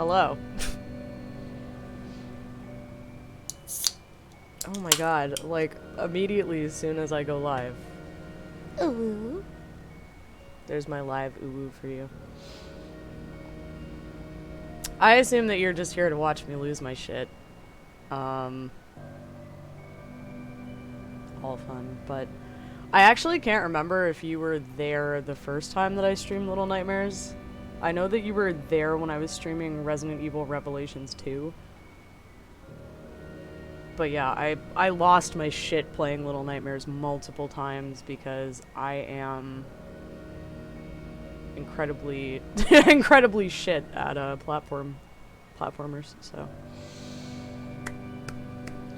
Hello. Oh my god, like, immediately as soon as I go live. Ooh. There's my live ooh for you. I assume that you're just here to watch me lose my shit. All fun, but I actually can't remember if you were there the first time that I streamed Little Nightmares. I know that you were there when I was streaming Resident Evil Revelations 2. But yeah, I lost my shit playing Little Nightmares multiple times because I am incredibly incredibly shit at platformers, so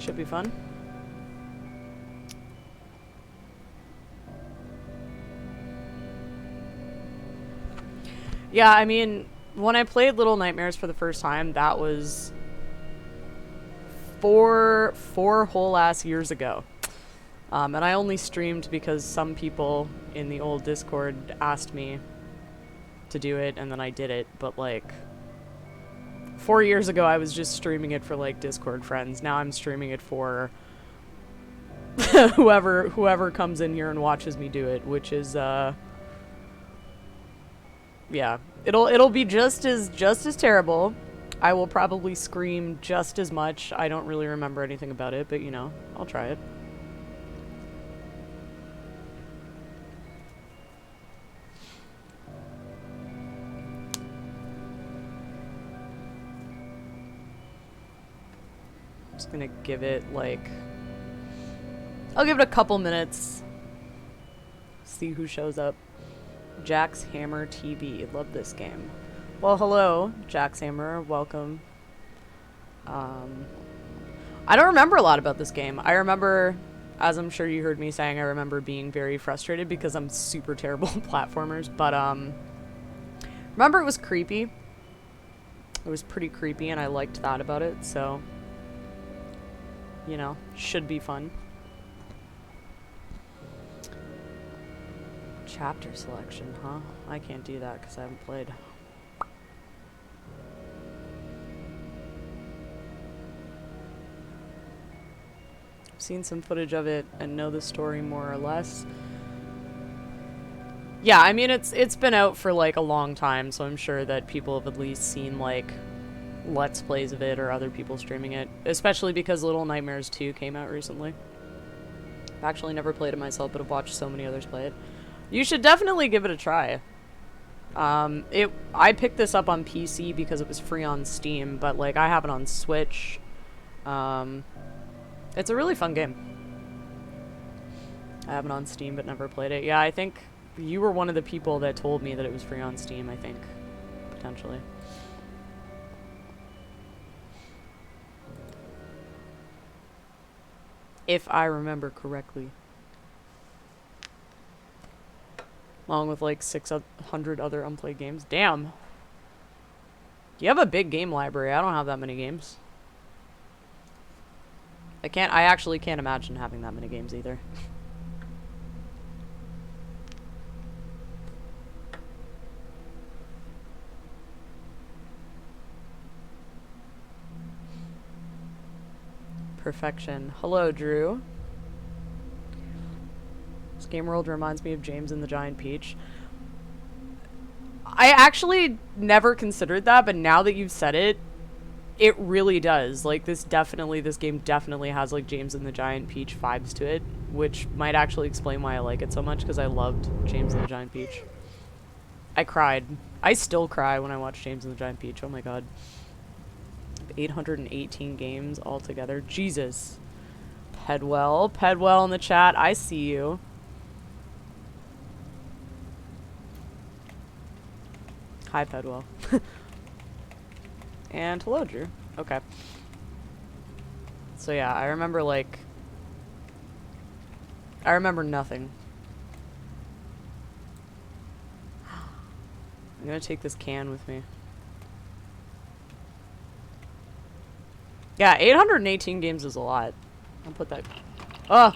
should be fun. Yeah, I mean, when I played Little Nightmares for the first time, that was four whole ass years ago. And I only streamed because some people in the old Discord asked me to do it, and then I did it. But like 4 years ago, I was just streaming it for like Discord friends. Now I'm streaming it for whoever comes in here and watches me do it, which is yeah, it'll be just as terrible. I will probably scream just as much. I don't really remember anything about it, but you know, I'll try it. Just gonna give it like, I'll give it a couple minutes. See who shows up. Jack's Hammer TV. Love this game. Well, hello, Jack's Hammer. Welcome. I don't remember a lot about this game. I remember, as I'm sure you heard me saying, I remember being very frustrated because I'm super terrible at platformers. But remember it was creepy. It was pretty creepy, and I liked that about it. So, you know, should be fun. Chapter selection, huh? I can't do that because I haven't played. I've seen some footage of it and know the story more or less. Yeah, I mean, it's been out for like a long time, so I'm sure that people have at least seen like Let's Plays of it or other people streaming it, especially because Little Nightmares 2 came out recently. I've actually never played it myself, but I've watched so many others play it. You should definitely give it a try. I picked this up on PC because it was free on Steam, but like I have it on Switch. It's a really fun game. I have it on Steam but never played it. Yeah, I think you were one of the people that told me that it was free on Steam, I think. Potentially. If I remember correctly. Along with like 600 other unplayed games. Damn. You have a big game library. I don't have that many games. I actually can't imagine having that many games either. Perfection. Hello, Drew. This game world reminds me of James and the Giant Peach. I actually never considered that, but now that you've said it, it really does. Like, this game definitely has, like, James and the Giant Peach vibes to it, which might actually explain why I like it so much, because I loved James and the Giant Peach. I cried. I still cry when I watch James and the Giant Peach. Oh my god. 818 games altogether. Jesus. Pedwell in the chat. I see you. Hi, Pedwell. And hello, Drew. Okay. So yeah, I remember like... I remember nothing. I'm gonna take this can with me. Yeah, 818 games is a lot. I'll put that... Oh!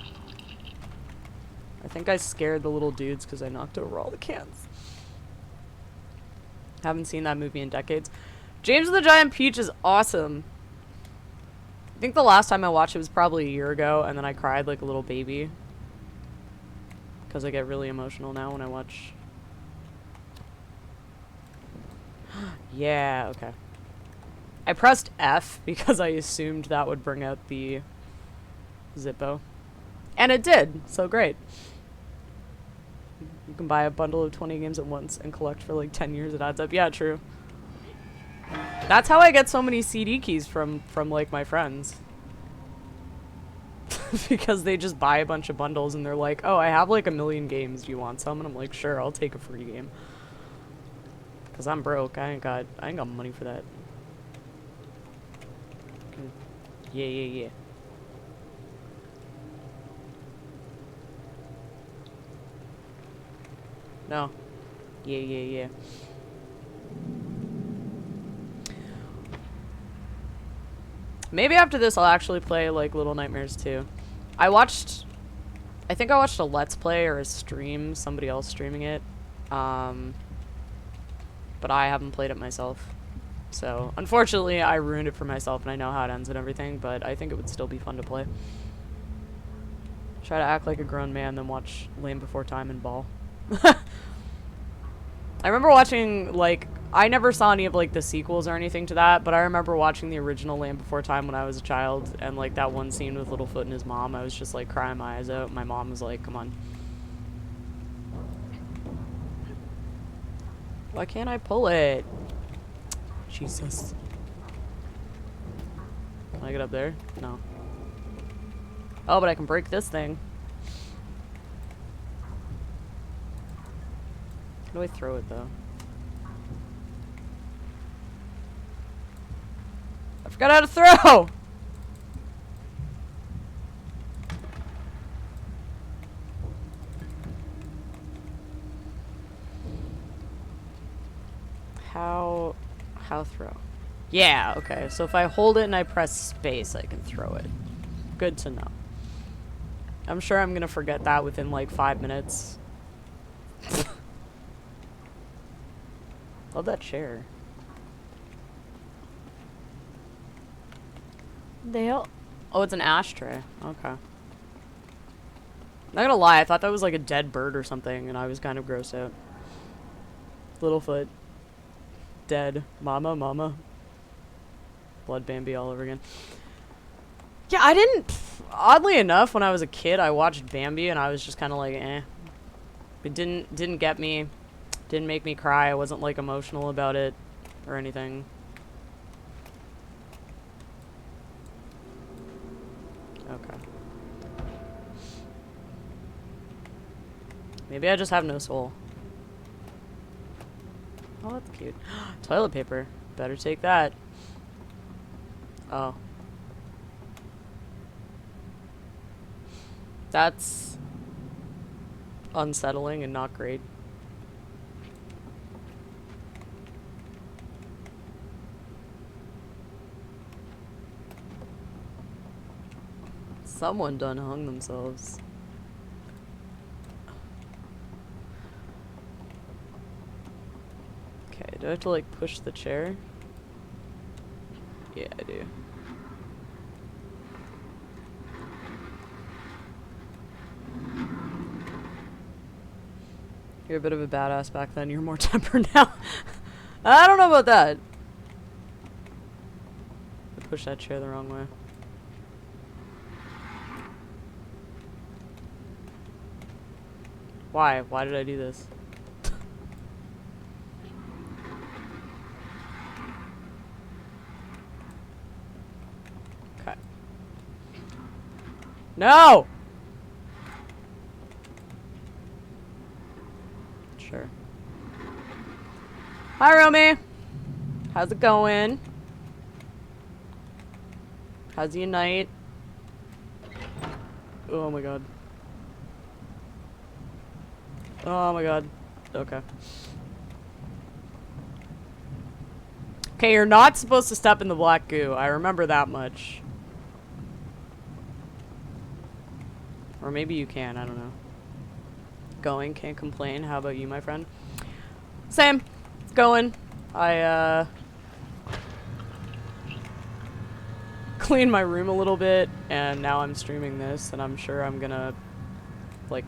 I think I scared the little dudes because I knocked over all the cans. Haven't seen that movie in decades. James and the Giant Peach is awesome. I think the last time I watched it was probably a year ago, and then I cried like a little baby. Because I get really emotional now when I watch. Yeah, okay. I pressed F because I assumed that would bring out the Zippo. And it did, so great. You can buy a bundle of 20 games at once and collect for like 10 years, it adds up. Yeah, true. That's how I get so many CD keys from like my friends. Because they just buy a bunch of bundles and they're like, oh, I have like 1 million games, do you want some? And I'm like, sure, I'll take a free game. Cause I'm broke, I ain't got money for that. Yeah. No. Yeah. Maybe after this I'll actually play like Little Nightmares 2. I think I watched a Let's Play or a stream, somebody else streaming it. But I haven't played it myself. So, unfortunately, I ruined it for myself and I know how it ends and everything, but I think it would still be fun to play. Try to act like a grown man, then watch Land Before Time and Ball. I remember watching, like, I never saw any of, like, the sequels or anything to that, but I remember watching the original Land Before Time when I was a child, and, like, that one scene with Littlefoot and his mom, I was just, like, crying my eyes out. My mom was like, come on. Why can't I pull it? Jesus. Can I get up there? No. Oh, but I can break this thing. How do I throw it, though? I forgot how to throw! How throw? Yeah, okay. So if I hold it and I press space, I can throw it. Good to know. I'm sure I'm gonna forget that within like 5 minutes. Love that chair. Oh, it's an ashtray. Okay. Not gonna lie, I thought that was like a dead bird or something, and I was kind of grossed out. Littlefoot. Dead. Mama. Blood Bambi all over again. Yeah, I didn't... Oddly enough, when I was a kid, I watched Bambi, and I was just kind of like, eh. It didn't get me. Didn't make me cry. I wasn't, like, emotional about it or anything. Okay. Maybe I just have no soul. Oh, that's cute. Toilet paper. Better take that. Oh. That's unsettling and not great. Someone done hung themselves. Okay, do I have to like push the chair? Yeah, I do. You're a bit of a badass back then. You're more tempered now. I don't know about that. I pushed that chair the wrong way. Why? Why did I do this? Okay. No! Sure. Hi, Romy. How's it going? How's your night? Oh my god. Oh my god. Okay. Okay, you're not supposed to step in the black goo. I remember that much. Or maybe you can, I don't know. Going, can't complain. How about you, my friend? Same. Going. I clean my room a little bit, and now I'm streaming this, and I'm sure I'm gonna, like,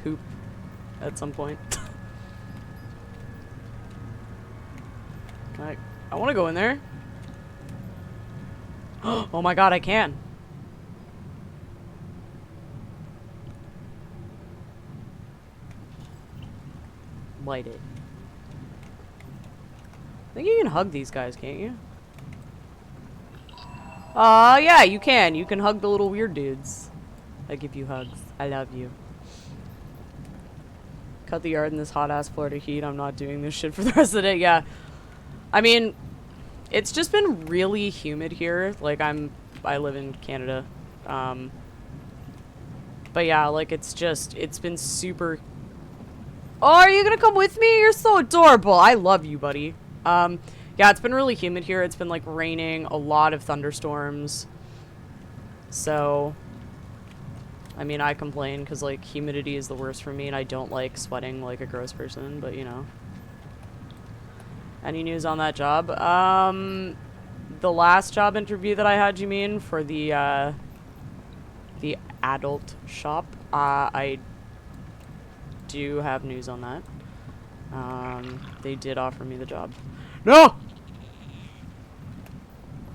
poop at some point. I want to go in there. Oh my god, I can. Light it. I think you can hug these guys, can't you? Yeah, you can. You can hug the little weird dudes. I give you hugs. I love you. Cut the yard in this hot-ass Florida heat. I'm not doing this shit for the rest of the day. Yeah. I mean, it's just been really humid here. Like, I live in Canada. But yeah, like, it's been super... Oh, are you gonna come with me? You're so adorable. I love you, buddy. Yeah, it's been really humid here. It's been, like, raining, a lot of thunderstorms. So, I mean, I complain because, like, humidity is the worst for me, and I don't like sweating like a gross person, but, you know. Any news on that job? The last job interview that I had, you mean, for the adult shop? I do have news on that. They did offer me the job. No!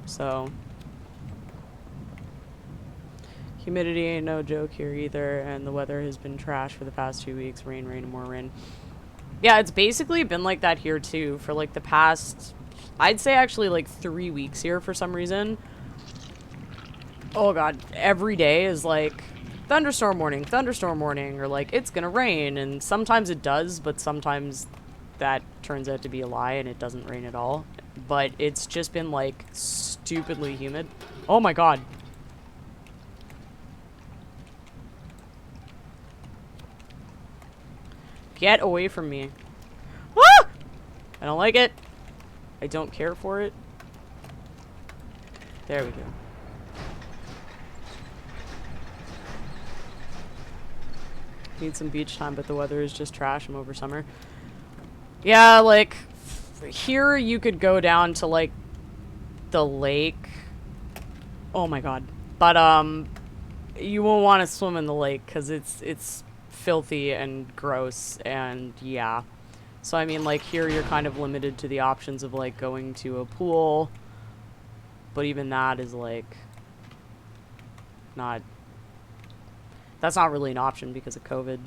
So, humidity ain't no joke here either, and the weather has been trash for the past 2 weeks. Rain, rain, and more rain. Yeah, it's basically been like that here too for like the past, I'd say actually like 3 weeks here for some reason. Oh god, every day is like thunderstorm warning, or like it's gonna rain, and sometimes it does, but sometimes that turns out to be a lie and it doesn't rain at all. But it's just been like stupidly humid. Oh my god. Get away from me. Ah! I don't like it. I don't care for it. There we go. Need some beach time, but the weather is just trash. I'm over summer. Yeah, like, here you could go down to, like, the lake. Oh my god. But, you won't want to swim in the lake, because it's filthy and gross, and yeah. So, I mean, like, here you're kind of limited to the options of, like, going to a pool. But even that is, like, not... That's not really an option because of COVID.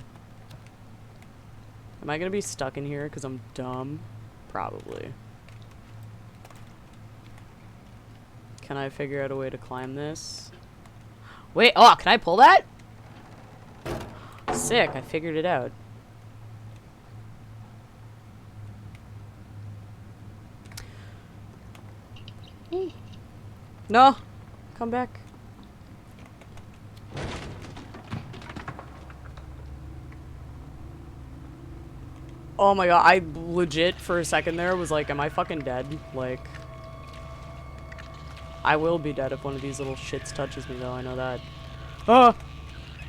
Am I gonna be stuck in here because I'm dumb? Probably. Can I figure out a way to climb this? Wait, oh, can I pull that? Sick, I figured it out. No! Come back. Oh my god, I legit for a second there was like, am I fucking dead? Like, I will be dead if one of these little shits touches me though, I know that. Oh!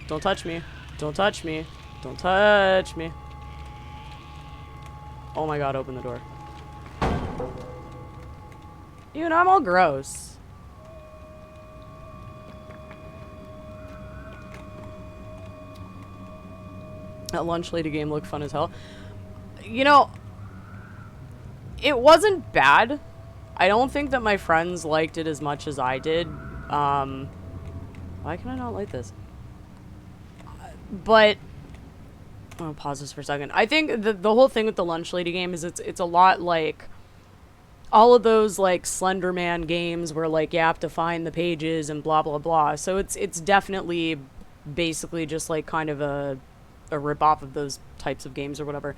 Don't touch me. Don't touch me. Don't touch me. Oh my god, open the door. Even I'm all gross. That lunch lady game looked fun as hell. You know, it wasn't bad. I don't think that my friends liked it as much as I did. Why can I not like this? But I'm gonna pause this for a second. I think the whole thing with the lunch lady game is it's a lot like all of those like Slender Man games where like you have to find the pages and blah blah blah. So it's definitely basically just like kind of a rip-off of those types of games or whatever.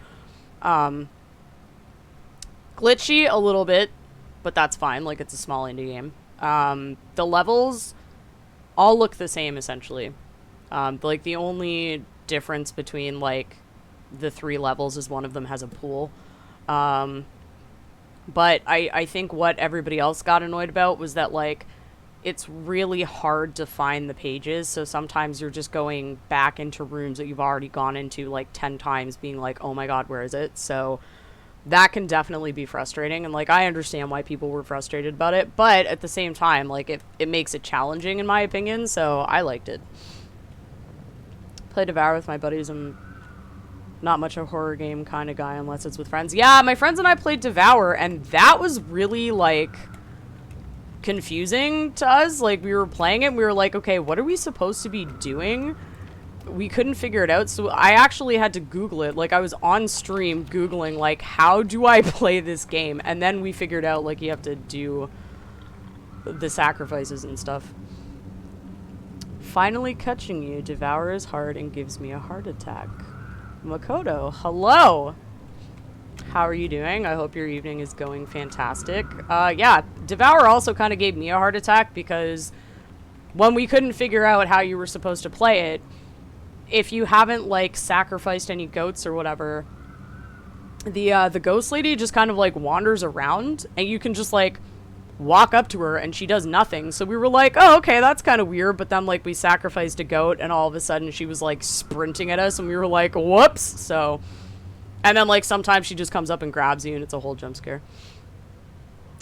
Glitchy a little bit, but that's fine. Like, it's a small indie game. The levels all look the same, essentially. Like, the only difference between, like, the 3 levels is one of them has a pool. But I think what everybody else got annoyed about was that, like, it's really hard to find the pages, so sometimes you're just going back into rooms that you've already gone into, like, 10 times, being like, oh my god, where is it? So, that can definitely be frustrating. And, like, I understand why people were frustrated about it. But at the same time, like, it makes it challenging, in my opinion. So I liked it. Play Devour with my buddies. I'm not much a horror game kind of guy unless it's with friends. Yeah, my friends and I played Devour, and that was really, like, confusing to us. Like, we were playing it, and we were like, okay, what are we supposed to be doing? We couldn't figure it out, so I actually had to Google it. Like, I was on stream Googling, like, how do I play this game? And then we figured out, like, you have to do the sacrifices and stuff. Finally catching you. Devour is hard and gives me a heart attack. Makoto, hello! How are you doing? I hope your evening is going fantastic. Yeah, Devour also kind of gave me a heart attack because when we couldn't figure out how you were supposed to play it, if you haven't, like, sacrificed any goats or whatever, the ghost lady just kind of, like, wanders around, and you can just, like, walk up to her, and she does nothing. So we were like, oh, okay, that's kind of weird, but then, like, we sacrificed a goat, and all of a sudden she was, like, sprinting at us, and we were like, whoops! So, and then, like, sometimes she just comes up and grabs you, and it's a whole jump scare.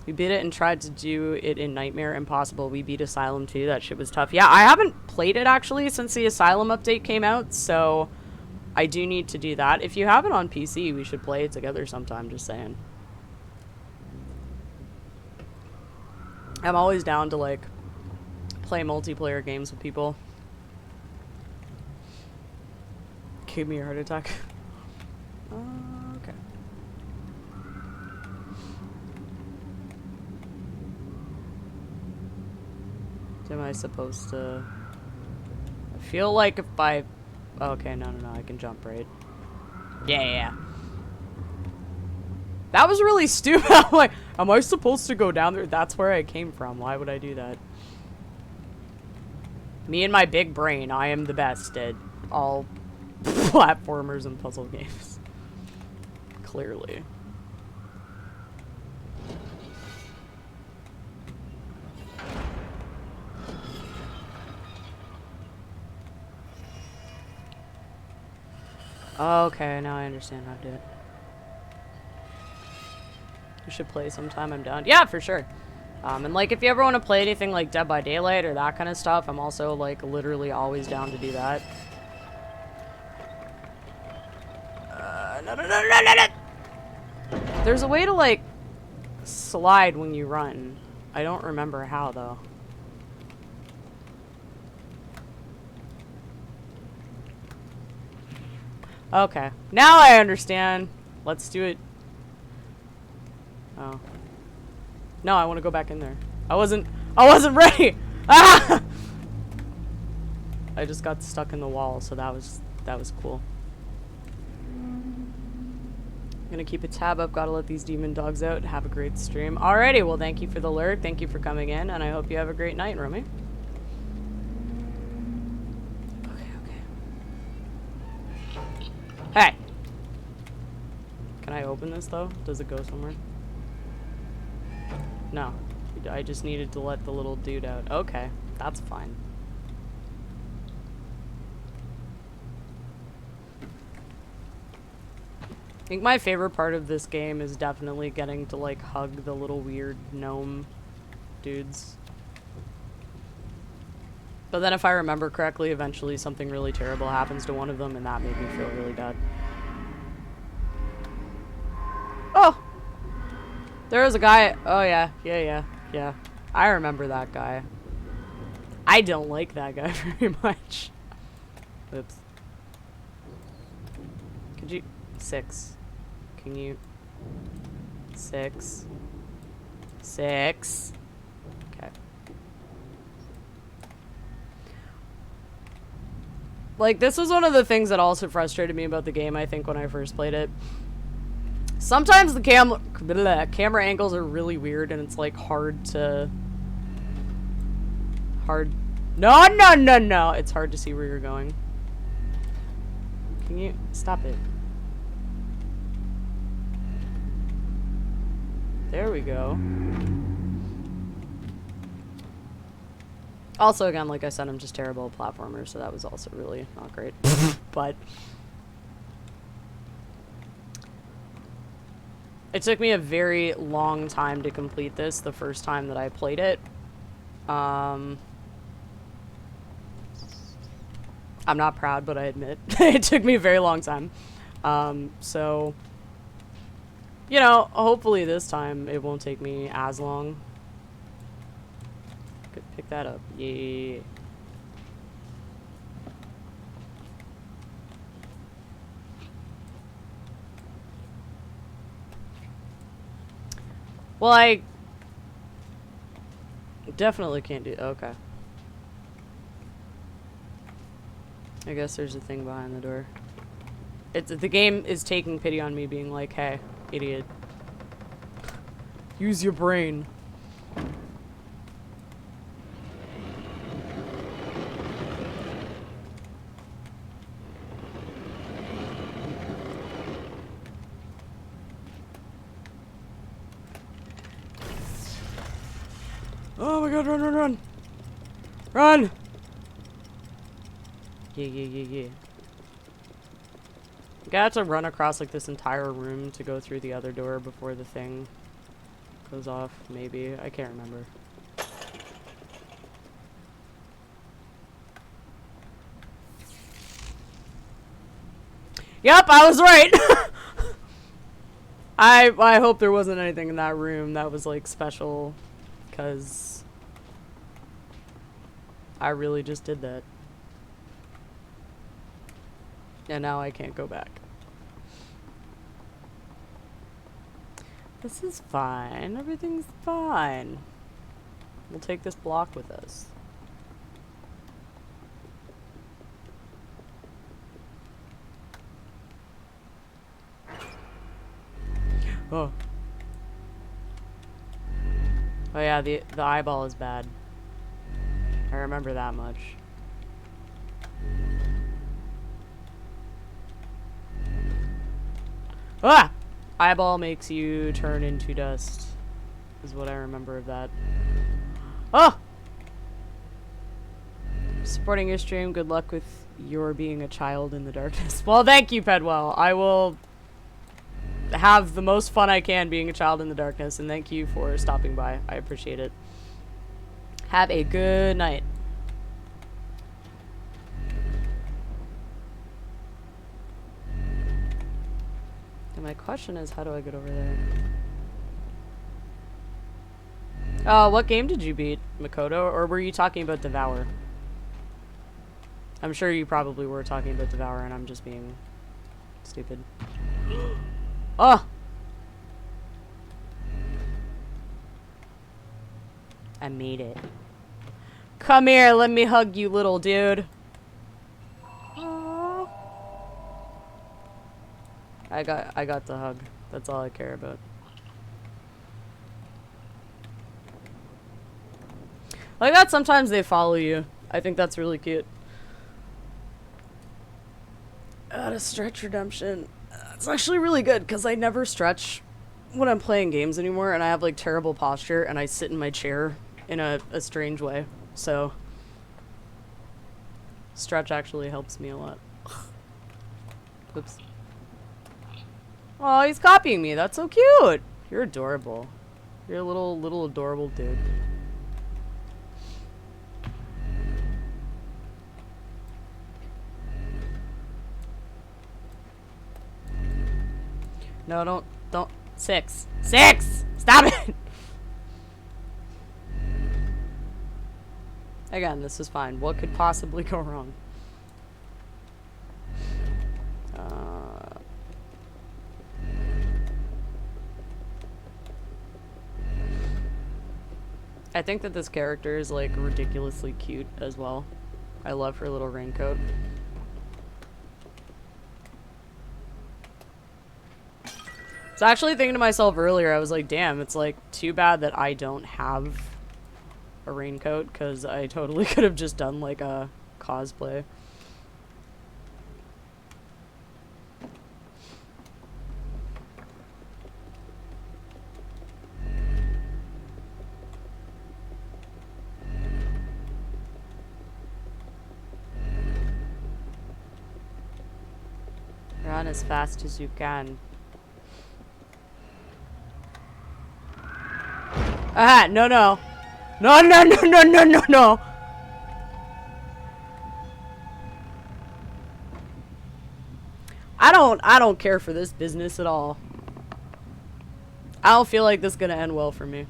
We beat it and tried to do it in Nightmare Impossible. We beat Asylum too. That shit was tough. Yeah, I haven't played it actually since the Asylum update came out, so I do need to do that. If you have it on PC, we should play it together sometime, just saying. I'm always down to, like, play multiplayer games with people. Gave me a heart attack. Okay. Am I supposed to... I feel like if I... Okay, no, I can jump, right? Yeah. That was really stupid. I'm like, am I supposed to go down there? That's where I came from. Why would I do that? Me and my big brain, I am the best at all platformers and puzzle games. Clearly. Okay, now I understand how to do it. We should play sometime. I'm down. Yeah, for sure. And, like, if you ever want to play anything like Dead by Daylight or that kind of stuff, I'm also, like, literally always down to do that. No. There's a way to, like, slide when you run. I don't remember how, though. Okay. Now I understand. Let's do it. Oh. No, I want to go back in there. I wasn't ready! Ah! I just got stuck in the wall, so that was cool. I'm gonna keep a tab up. Gotta let these demon dogs out. Have a great stream. Alrighty, well, thank you for the alert. Thank you for coming in, and I hope you have a great night, Romy. Hey! Can I open this, though? Does it go somewhere? No. I just needed to let the little dude out. Okay. That's fine. I think my favorite part of this game is definitely getting to, like, hug the little weird gnome dudes. But then if I remember correctly, eventually something really terrible happens to one of them, and that made me feel really bad. Oh! There was a guy... Oh, yeah. Yeah. I remember that guy. I don't like that guy very much. Oops. Could you... 6. Can you... 6. 6. Okay. Like, this was one of the things that also frustrated me about the game, I think, when I first played it. Sometimes the camera angles are really weird, and it's, like, hard to... No! It's hard to see where you're going. Can you... Stop it. There we go. Also, again, like I said, I'm just terrible at platformers, so that was also really not great. But... It took me a very long time to complete this the first time that I played it. I'm not proud, but I admit it took me a very long time. So, you know, hopefully this time it won't take me as long. Could pick that up. Yeah. Well, I definitely can't do. Okay. I guess there's a thing behind the door. The game is taking pity on me, being like, "Hey, idiot, use your brain." Oh my god, run, run, run! Run! Yeah, yeah, yeah, yeah. I got to run across like this entire room to go through the other door before the thing goes off, maybe. I can't remember. Yep, I was right! I hope there wasn't anything in that room that was like special, because I really just did that. And now I can't go back. This is fine. Everything's fine. We'll take this block with us. Oh. Oh yeah, the eyeball is bad. I remember that much. Ah! Eyeball makes you turn into dust, is what I remember of that. Oh! Supporting your stream, good luck with your being a child in the darkness. Well, thank you, Pedwell. I will have the most fun I can being a child in the darkness, and thank you for stopping by. I appreciate it. Have a good night. And my question is, how do I get over there? What game did you beat, Makoto? Or were you talking about Devour? I'm sure you probably were talking about Devour, and I'm just being stupid. Oh! I made it. Come here, let me hug you, little dude. I got the hug. That's all I care about. Like that, sometimes they follow you. I think that's really cute. Out of Stretch Redemption. It's actually really good because I never stretch when I'm playing games anymore, and I have like terrible posture, and I sit in my chair in a strange way. So stretch actually helps me a lot. Oops. Oh, he's copying me. That's so cute. You're adorable. You're a little adorable dude. No, don't. Six. Stop it! Again, this is fine. What could possibly go wrong? I think that this character is like ridiculously cute as well. I love her little raincoat. So actually thinking to myself earlier, I was like, damn, it's like too bad that I don't have a raincoat, because I totally could have just done like a cosplay. Run as fast as you can. Ah, no, no. No, no, no, no, no, no, no. I don't care for this business at all. I don't feel like this is gonna end well for me.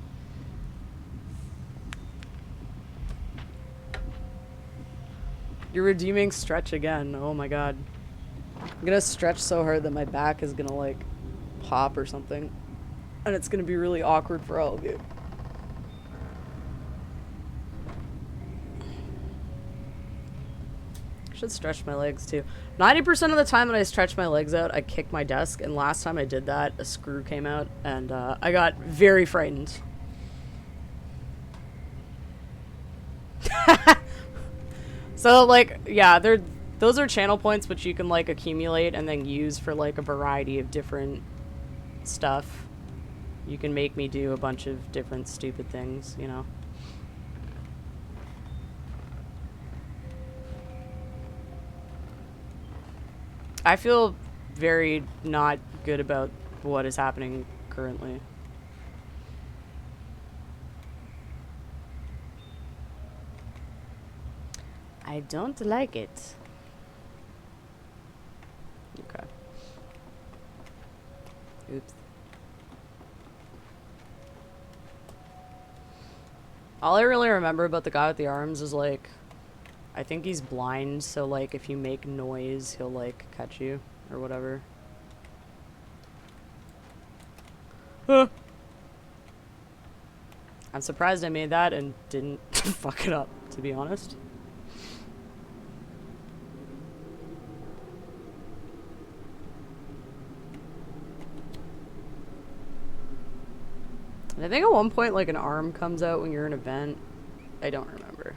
You're redeeming stretch again. Oh my god. I'm gonna stretch so hard that my back is gonna like pop or something. And it's gonna be really awkward for all of you. I should stretch my legs too. 90% of the time when I stretch my legs out, I kick my desk, and last time I did that, a screw came out, and I got very frightened. So, like, yeah, those are channel points which you can, like, accumulate and then use for, like, a variety of different stuff. You can make me do a bunch of different stupid things, you know? I feel very not good about what is happening currently. I don't like it. Okay. Oops. All I really remember about the guy with the arms is, like, I think he's blind, so, like, if you make noise, he'll, like, catch you, or whatever. I'm surprised I made that and didn't fuck it up, to be honest. And I think at one point, like, an arm comes out when you're in an event. I don't remember.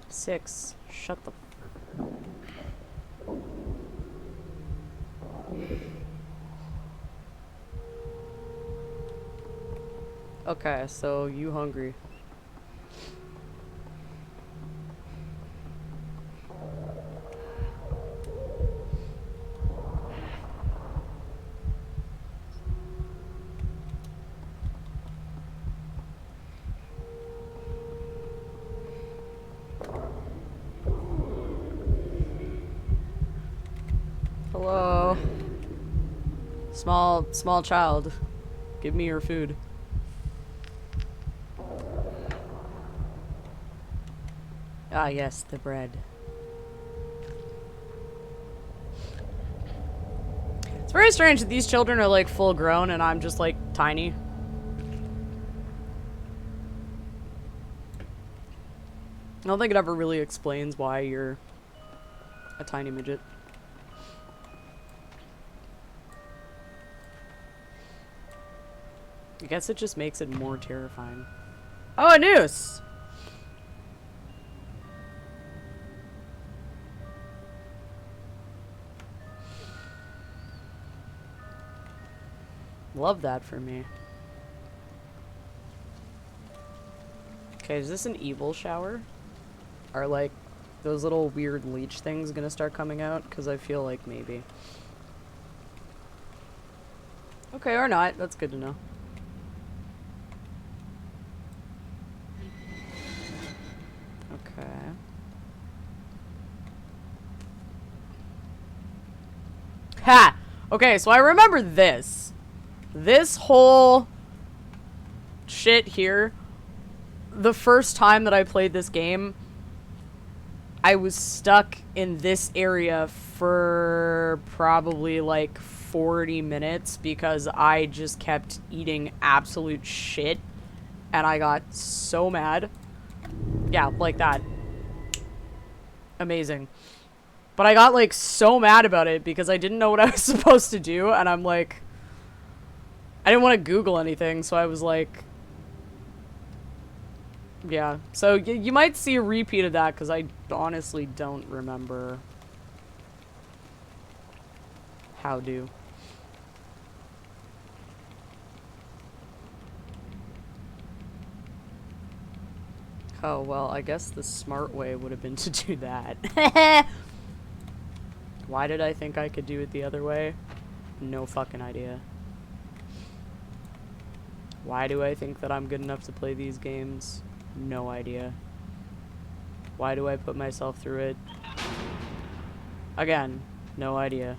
6. Shut the... Okay, so you hungry. Hello. Small child. Give me your food. Ah, yes, the bread. It's very strange that these children are, like, full grown and I'm just, like, tiny. I don't think it ever really explains why you're a tiny midget. I guess it just makes it more terrifying. Oh, a noose! Love that for me. Okay, is this an evil shower? Are, like, those little weird leech things gonna start coming out? Because I feel like maybe. Okay, or not. That's good to know. Okay. Ha! Okay, so I remember this. This whole shit here. The first time that I played this game, I was stuck in this area for probably like 40 minutes because I just kept eating absolute shit and I got so mad. Yeah, like that. Amazing. But I got like so mad about it because I didn't know what I was supposed to do and I'm like, I didn't want to Google anything, so I was like, yeah. So you might see a repeat of that because I honestly don't remember how to. Oh, well, I guess the smart way would have been to do that. Why did I think I could do it the other way? No fucking idea. Why do I think that I'm good enough to play these games? No idea. Why do I put myself through it? Again, no idea.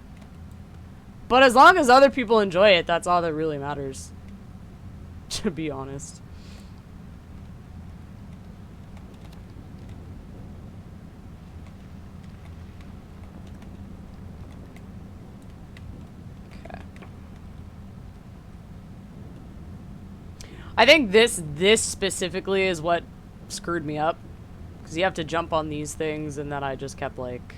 But as long as other people enjoy it, that's all that really matters. To be honest. Okay. I think this specifically is what screwed me up. Because you have to jump on these things, and then I just kept like...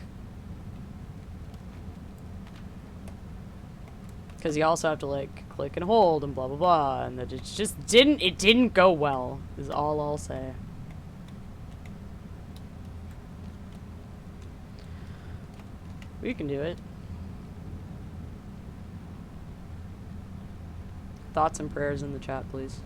Because you also have to like click and hold and blah blah blah, and that it just didn't go well, is all I'll say. We can do it. Thoughts and prayers in the chat, please.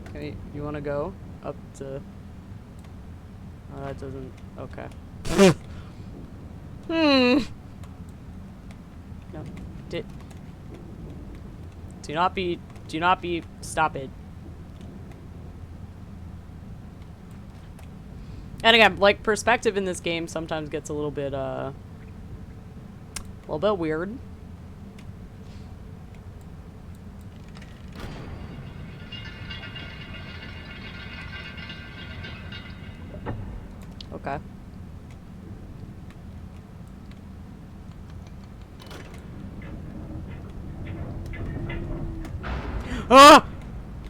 Okay, you want to go up to... that doesn't... Okay. No. Do not be... Stop it. And again, like, perspective in this game sometimes gets a little bit weird. Okay. Ah!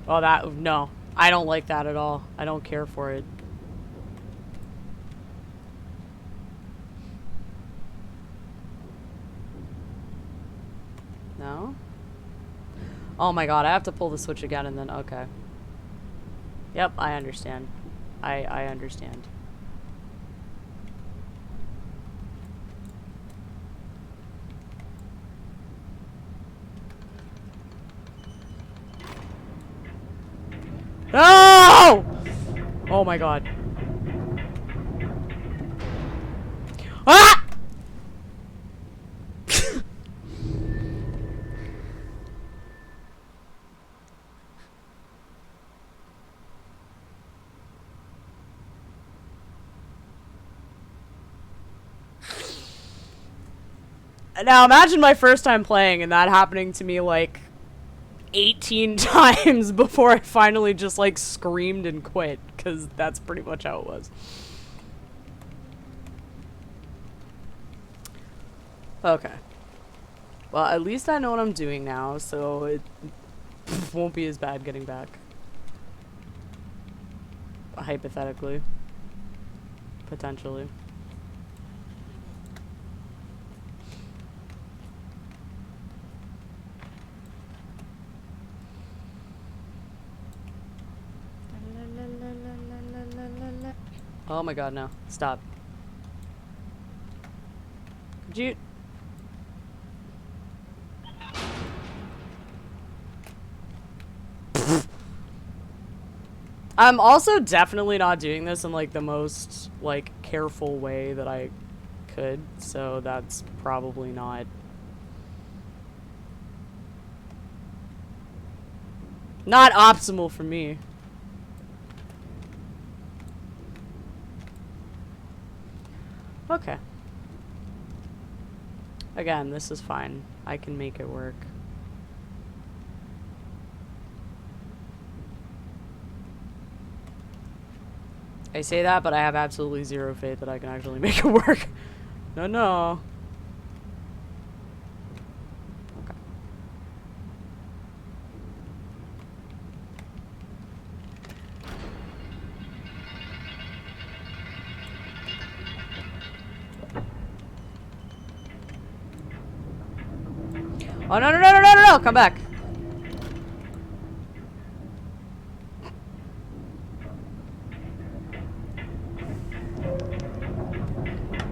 Oh, that... No. I don't like that at all. I don't care for it. No? Oh my god, I have to pull the switch again and then... Okay. Yep, I understand. I understand. No! Oh my god. Ah! Now imagine my first time playing and that happening to me like 18 times before I finally just like screamed and quit, because that's pretty much how it was. Okay. Well, at least I know what I'm doing now, so it won't be as bad getting back. Hypothetically. Potentially. Oh my god, no. Stop. Could you... I'm also definitely not doing this in like the most like careful way that I could, so that's probably not optimal for me. Okay. Again, this is fine. I can make it work. I say that, but I have absolutely zero faith that I can actually make it work. No, no. Okay. Oh, no, no, no, no, no, no, no, come back.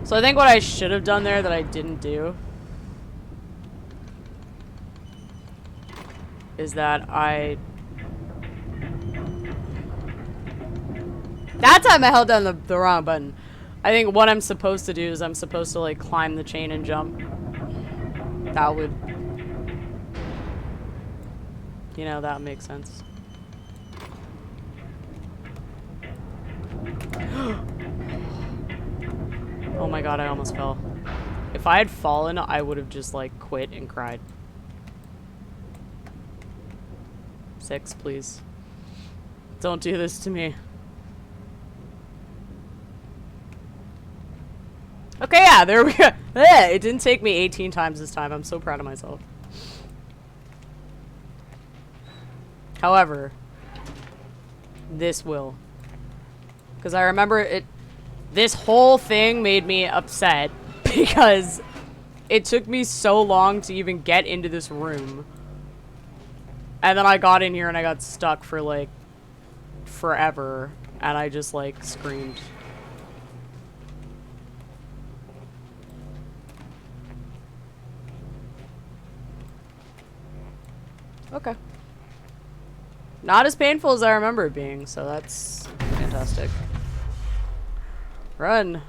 So I think what I should have done there that I didn't do is that that time I held down the wrong button. I think what I'm supposed to do is I'm supposed to, like, climb the chain and jump. That would... You know, that makes sense. Oh my god, I almost fell. If I had fallen, I would have just, like, quit and cried. 6, please. Don't do this to me. Okay, yeah, there we go. It didn't take me 18 times this time. I'm so proud of myself. However, this will. Because I remember it... This whole thing made me upset because it took me so long to even get into this room. And then I got in here and I got stuck for, like, forever. And I just, like, screamed. Okay. Not as painful as I remember it being, so that's fantastic. Run.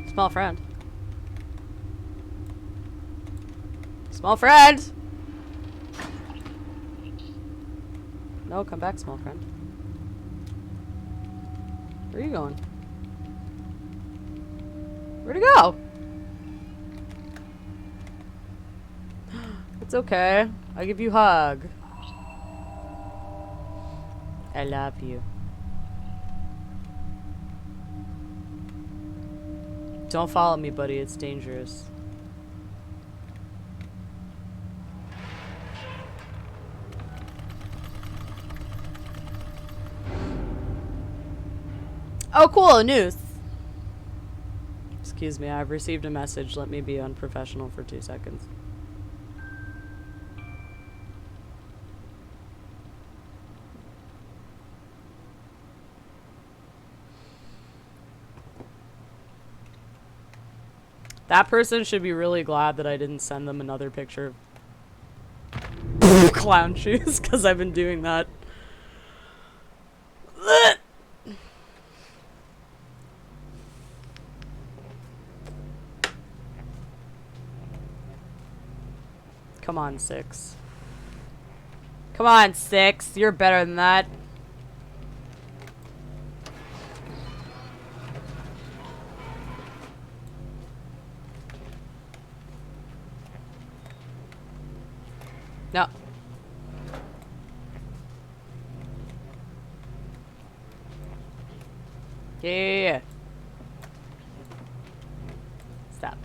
Small friend. Small friend! No, come back, small friend. Where are you going? Where'd he go? It's okay. I'll give you a hug. I love you. Don't follow me, buddy. It's dangerous. Oh, cool. News. Excuse me. I've received a message. Let me be unprofessional for 2 seconds. That person should be really glad that I didn't send them another picture of clown shoes, because I've been doing that. Come on, 6. Come on, 6. You're better than that. No. Yeah. Stop.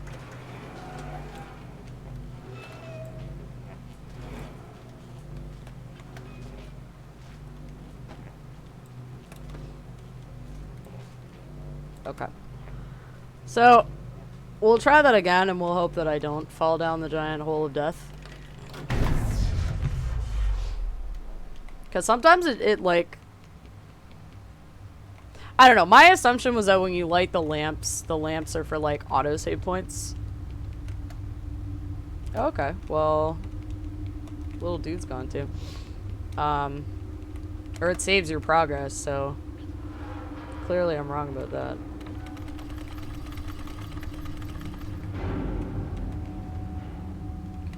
Okay. So, we'll try that again, and we'll hope that I don't fall down the giant hole of death. Because sometimes it like... I don't know. My assumption was that when you light the lamps are for, like, auto-save points. Okay. Well... Little dude's gone, too. Or it saves your progress, so... Clearly I'm wrong about that.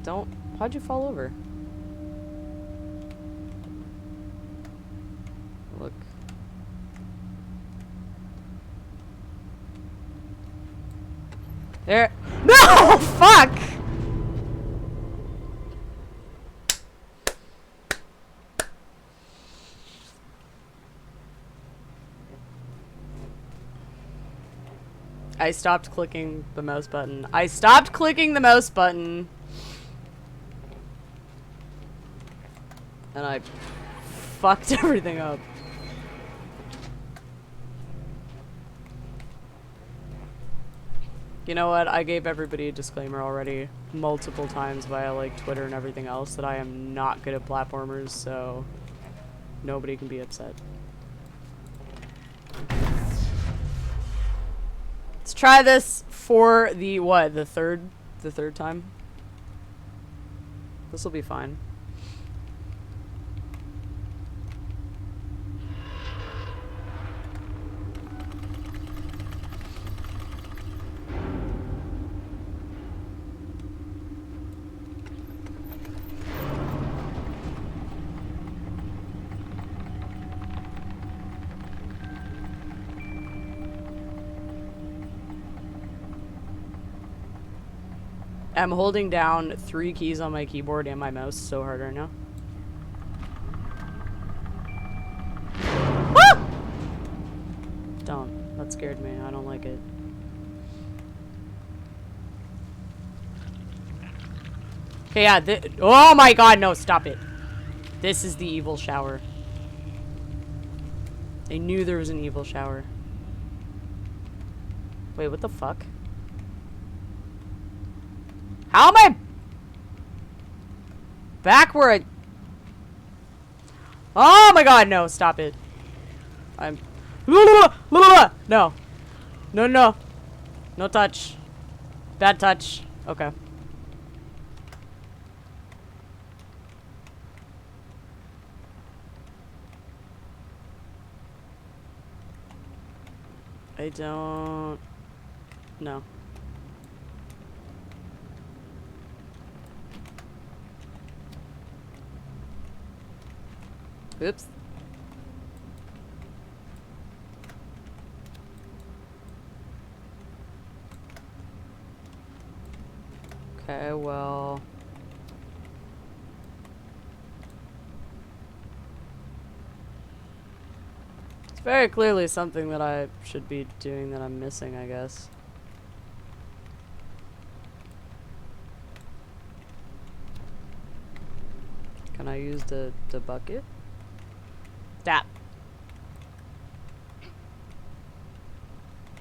Don't... Why'd you fall over? Look. There. No! Fuck! I stopped clicking the mouse button. I stopped clicking the mouse button. And I fucked everything up. You know what? I gave everybody a disclaimer already multiple times via, like, Twitter and everything else that I am not good at platformers, so nobody can be upset. Let's try this for the, what, the third time? This will be fine. I'm holding down 3 keys on my keyboard and my mouse so hard right now. Ah! Don't. That scared me. I don't like it. Okay, yeah. Oh my god, no, stop it. This is the evil shower. I knew there was an evil shower. Wait, what the fuck? How am I back where I... Oh my god, no, stop it. I'm... No. No, no. No touch. Bad touch. Okay. I don't... No. Oops. Okay, well... It's very clearly something that I should be doing that I'm missing, I guess. Can I use the bucket? That.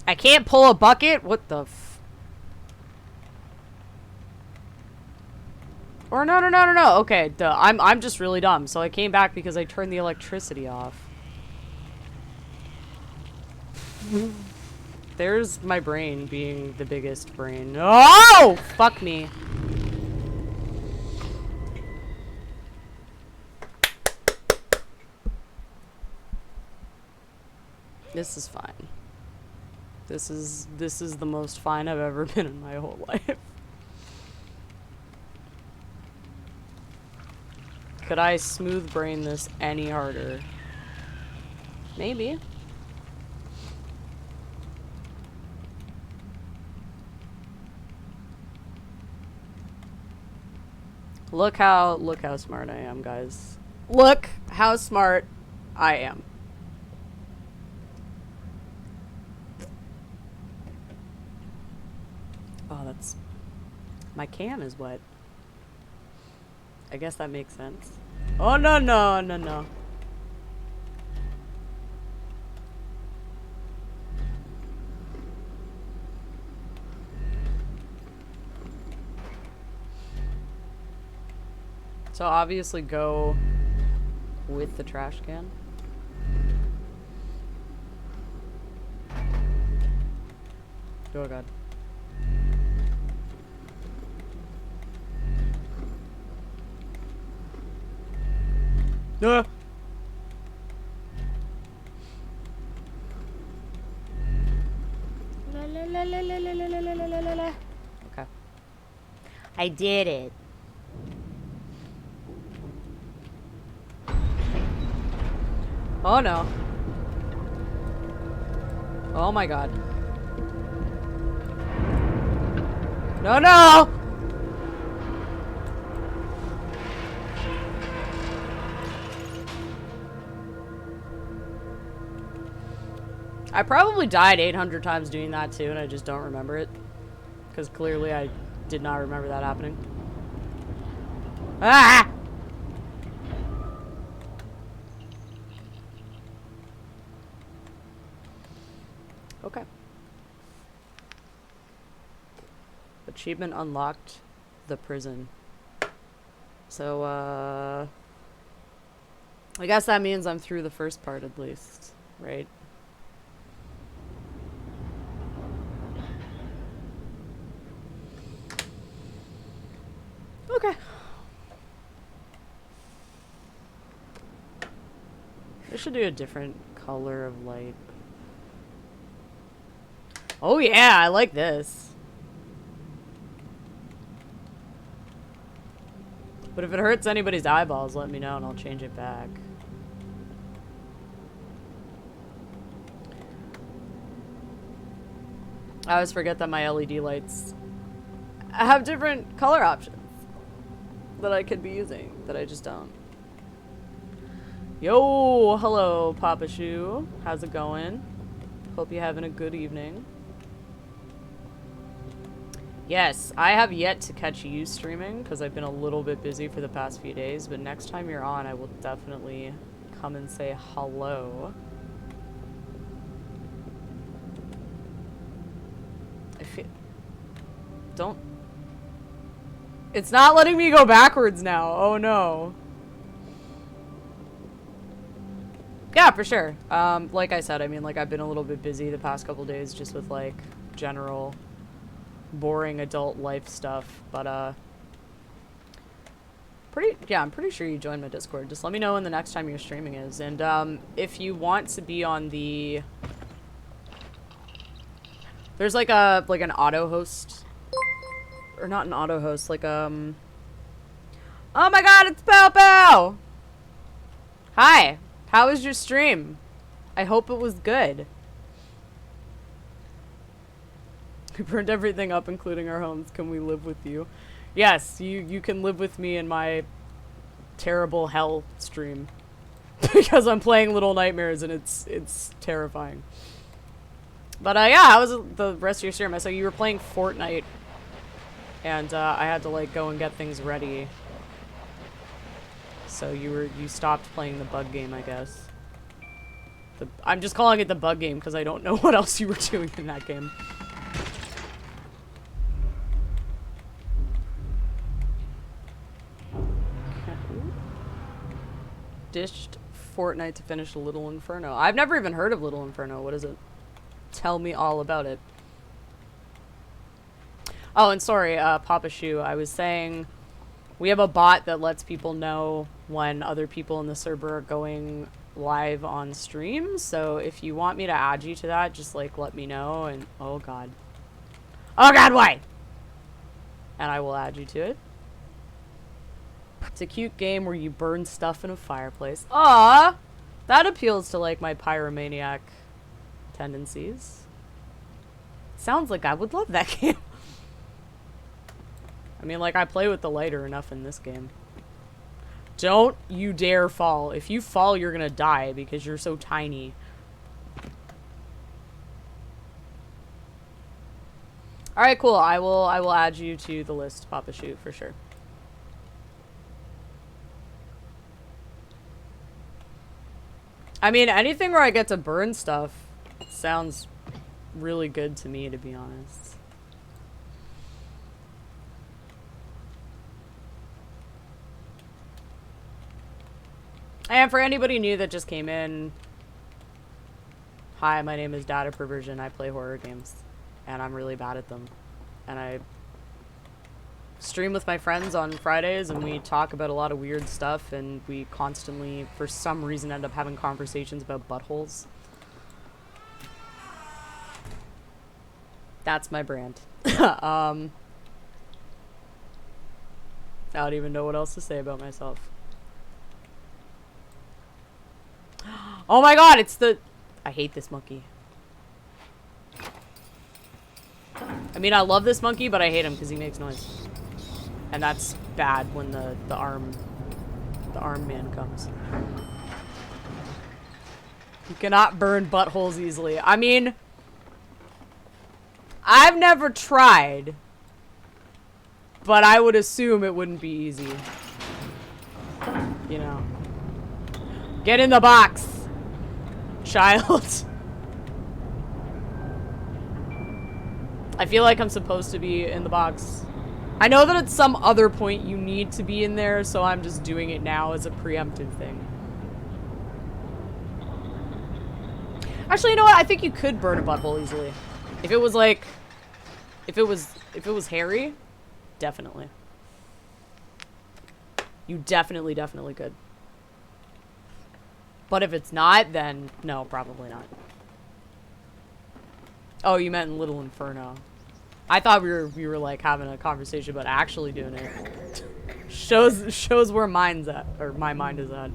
I can't pull a bucket? What the f... Or no. Okay, duh. I'm just really dumb. So I came back because I turned the electricity off. There's my brain being the biggest brain. Oh! Fuck me. This is fine. This is the most fine I've ever been in my whole life. Could I smooth brain this any harder? Maybe. Look how smart I am, guys. Look how smart I am. Oh, that's... My can is wet. I guess that makes sense. Oh, no. So obviously go with the trash can. Oh god. No. Okay. I did it. Oh no. Oh my god. No! I probably died 800 times doing that too, and I just don't remember it. Because clearly I did not remember that happening. Ah! Okay. Achievement unlocked. The prison. So, I guess that means I'm through the first part at least, right? Okay. I should do a different color of light. Oh yeah, I like this. But if it hurts anybody's eyeballs, let me know and I'll change it back. I always forget that my LED lights have different color options that I could be using that I just don't. Yo, hello, Papa Shoe. How's it going? Hope you're having a good evening. Yes, I have yet to catch you streaming because I've been a little bit busy for the past few days, but next time you're on, I will definitely come and say hello. I feel... Don't... It's not letting me go backwards now. Oh no. Yeah, for sure. Like I said, I mean, like, I've been a little bit busy the past couple days just with, like, general boring adult life stuff, but, I'm pretty sure you joined my Discord. Just let me know when the next time you're streaming is, and, if you want to be on the... There's, like, an auto-host, or not an auto-host, like, Oh my god, it's Pow Pow! Hi! How was your stream? I hope it was good. We burned everything up, including our homes. Can we live with you? Yes, you can live with me in my terrible hell stream. Because I'm playing Little Nightmares and it's terrifying. But yeah, how was the rest of your stream? I saw you were playing Fortnite. And I had to like go and get things ready. So you stopped playing the bug game, I guess. I'm just calling it the bug game because I don't know what else you were doing in that game. Dished Fortnite to finish Little Inferno. I've never even heard of Little Inferno. What is it? Tell me all about it. Oh, and sorry, Papa Shoe. I was saying we have a bot that lets people know when other people in the server are going live on stream. So if you want me to add you to that, just like let me know. And oh god. Oh god, why? And I will add you to it. It's a cute game where you burn stuff in a fireplace. Aww! That appeals to like my pyromaniac tendencies. Sounds like I would love that game. I mean, like, I play with the lighter enough in this game. Don't you dare fall. If you fall, you're gonna die because you're so tiny. Alright, cool. I will add you to the list, Papa Shoot, for sure. I mean, anything where I get to burn stuff sounds really good to me, to be honest. And for anybody new that just came in, hi, my name is Data Perversion. I play horror games, and I'm really bad at them. And I stream with my friends on Fridays, and we talk about a lot of weird stuff, and we constantly, for some reason, end up having conversations about buttholes. That's my brand. I don't even know what else to say about myself. Oh my god, it's the... I hate this monkey. I mean, I love this monkey, but I hate him because he makes noise. And that's bad when the arm man comes. You cannot burn buttholes easily. I mean, I've never tried, but I would assume it wouldn't be easy. You know. Get in the box, child. I feel like I'm supposed to be in the box. I know that at some other point you need to be in there, so I'm just doing it now as a preemptive thing. Actually, you know what? I think you could burn a butthole easily. If it was like... If it was hairy, definitely. You definitely could. But if it's not, then no, probably not. Oh, you meant in Little Inferno. I thought we were like having a conversation about actually doing it. shows where mine's at, or my mind is at.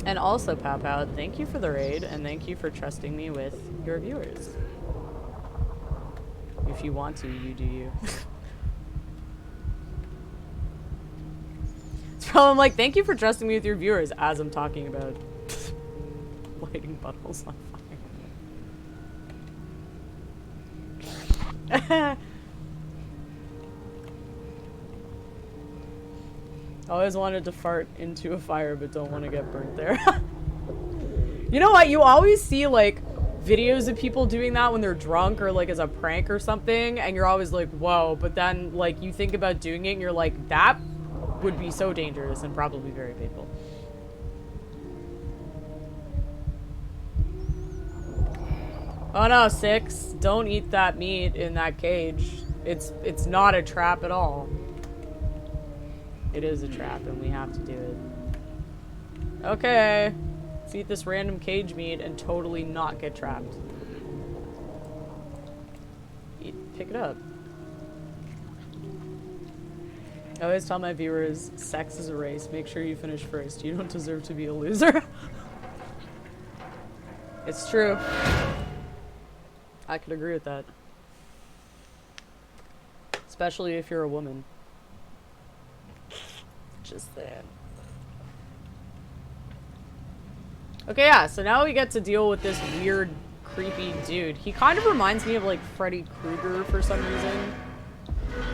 And also, Pow, thank you for the raid, and thank you for trusting me with your viewers. If you want to, you do you. It's probably like, thank you for trusting me with your viewers as I'm talking about lighting buttholes on fire. Always wanted to fart into a fire, but don't want to get burnt there. You know what? You always see, like, videos of people doing that when they're drunk or, like, as a prank or something, and you're always like, whoa. But then, like, you think about doing it, and you're like, that would be so dangerous and probably very painful. Oh no, 6. Don't eat that meat in that cage. It's not a trap at all. It is a trap, and we have to do it. Okay. Let's eat this random cage meat and totally not get trapped. Pick it up. I always tell my viewers, sex is a race. Make sure you finish first. You don't deserve to be a loser. It's true. I could agree with that. Especially if you're a woman. Just that. Okay, yeah, so now we get to deal with this weird, creepy dude. He kind of reminds me of, like, Freddy Krueger for some reason.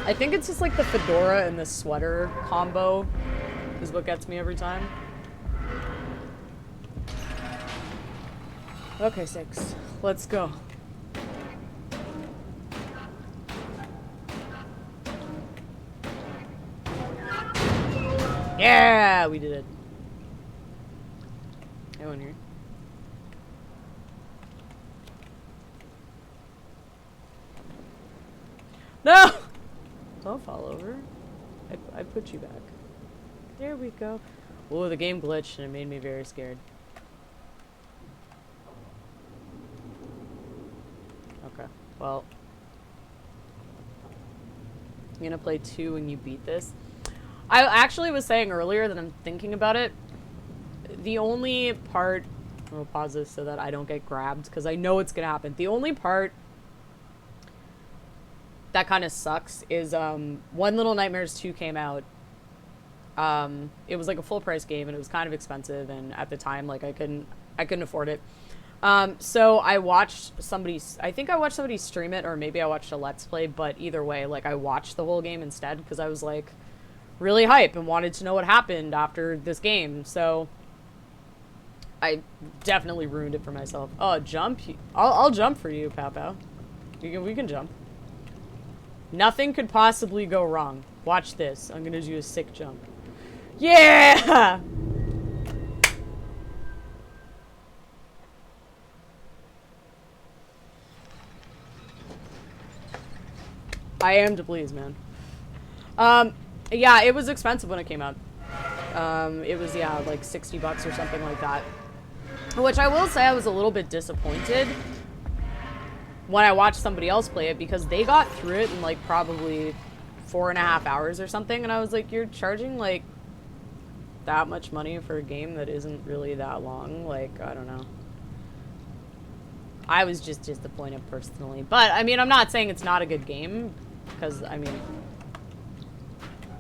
I think it's just, like, the fedora and the sweater combo is what gets me every time. Okay, 6. Let's go. Yeah, we did it. Anyone here? No! Don't fall over. I put you back. There we go. Oh, the game glitched and it made me very scared. Okay, well. I'm gonna play 2 when you beat this. I actually was saying earlier that I'm thinking about it. The only part... I'll pause this so that I don't get grabbed, because I know it's gonna happen. The only part that kind of sucks is when Little Nightmares 2 came out. It was like a full price game and it was kind of expensive, and at the time, like, I couldn't afford it. So I watched I think I watched somebody stream it, or maybe I watched a Let's Play, but either way, like, I watched the whole game instead because I was like really hype and wanted to know what happened after this game. So I definitely ruined it for myself. Oh, jump! I'll jump for you, Pow. We can jump. Nothing could possibly go wrong. Watch this. I'm gonna do a sick jump. Yeah! I am to please, man. Yeah, it was expensive when it came out. It was, yeah, like 60 bucks or something like that. Which I will say I was a little bit disappointed when I watched somebody else play it, because they got through it in, like, probably 4.5 hours or something, and I was like, you're charging, like, that much money for a game that isn't really that long? Like, I don't know. I was just disappointed personally. But, I mean, I'm not saying it's not a good game, because, I mean...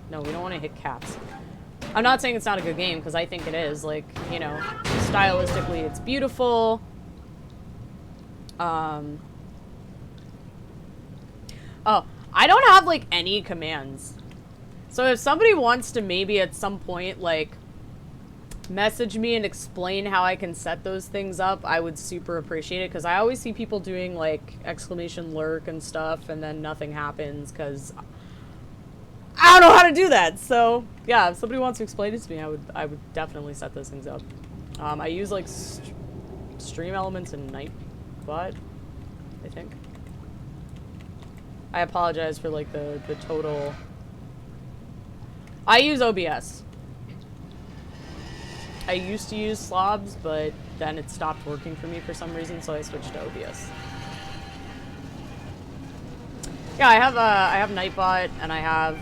No, we don't want to hit caps. I'm not saying it's not a good game, because I think it is. Like, you know, stylistically, it's beautiful. Oh, I don't have, like, any commands. So if somebody wants to maybe at some point, like, message me and explain how I can set those things up, I would super appreciate it, because I always see people doing, like, exclamation lurk and stuff, and then nothing happens, because I don't know how to do that. So, yeah, if somebody wants to explain it to me, I would definitely set those things up. I use, like, Stream Elements and Nightbot, I think. I apologize for like the total. I use OBS. I used to use Slobs, but then it stopped working for me for some reason, so I switched to OBS. Yeah, I have Nightbot and I have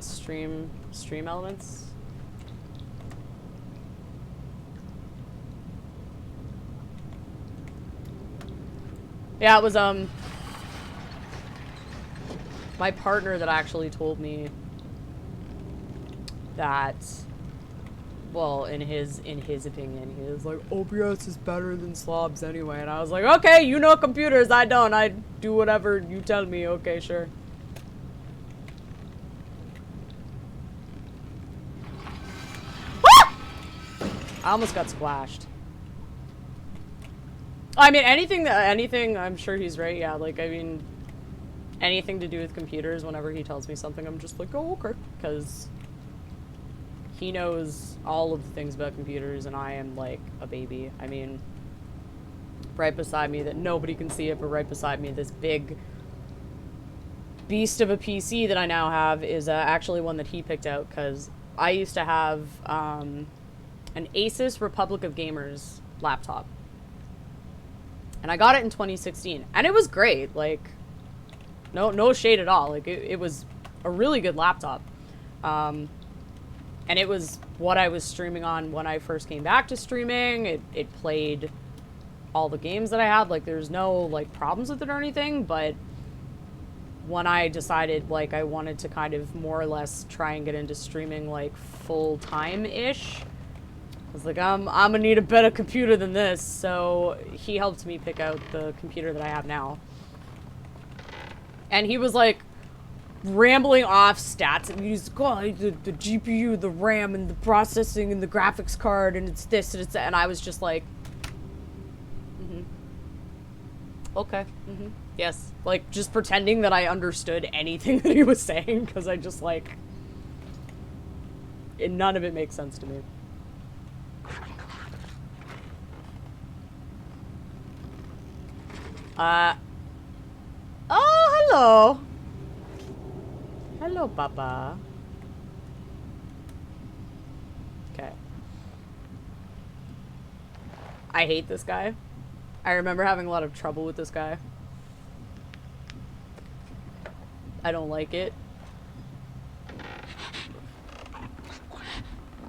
Stream Elements. Yeah, it was my partner that actually told me that, well, in his opinion, he was like, OBS is better than Slobs anyway, and I was like, okay, you know computers, I don't. I do whatever you tell me. Okay, sure. Ah! I almost got splashed. I mean, anything, I'm sure he's right, yeah, like, I mean, anything to do with computers, whenever he tells me something, I'm just like, oh, okay, because he knows all of the things about computers, and I am, like, a baby. I mean, right beside me, that nobody can see it, but right beside me, this big beast of a PC that I now have is actually one that he picked out, because I used to have an Asus Republic of Gamers laptop. And I got it in 2016, and it was great, like, no shade at all, like, it was a really good laptop, and it was what I was streaming on when I first came back to streaming. It played all the games that I had, like, there's no, like, problems with it or anything, but when I decided, like, I wanted to kind of more or less try and get into streaming, like, full-time-ish, I was like, I'm gonna need a better computer than this, so he helped me pick out the computer that I have now. And he was like rambling off stats, and he's like, oh, the GPU, the RAM, and the processing, and the graphics card, and it's this, and it's that, and I was just like, okay, yes, like, just pretending that I understood anything that he was saying, because I just, like, none of it makes sense to me. Oh, hello. Hello, Papa. Okay. I hate this guy. I remember having a lot of trouble with this guy. I don't like it.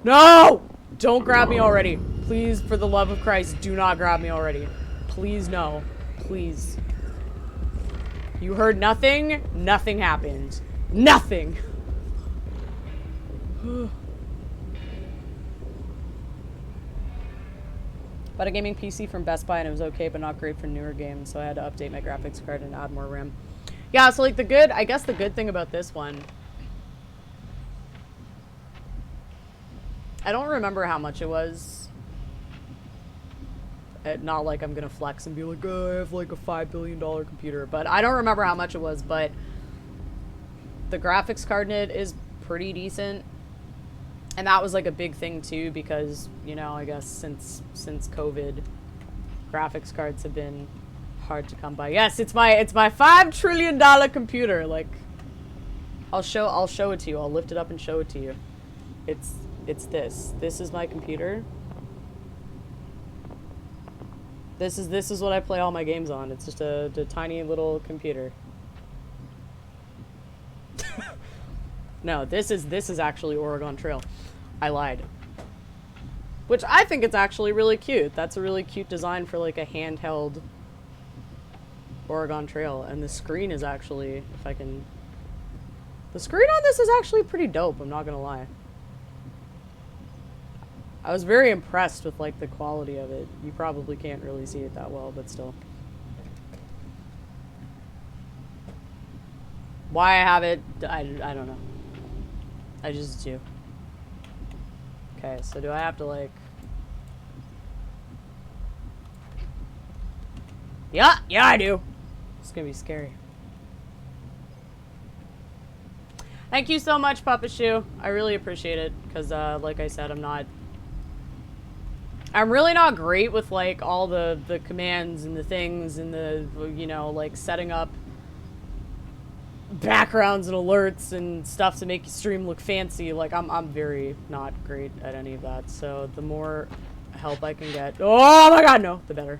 No! Don't grab me already. Please, for the love of Christ, do not grab me already. Please, no. Please. You heard nothing? Nothing happened. Nothing! Bought a gaming PC from Best Buy and it was okay, but not great for newer games, so I had to update my graphics card and add more RAM. Yeah, so like I guess the good thing about this one, I don't remember how much it was. Not like I'm gonna flex and be like, oh, I have like a $5 billion computer, but I don't remember how much it was, but the graphics card in it is pretty decent. And that was like a big thing too, because, you know, I guess since COVID, graphics cards have been hard to come by. Yes, it's my $5 trillion computer. Like, I'll show it to you. I'll lift it up and show it to you. It's this. This is my computer. This is what I play all my games on. It's just a tiny little computer. No, this is actually Oregon Trail. I lied. Which I think it's actually really cute. That's a really cute design for like a handheld Oregon Trail. And the screen is actually, if I can... The screen on this is actually pretty dope, I'm not gonna lie. I was very impressed with like the quality of it. You probably can't really see it that well, but still. Why I have it, I don't know. I just do. Okay, so do I have to like... Yeah, I do. It's gonna be scary. Thank you so much, Papa Shoe. I really appreciate it, because like I said, I'm really not great with, like, all the commands and the things and the, you know, like, setting up backgrounds and alerts and stuff to make your stream look fancy. Like, I'm very not great at any of that. So the more help I can get... Oh my god, no! The better.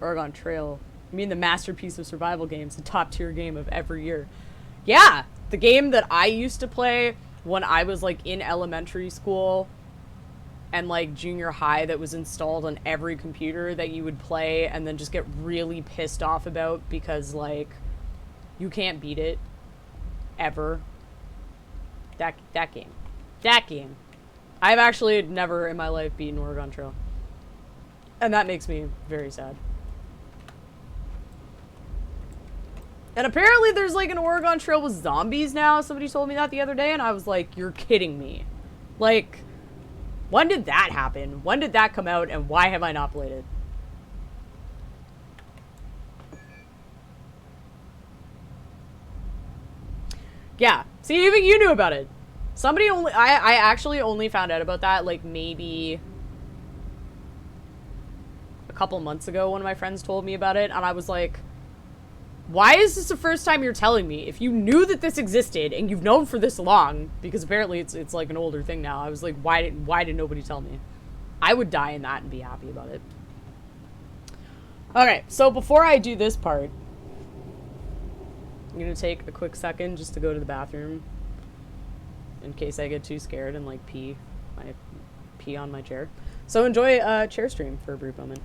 Oregon Trail. You mean the masterpiece of survival games, the top tier game of every year. Yeah! The game that I used to play when I was, like, in elementary school and, like, junior high, that was installed on every computer that you would play and then just get really pissed off about because, like, you can't beat it. Ever. That game. That game. I've actually never in my life beaten Oregon Trail. And that makes me very sad. And apparently there's, like, an Oregon Trail with zombies now. Somebody told me that the other day, and I was like, you're kidding me. Like, when did that happen? When did that come out, and why have I not played it? Yeah. See, even you knew about it. Somebody only... I actually only found out about that, like, maybe a couple months ago. One of my friends told me about it, and I was like... Why is this the first time you're telling me? If you knew that this existed and you've known for this long, because apparently it's like an older thing now. I was like, why did nobody tell me? I would die in that and be happy about it. Okay, so before I do this part, I'm gonna take a quick second just to go to the bathroom in case I get too scared and like pee on my chair. So enjoy chair stream for a brief moment.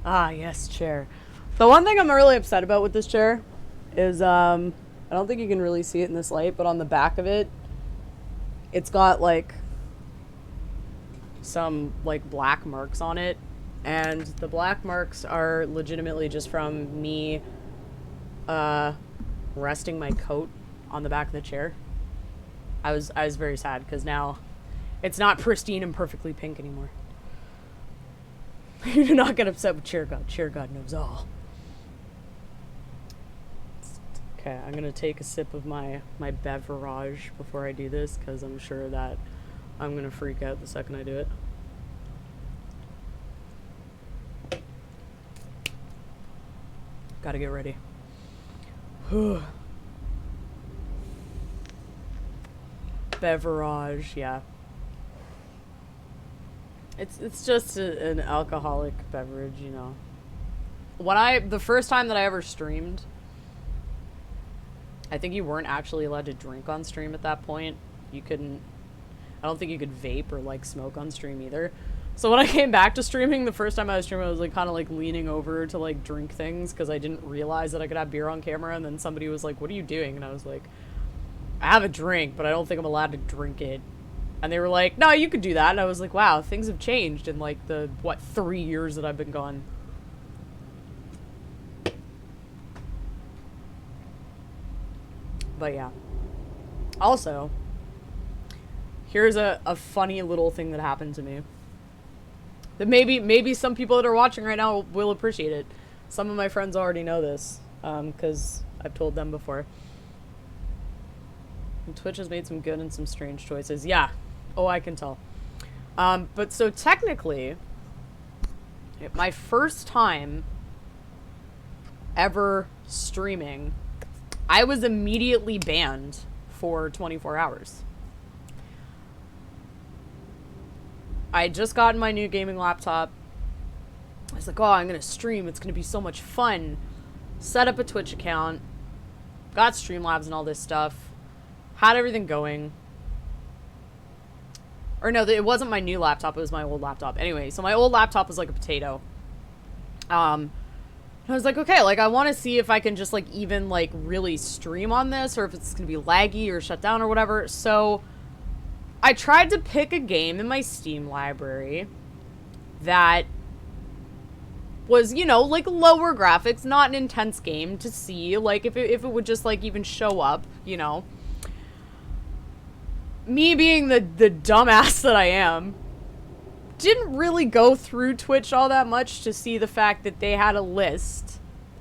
Ah, yes, chair. The one thing I'm really upset about with this chair is, I don't think you can really see it in this light, but on the back of it, it's got, like, some, like, black marks on it. And the black marks are legitimately just from me, resting my coat on the back of the chair. I was very sad, because now it's not pristine and perfectly pink anymore. You do not get upset with Chair God. Chair God knows all. Okay, I'm gonna take a sip of my beverage before I do this, because I'm sure that I'm gonna freak out the second I do it. Gotta get ready. Beverage, yeah. It's just an alcoholic beverage, you know. The first time that I ever streamed, I think you weren't actually allowed to drink on stream at that point. You couldn't, I don't think you could vape or like smoke on stream either. So when I came back to streaming, the first time I was streaming, I was like kind of like leaning over to like drink things because I didn't realize that I could have beer on camera, and then somebody was like, "What are you doing?" And I was like, "I have a drink, but I don't think I'm allowed to drink it." And they were like, "No, you could do that." And I was like, wow, things have changed in like the, 3 years that I've been gone. But yeah. Also, here's a funny little thing that happened to me. That maybe some people that are watching right now will appreciate it. Some of my friends already know this, because I've told them before. And Twitch has made some good and some strange choices. Yeah. Oh, I can tell. But so technically, my first time ever streaming, I was immediately banned for 24 hours. I had just gotten my new gaming laptop. I was like, oh, I'm going to stream. It's going to be so much fun. Set up a Twitch account. got Streamlabs and all this stuff, had everything going. Or no, it wasn't my new laptop, it was my old laptop. Anyway, so my old laptop was like a potato. And I was like, okay, like I want to see if I can just like even like really stream on this, or if it's gonna be laggy or shut down or whatever. So I tried to pick a game in my Steam library that was, you know, like lower graphics, not an intense game, to see like if it would just like even show up, you know. Me being the dumbass that I am, didn't really go through Twitch all that much to see the fact that they had a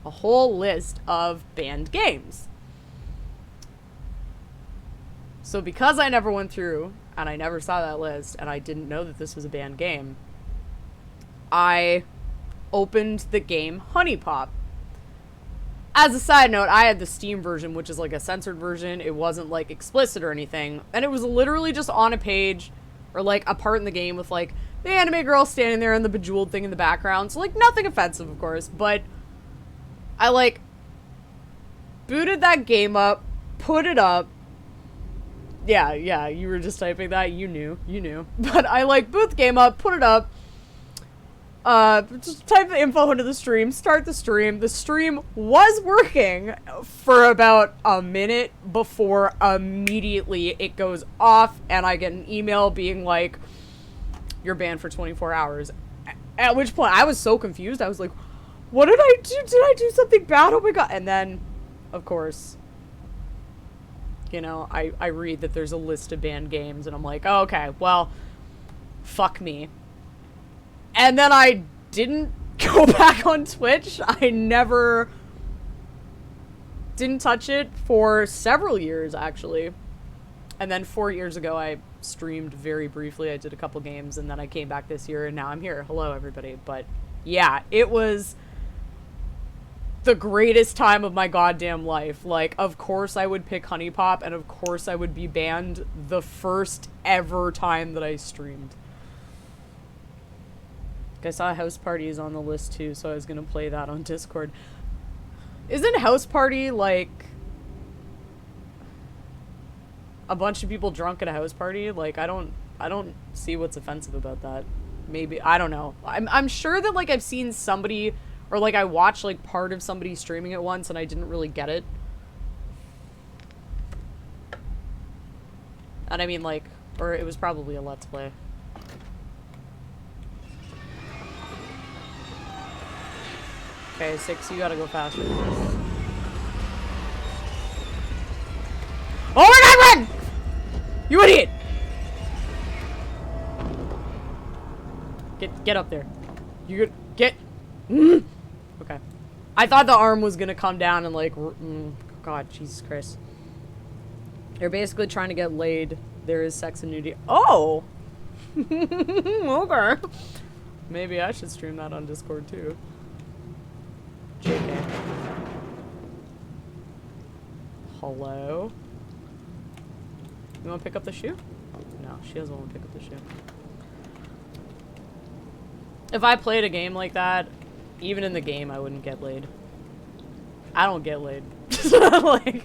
whole list of banned games. So because I never went through and I never saw that list and I didn't know that this was a banned game, I opened the game Honey Pop. As a side note, I had the Steam version, which is like a censored version. It wasn't like explicit or anything. And it was literally just on a page or like a part in the game with like the anime girl standing there and the Bejeweled thing in the background. So like nothing offensive, of course, but I like booted that game up, put it up. Yeah, you were just typing that. You knew. But I like boot the game up, put it up. Just type the info into the stream, start the stream. The stream was working for about a minute before immediately it goes off and I get an email being like, you're banned for 24 hours. At which point I was so confused. I was like, what did I do? Did I do something bad? Oh my god. And then, of course, you know, I read that there's a list of banned games and I'm like, oh, okay, well, fuck me. And then I didn't go back on Twitch. I never didn't touch it for several years, actually. And then 4 years ago, I streamed very briefly. I did a couple games, and then I came back this year, and now I'm here. Hello, everybody. But yeah, it was the greatest time of my goddamn life. Like, of course I would pick Honey Pop, and of course I would be banned the first ever time that I streamed. I saw House Party is on the list too, so I was gonna play that on Discord. Isn't House Party like a bunch of people drunk at a house party? Like, I don't see what's offensive about that. Maybe, I don't know. I'm sure that like I've seen somebody, or like I watched like part of somebody streaming it once and I didn't really get it. And I mean like, or it was probably a Let's Play. Okay, 6, you gotta go faster. Oh my god, run! You idiot! Get up there. You could get. Okay. I thought the arm was gonna come down and like. God, Jesus Christ. They're basically trying to get laid. There is sex and nudity. Oh! Okay. Maybe I should stream that on Discord too. JK. Hello? You wanna pick up the shoe? No, she doesn't want to pick up the shoe. If I played a game like that, even in the game, I wouldn't get laid. I don't get laid. Like...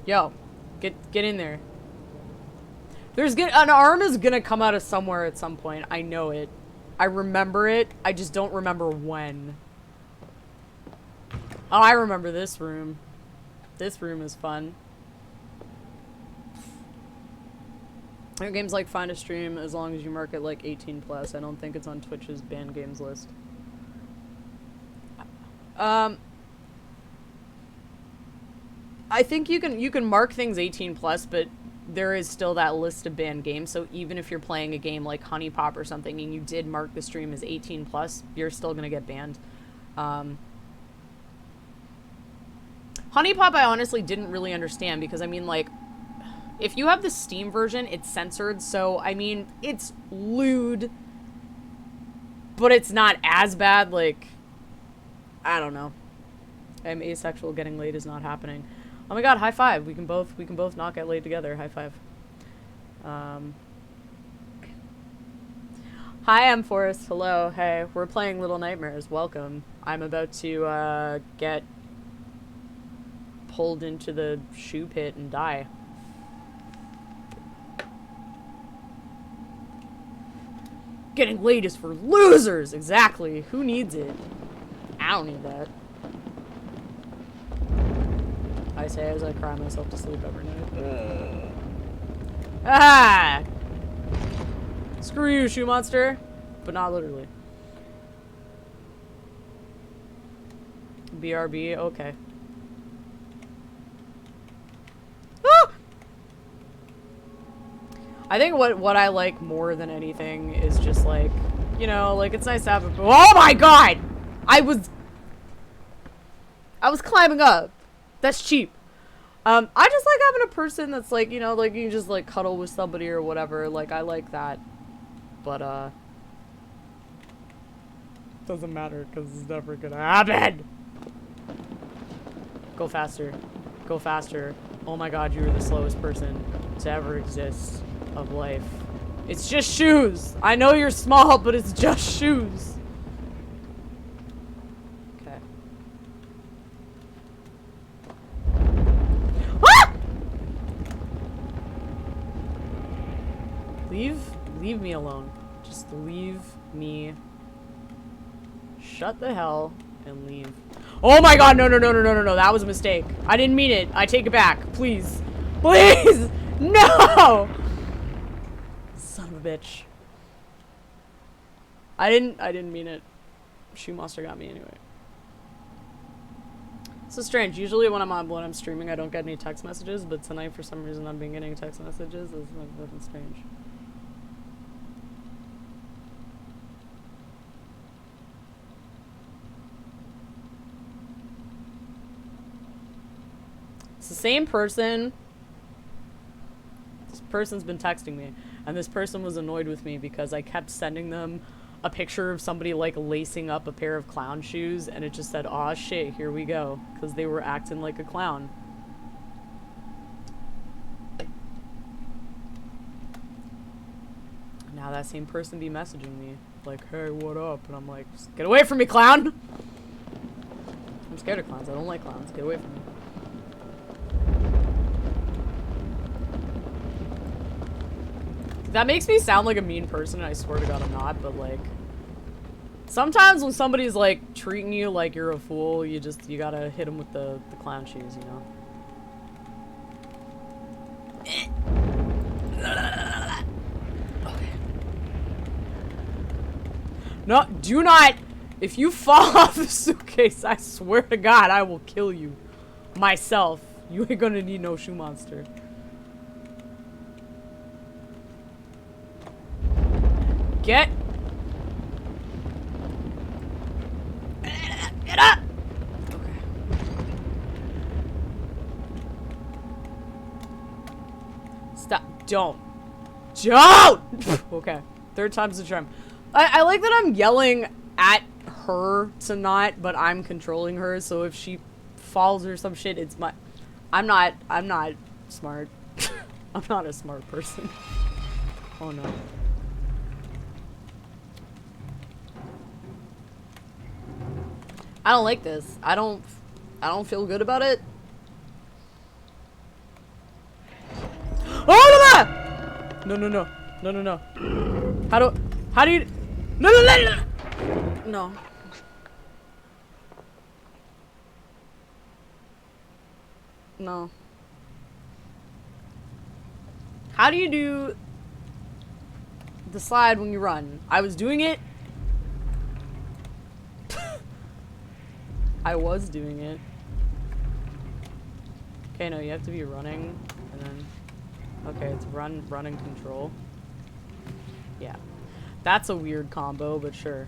Yo, get in there. An arm is gonna come out of somewhere at some point. I know it. I remember it. I just don't remember when. Oh, I remember this room. This room is fun. Games like Find a Stream, as long as you mark it like 18+. I don't think it's on Twitch's banned games list. I think you can mark things 18+, but there is still that list of banned games. So even if you're playing a game like Honey Pop or something and you did mark the stream as 18+, you're still gonna get banned. Honey Pop I honestly didn't really understand, because I mean, like, if you have the Steam version, it's censored, so I mean, it's lewd, but it's not as bad. Like, I don't know. I'm asexual, getting laid is not happening. Oh my god, high five. We can both not get laid together. High five. Hi, I'm Forrest. Hello. Hey, we're playing Little Nightmares. Welcome. I'm about to get pulled into the shoe pit and die. Getting laid is for losers! Exactly. Who needs it? I don't need that. I say as I cry myself to sleep every night. Ah! Screw you, shoe monster. But not literally. BRB, okay. Ah! I think what I like more than anything is just like, you know, like it's nice to have a— oh my god! I was climbing up. That's cheap. I just like having a person that's like, you know, like you can just like cuddle with somebody or whatever. Like I like that. But doesn't matter because it's never gonna happen. Go faster. Go faster. Oh my god, you are the slowest person to ever exist of life. It's just shoes. I know you're small, but it's just shoes. Okay. Ah! Leave me alone. Just leave me. Shut the hell and leave. Oh my god, no, that was a mistake. I didn't mean it. I take it back. Please. Please! No! Son of a bitch. I didn't mean it. Shoe monster got me anyway. So strange. Usually when I'm streaming I don't get any text messages, but tonight for some reason I've been getting text messages. It's like nothing strange. It's the same person. This person's been texting me, and this person was annoyed with me because I kept sending them a picture of somebody like lacing up a pair of clown shoes, and it just said, "Aw shit, here we go," because they were acting like a clown. Now that same person be messaging me like, "Hey, what up?" And I'm like, "Get away from me, clown!" I'm scared of clowns. I don't like clowns. Get away from me. That makes me sound like a mean person, and I swear to god I'm not, but like sometimes when somebody's like treating you like you're a fool, you gotta hit them with the clown shoes, you know? Okay. No, do not! If you fall off the suitcase, I swear to god I will kill you. Myself. You ain't gonna need no shoe monster. Get up! Okay. Stop. Don't. Okay. Third time's the charm. I like that I'm yelling at her to not, but I'm controlling her, so if she falls or some shit, it's my— I'm not smart. I'm not a smart person. Oh no. I don't like this. I don't feel good about it. Oh no! No. How do you— No. No. How do you do the slide when you run? I was doing it. I was doing it. Okay, no, you have to be running, and then— okay, it's run and control. Yeah. That's a weird combo, but sure.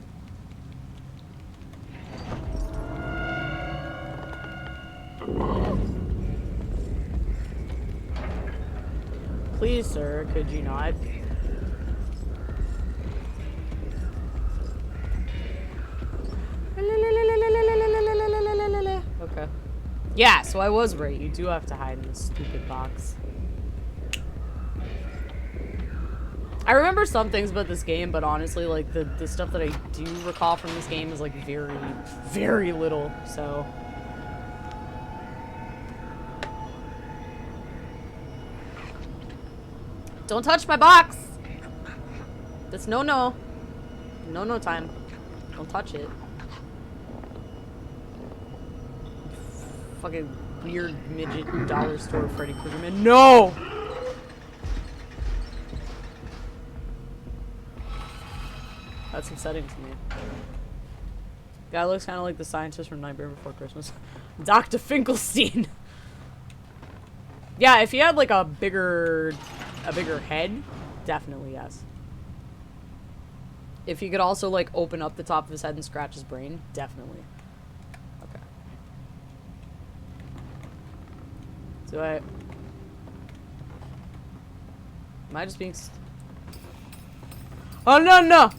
Please, sir, could you not? Okay. Yeah, so I was right. You do have to hide in this stupid box. I remember some things about this game, but honestly, like, the stuff that I do recall from this game is, like, very, very little, so... Don't touch my box! That's no-no. No-no time. Don't touch it. Fucking weird midget dollar store Freddy Krueger man. No! That's upsetting to me. Guy looks kind of like the scientist from Nightmare Before Christmas. Dr. Finkelstein! Yeah, if he had like a bigger head, definitely yes. If he could also like open up the top of his head and scratch his brain, definitely. Okay. So am I just being oh no no!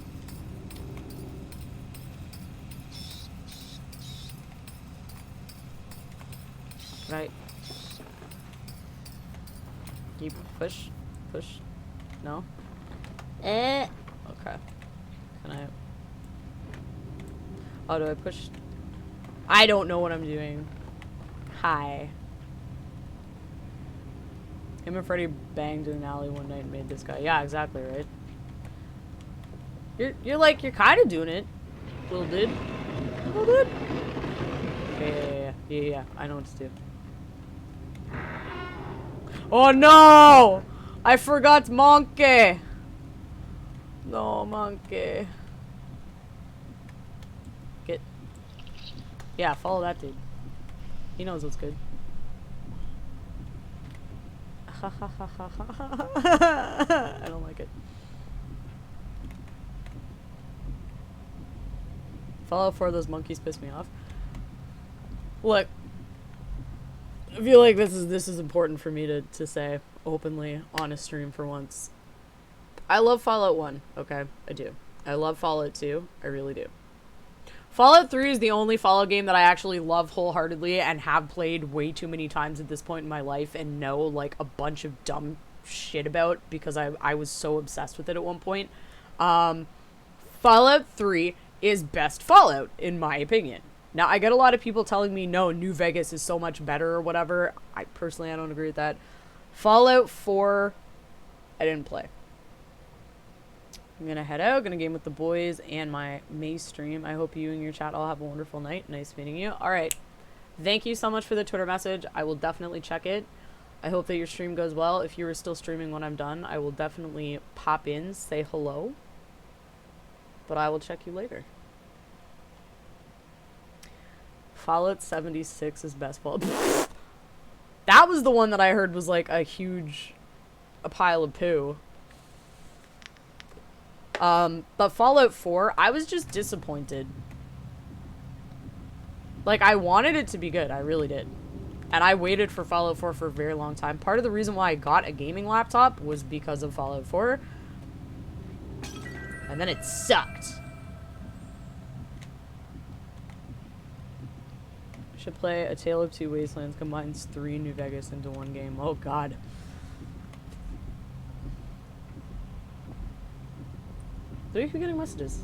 Right. You push? Push? No? Okay. Can I... Oh, do I push? I don't know what I'm doing. Hi. Him and Freddy banged in an alley one night and made this guy. Yeah, exactly, right? You're kind of doing it. Little dude. Little dude. Yeah. I know what to do. Oh no! I forgot monkey! No, monkey. Get. Yeah, follow that dude. He knows what's good. I don't like it. Fallout 4, those monkeys piss me off. Look. I feel like this is important for me to say openly on a stream for once. I love Fallout 1, okay? I do. I love Fallout 2. I really do. Fallout 3 is the only Fallout game that I actually love wholeheartedly and have played way too many times at this point in my life and know like a bunch of dumb shit about because I was so obsessed with it at one point. Fallout 3 is best Fallout, in my opinion. Now, I get a lot of people telling me, no, New Vegas is so much better or whatever. I don't agree with that. Fallout 4, I didn't play. I'm gonna head out, gonna game with the boys and my May stream. I hope you and your chat all have a wonderful night. Nice meeting you. Alright. Thank you so much for the Twitter message. I will definitely check it. I hope that your stream goes well. If you are still streaming when I'm done, I will definitely pop in, say hello. But I will check you later. Fallout 76 is best Fallout. That was the one that I heard was like a pile of poo. But Fallout 4, I was just disappointed. Like, I wanted it to be good. I really did. And I waited for Fallout 4 for a very long time. Part of the reason why I got a gaming laptop was because of Fallout 4. And then it sucked. Should play A Tale of Two Wastelands combines 3 New Vegas into one game. Oh god. Do you keep getting messages?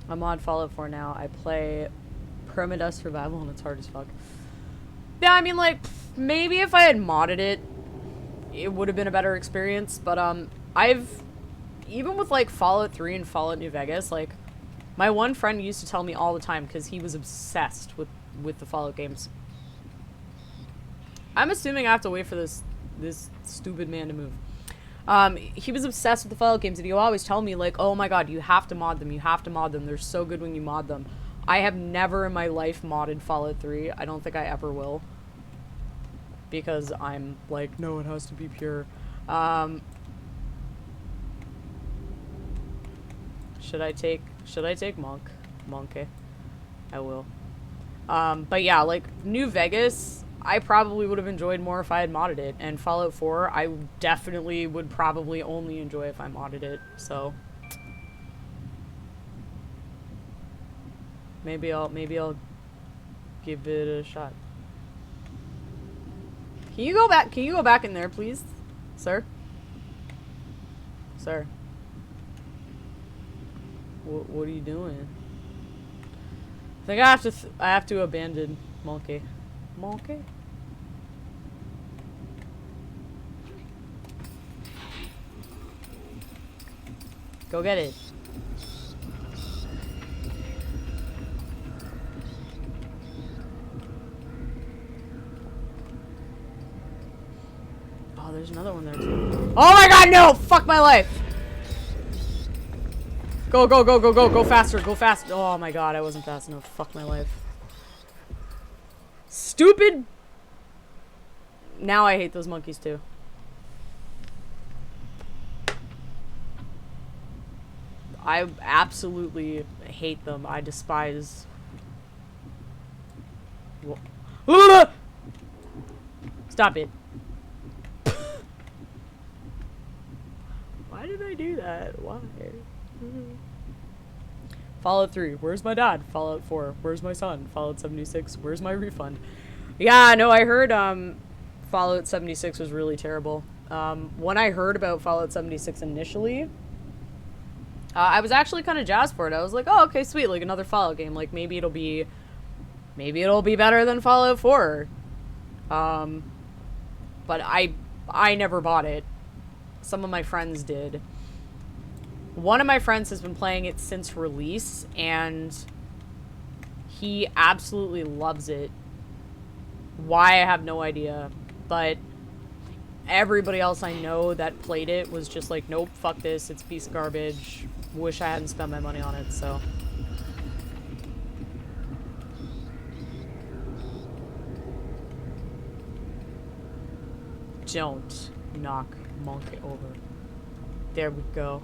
I'm on Fallout 4 now. I play Permadeath Survival and it's hard as fuck. Yeah, I mean, like, maybe if I had modded it, it would have been a better experience, but, even with, like, Fallout 3 and Fallout New Vegas, like, my one friend used to tell me all the time, because he was obsessed with the Fallout games. I'm assuming I have to wait for this stupid man to move. He was obsessed with the Fallout games, and he would always tell me, like, oh my god, you have to mod them, they're so good when you mod them. I have never in my life modded Fallout 3. I don't think I ever will. Because I'm like, no, it has to be pure. Should I take Monkey? I will. But yeah, like, New Vegas, I probably would have enjoyed more if I had modded it. And Fallout 4, I definitely would probably only enjoy if I modded it, so... Maybe I'll give it a shot. Can you go back in there, please? Sir? Sir. What are you doing? I think I have to abandon Monkey. Monkey? Go get it. Oh, there's another one there too. Oh my god, no! Fuck my life! Go, go, go, go, go, go faster, go fast. Oh my god, I wasn't fast enough. Fuck my life. Stupid! Now I hate those monkeys too. I absolutely hate them. I despise... Stop it. Why did I do that? Why? Fallout 3, where's my dad? Fallout 4, where's my son? Fallout 76, where's my refund? Yeah, no, I heard Fallout 76 was really terrible. When I heard about Fallout 76 initially, I was actually kind of jazzed for it. I was like, oh, okay, sweet, like another Fallout game. Like maybe it'll be better than Fallout 4. But I never bought it. Some of my friends did. One of my friends has been playing it since release, and he absolutely loves it. Why, I have no idea. But everybody else I know that played it was just like, nope, fuck this, it's a piece of garbage. Wish I hadn't spent my money on it, so. Don't knock Monkey over. There we go.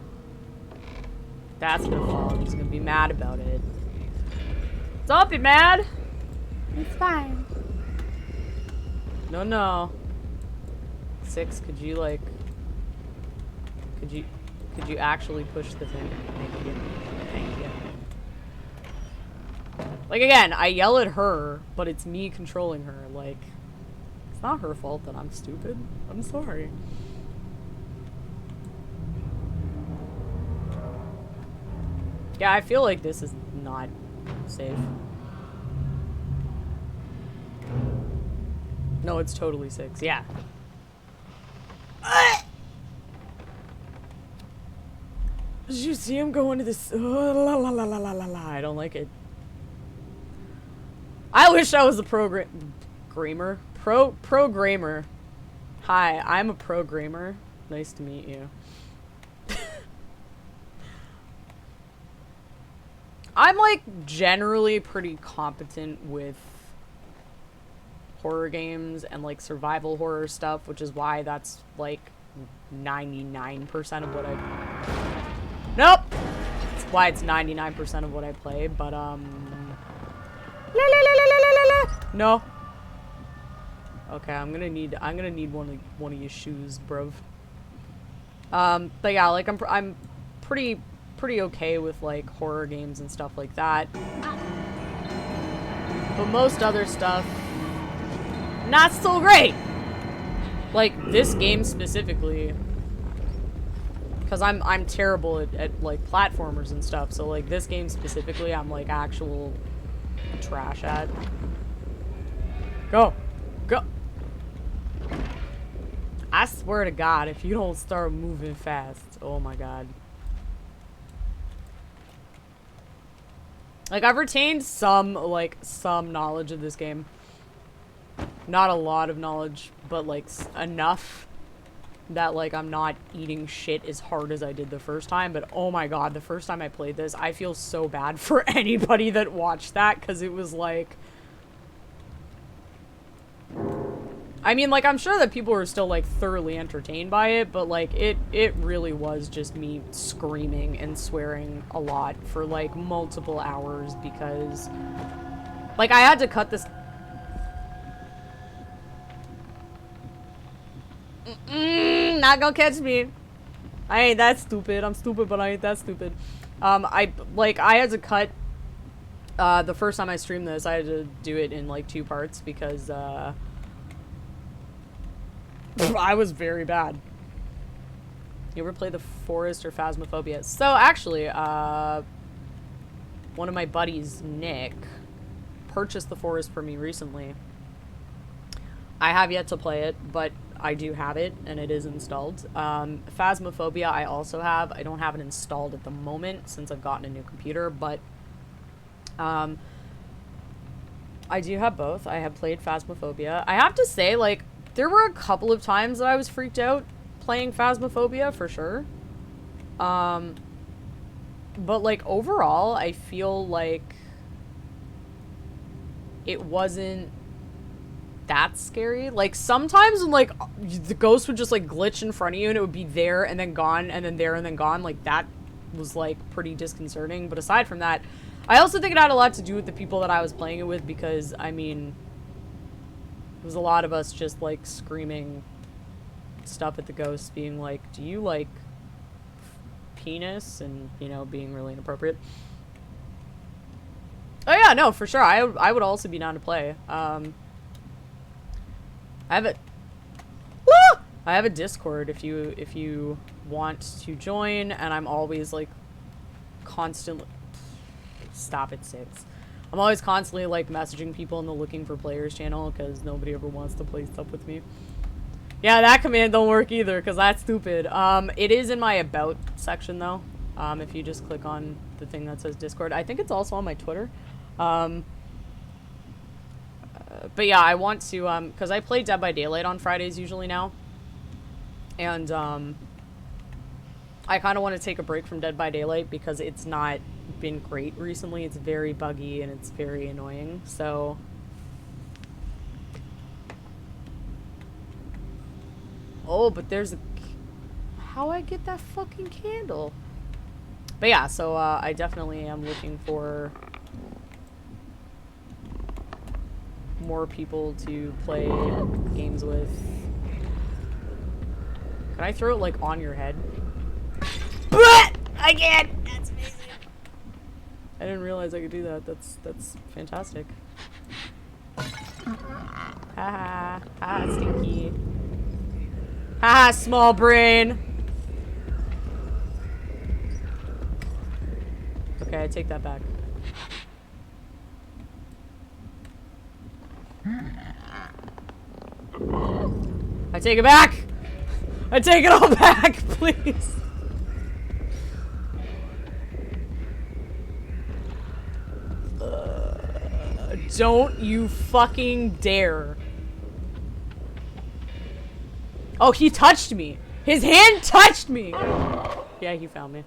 That's gonna fall. He's gonna be mad about it. Don't be mad! It's fine. No, no. 6, could you, like... Could you actually push the thing? Thank you. Thank you. Like, again, I yell at her, but it's me controlling her. Like, it's not her fault that I'm stupid. I'm sorry. Yeah, I feel like this is not safe. No, it's totally 6. Yeah. Did you see him go into this? I don't like it. I wish I was a programmer. Programmer. Hi, I'm a programmer. Nice to meet you. I'm like generally pretty competent with horror games and like survival horror stuff, which is why that's like 99% of what I... Nope! That's why it's 99% of what I play, but no. Okay, I'm gonna need one of your shoes, bruv. But yeah, like I'm pretty okay with like horror games and stuff like that. But most other stuff, not so great. Like this game specifically, because I'm terrible at like platformers and stuff. So like this game specifically, I'm like actual trash at. Go, go. I swear to God, if you don't start moving fast, oh my God. Like, I've retained some knowledge of this game. Not a lot of knowledge, but, like, enough that, like, I'm not eating shit as hard as I did the first time. But, oh my God, the first time I played this, I feel so bad for anybody that watched that, because it was, like... I mean, like, I'm sure that people were still, like, thoroughly entertained by it, but, like, it really was just me screaming and swearing a lot for, like, multiple hours because, like, I had to cut this... not gonna catch me. I ain't that stupid. I'm stupid, but I ain't that stupid. I had to cut The first time I streamed this, I had to do it in like 2 parts because I was very bad. You ever play The Forest or Phasmophobia? So actually, one of my buddies, Nick, purchased The Forest for me recently. I have yet to play it, but I do have it, and it is installed. Phasmophobia I also have. I don't have it installed at the moment since I've gotten a new computer, but I do have both. I have played Phasmophobia. I have to say, like, there were a couple of times that I was freaked out playing Phasmophobia, for sure. But, like, overall, I feel like it wasn't that scary. Like, sometimes when, like, the ghost would just, like, glitch in front of you and it would be there and then gone and then there and then gone, like, that was, like, pretty disconcerting. But aside from that, I also think it had a lot to do with the people that I was playing it with because, I mean, there was a lot of us just, like, screaming stuff at the ghosts, being like, do you like penis? And, you know, being really inappropriate. Oh yeah, no, for sure. I would also be down to play. I have a Discord if you want to join, and I'm always like constantly stop at 6. I'm always constantly like messaging people in the looking for players channel because nobody ever wants to play stuff with me. Yeah, that command don't work either because that's stupid. It is in my about section though. If you just click on the thing that says Discord, I think it's also on my Twitter. But yeah, I want to, because I play Dead by Daylight on Fridays usually now. And, I kind of want to take a break from Dead by Daylight because it's not been great recently. It's very buggy and it's very annoying, so... Oh, but there's a... How I get that fucking candle? But yeah, so, I definitely am looking for more people to play games with. Can I throw it, like, on your head? I can! That's amazing. I didn't realize I could do that. That's fantastic. Haha. Haha, stinky. Haha, small brain. Okay, I take that back. I take it back! I take it all back, please! Don't you fucking dare. Oh, he touched me! His hand touched me! Yeah, he found me.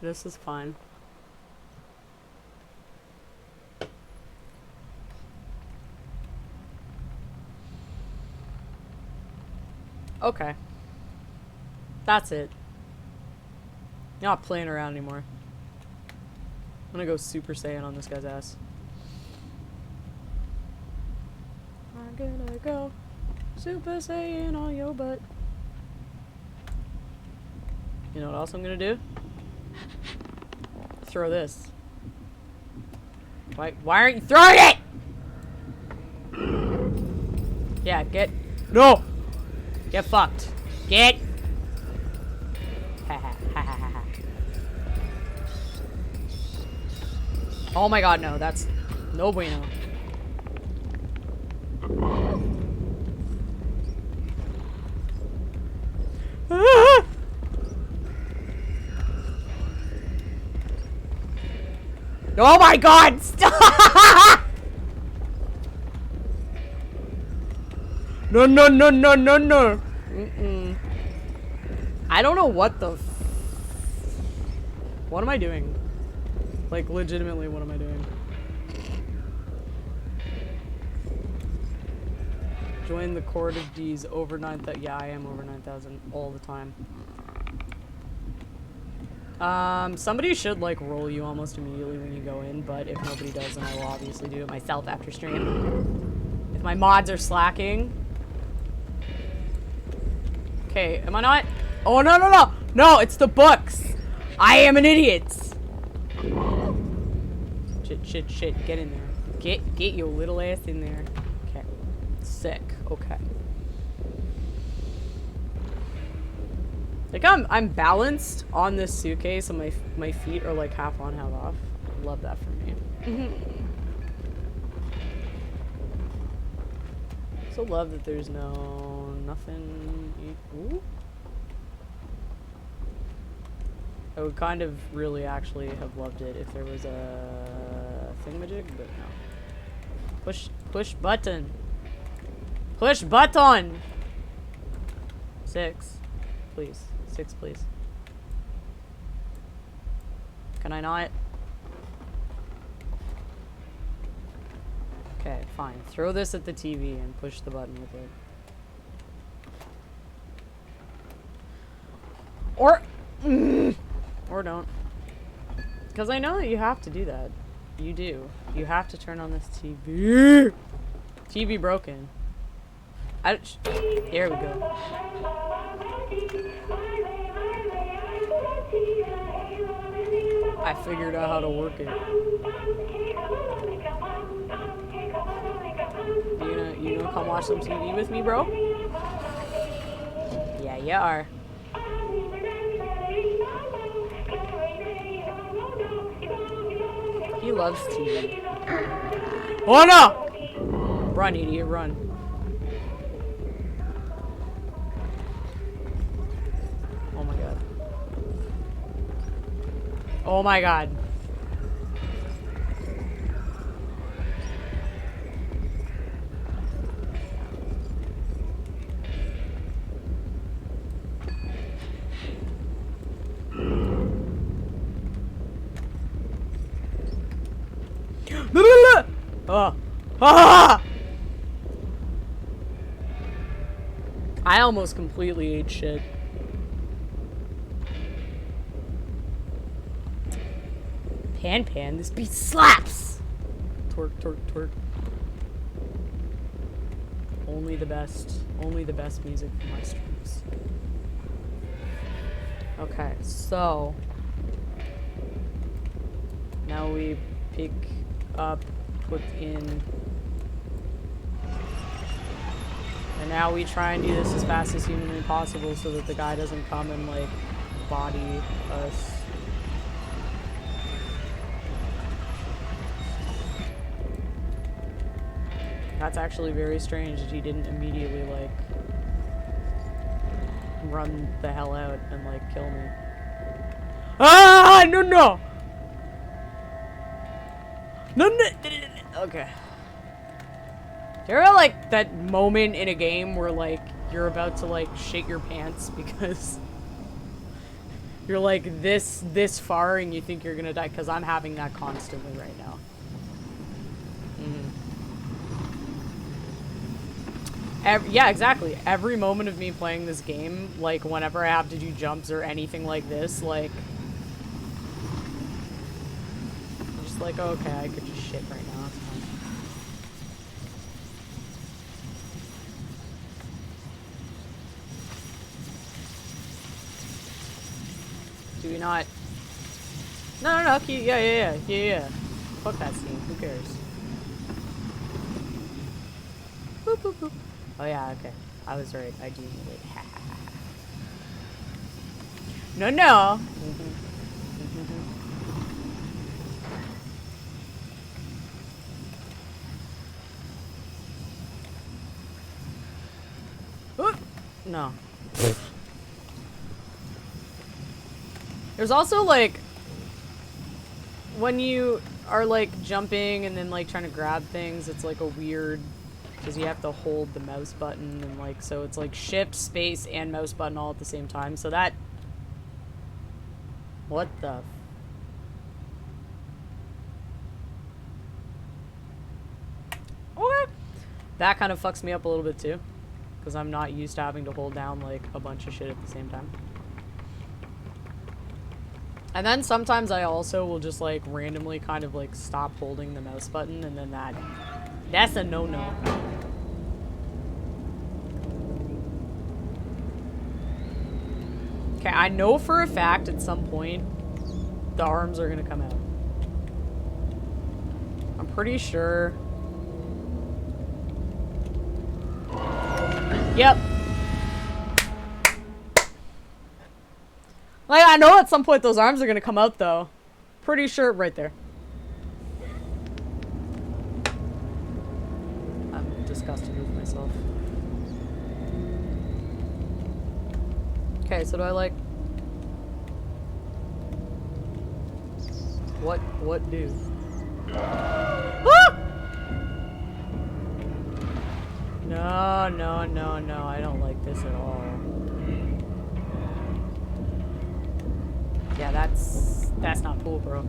This is fine. Okay. That's it. You're not playing around anymore. I'm gonna go Super Saiyan on this guy's ass. I'm gonna go Super Saiyan on your butt. You know what else I'm gonna do? Throw this. Why aren't you throwing it? Yeah, get... No! Get fucked. Get... Oh my god, no, that's... No bueno. Oh my god! Stop! No, no, no, no, no, no. I don't know what the what am I doing? Like, legitimately, what am I doing? Join the Court of D's over 9,000. Yeah, I am over 9,000 all the time. Somebody should, like, roll you almost immediately when you go in, but if nobody does, then I will obviously do it myself after stream. If my mods are slacking. Okay, am I not? Oh, no, no, no! No, it's the books! I am an idiot! Shit. Get in there. Get your little ass in there. Okay. Sick. Okay. Like I'm balanced on this suitcase and my feet are like half on, half off. I love that for me. So love that there's nothing. Ooh. I would kind of really actually have loved it if there was a thingamajig, but no. Push button. Push button. 6, please. 6, please. Can I not? Okay, fine. Throw this at the TV and push the button with it. Or don't. Because I know that you have to do that. You do. You have to turn on this TV. TV broken. There we go. I figured out how to work it. You gonna come watch some TV with me, bro? Yeah, you are. He loves TV. Oh no! Run, idiot, run. Oh my god. Oh my god. Ah! I almost completely ate shit. Pan, this beat slaps! Twerk. Only the best music for my streams. Okay, so now we pick up, put in, and now we try and do this as fast as humanly possible so that the guy doesn't come and like body us. That's actually very strange that he didn't immediately like run the hell out and like kill me. Ah, no. Okay. There are like that moment in a game where like you're about to like shit your pants because you're like this far and you think you're gonna die, because I'm having that constantly right now. Yeah, exactly. Every moment of me playing this game, like whenever I have to do jumps or anything like this, like I'm just like, oh, okay, I could just shit right now, it's fine. Do we not? No, yeah. Fuck that scene, who cares? Boop, boop, boop. Oh yeah, okay. I was right. I do need it. No. No. There's also like when you are like jumping and then like trying to grab things, it's like a weird, because you have to hold the mouse button and like, so it's like shift, space, and mouse button all at the same time. So that, what the okay, that kind of fucks me up a little bit too, because I'm not used to having to hold down like a bunch of shit at the same time. And then sometimes I also will just like randomly kind of like stop holding the mouse button, and then that's a no-no. Okay, I know for a fact at some point the arms are gonna come out. pretty sure. Yep. Like, I know at some point those arms are gonna come out, though. Pretty sure right there. I'm disgusted with myself. Okay, so do I, like... What do? Ah! No, no, no, no, I don't like this at all. Yeah, that's not cool, bro.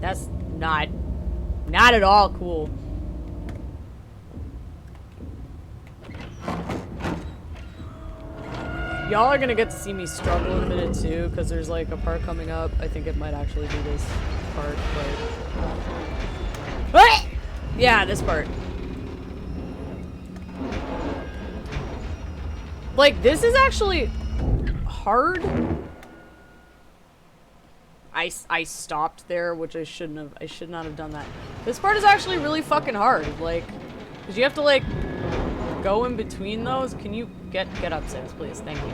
That's not at all cool. Y'all are gonna get to see me struggle in a minute too, because there's like a part coming up. I think it might actually be this part, but... Yeah, this part. Like, this is actually hard. I stopped there, which I shouldn't have. I should not have done that. This part is actually really fucking hard. Like, because you have to, like, go in between those. Can you get upstairs, please? Thank you.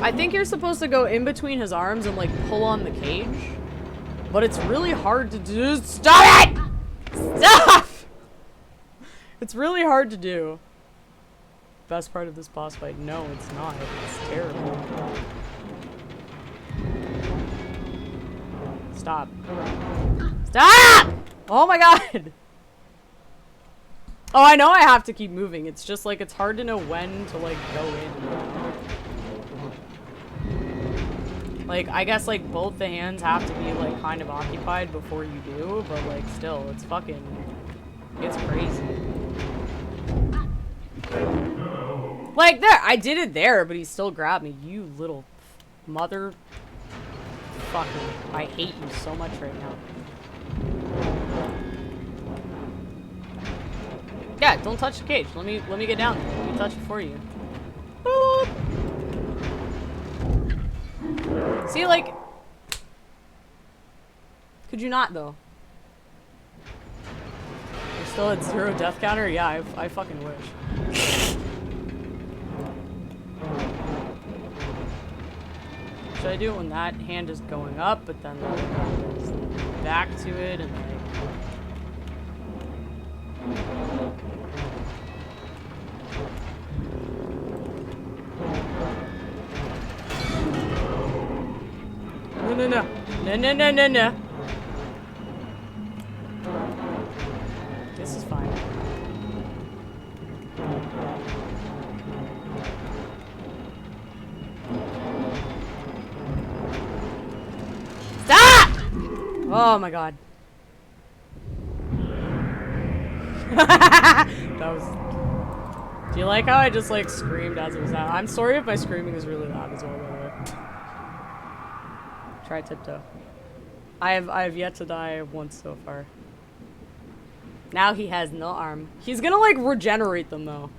I think you're supposed to go in between his arms and, like, pull on the cage. But it's really hard to do. Stop it! Stop! It's really hard to do. Best part of this boss fight? No, it's not. It's terrible. Stop. Stop! Oh my god! Oh, I know I have to keep moving. It's just like, it's hard to know when to, like, go in. Like, I guess, like, both the hands have to be, like, kind of occupied before you do, but, like, still, it's fucking... It's crazy. Like, there! I did it there, but he still grabbed me. You little mother... Fucking... I hate you so much right now. Yeah, don't touch the cage. Let me get down there. Let me touch it for you. Boop. See, like... Could you not, though? You're still at 0 death counter? Yeah, I fucking wish. Should I do it when that hand is going up, but then the other hand is back to it, and like... No, no, no. No, no, no, no, no. This is fine. Stop! Oh my god. That was... Do you like how I just like screamed as it was out? I'm sorry if my screaming is really loud as well, by the way. Try tiptoe. I have yet to die once so far. Now he has no arm. He's gonna like regenerate them though.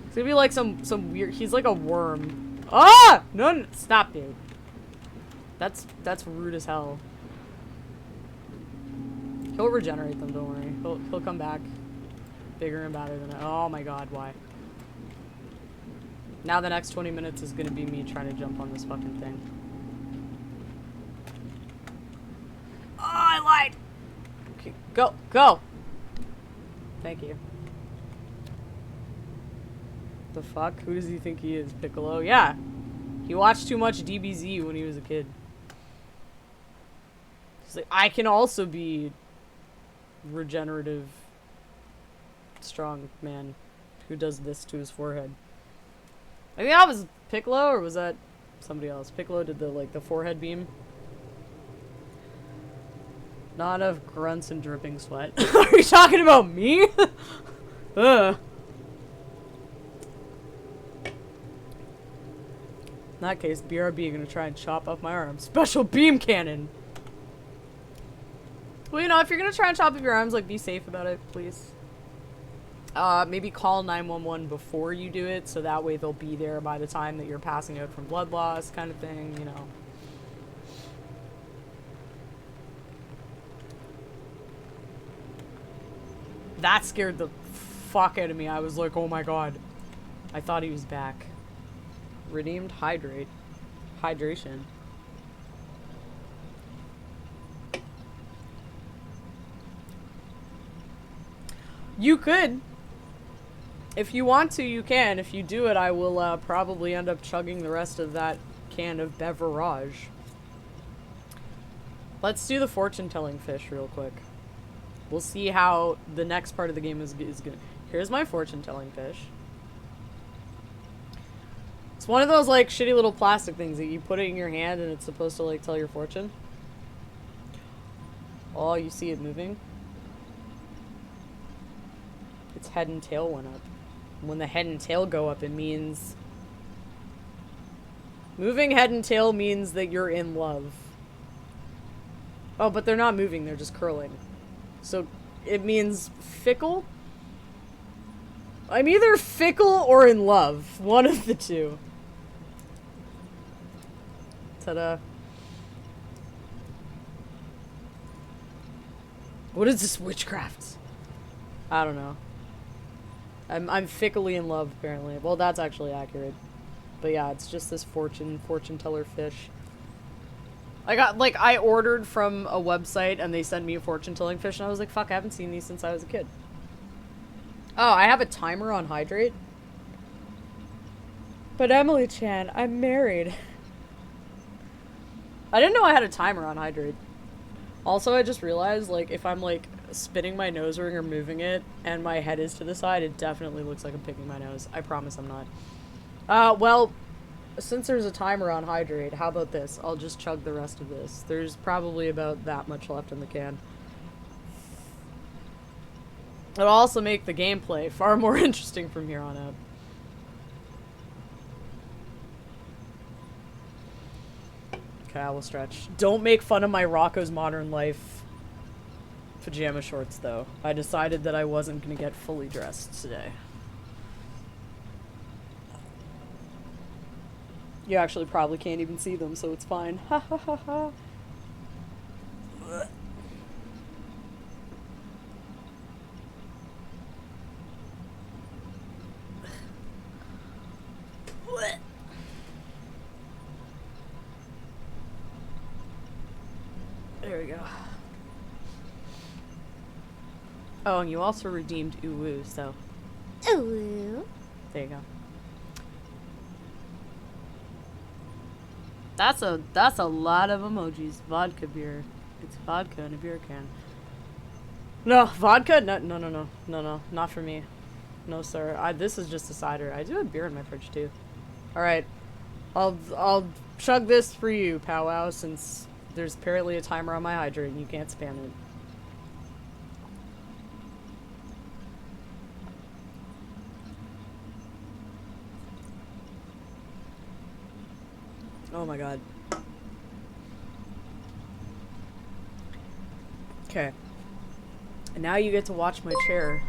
It's gonna be like some weird... He's like a worm. Ah! No, no, stop, dude. That's rude as hell. He'll regenerate them, don't worry. He'll come back bigger and badder than that. Oh my god, why? Now the next 20 minutes is gonna be me trying to jump on this fucking thing. Oh, I lied! Okay, go, go! Thank you. The fuck? Who does he think he is? Piccolo? Yeah. He watched too much DBZ when he was a kid. He's like, I can also be regenerative strong man who does this to his forehead. I think that was Piccolo, or was that somebody else? Piccolo did the like the forehead beam. Not of grunts and dripping sweat. Are you talking about me? Ugh. In that case, BRB gonna try and chop off my arm. Special beam cannon! Well, you know, if you're gonna try and chop off your arms, like, be safe about it, please. Maybe call 911 before you do it, so that way they'll be there by the time that you're passing out from blood loss, kind of thing, you know. That scared the fuck out of me. I was like, oh my god. I thought he was back. Redeemed hydrate. Hydration. You could. If you want to, you can. If you do it, I will probably end up chugging the rest of that can of beverage. Let's do the fortune-telling fish real quick. We'll see how the next part of the game is good. Here's my fortune-telling fish. It's one of those, like, shitty little plastic things that you put it in your hand and it's supposed to, like, tell your fortune. Oh, you see it moving? Its head and tail went up. When the head and tail go up, it means... Moving head and tail means that you're in love. Oh, but they're not moving, they're just curling. So, it means fickle? I'm either fickle or in love. One of the two. Ta-da. What is this witchcraft? I don't know. I'm fickly in love, apparently. Well, that's actually accurate. But yeah, it's just this fortune teller fish. I ordered from a website and they sent me a fortune telling fish and I was like, fuck, I haven't seen these since I was a kid. Oh, I have a timer on hydrate? But Emily Chan, I'm married. I didn't know I had a timer on hydrate. Also, I just realized, like, if I'm, like, spinning my nose ring or moving it and my head is to the side, it definitely looks like I'm picking my nose. I promise I'm not. Well, since there's a timer on hydrate, how about this? I'll just chug the rest of this. There's probably about that much left in the can. It'll also make the gameplay far more interesting from here on out. Okay, I will stretch. Don't make fun of my Rocco's Modern Life pajama shorts, though. I decided that I wasn't going to get fully dressed today. You actually probably can't even see them, so it's fine. Ha ha ha ha. There we go. Oh, and you also redeemed Uwu, so. Ooh. There you go. That's a lot of emojis. Vodka beer. It's vodka in a beer can. No, vodka? No, not for me. No, sir. This is just a cider. I do have beer in my fridge too. All right, I'll chug this for you, powwow, since there's apparently a timer on my hydrate and you can't spam it. Oh my god. Okay. And now you get to watch my chair.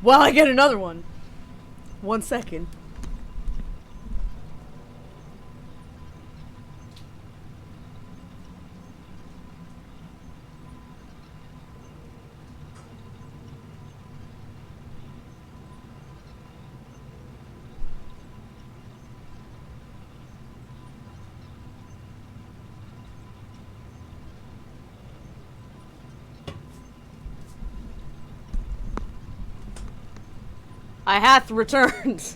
Well, I get another one. 1 second. I hath returned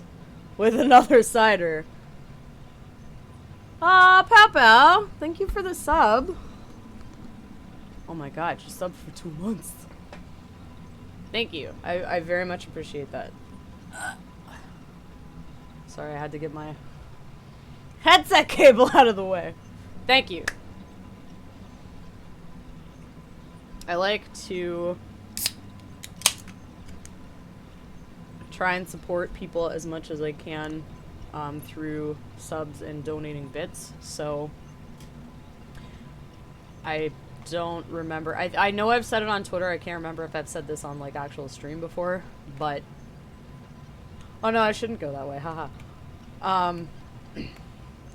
with another cider. Pow Pow, thank you for the sub. Oh my god, you subbed for 2 months. Thank you. I very much appreciate that. Sorry, I had to get my headset cable out of the way. Thank you. I like to try and support people as much as I can through subs and donating bits. So I don't remember. I know I've said it on Twitter. I can't remember if I've said this on like actual stream before, but oh no, I shouldn't go that way. Haha.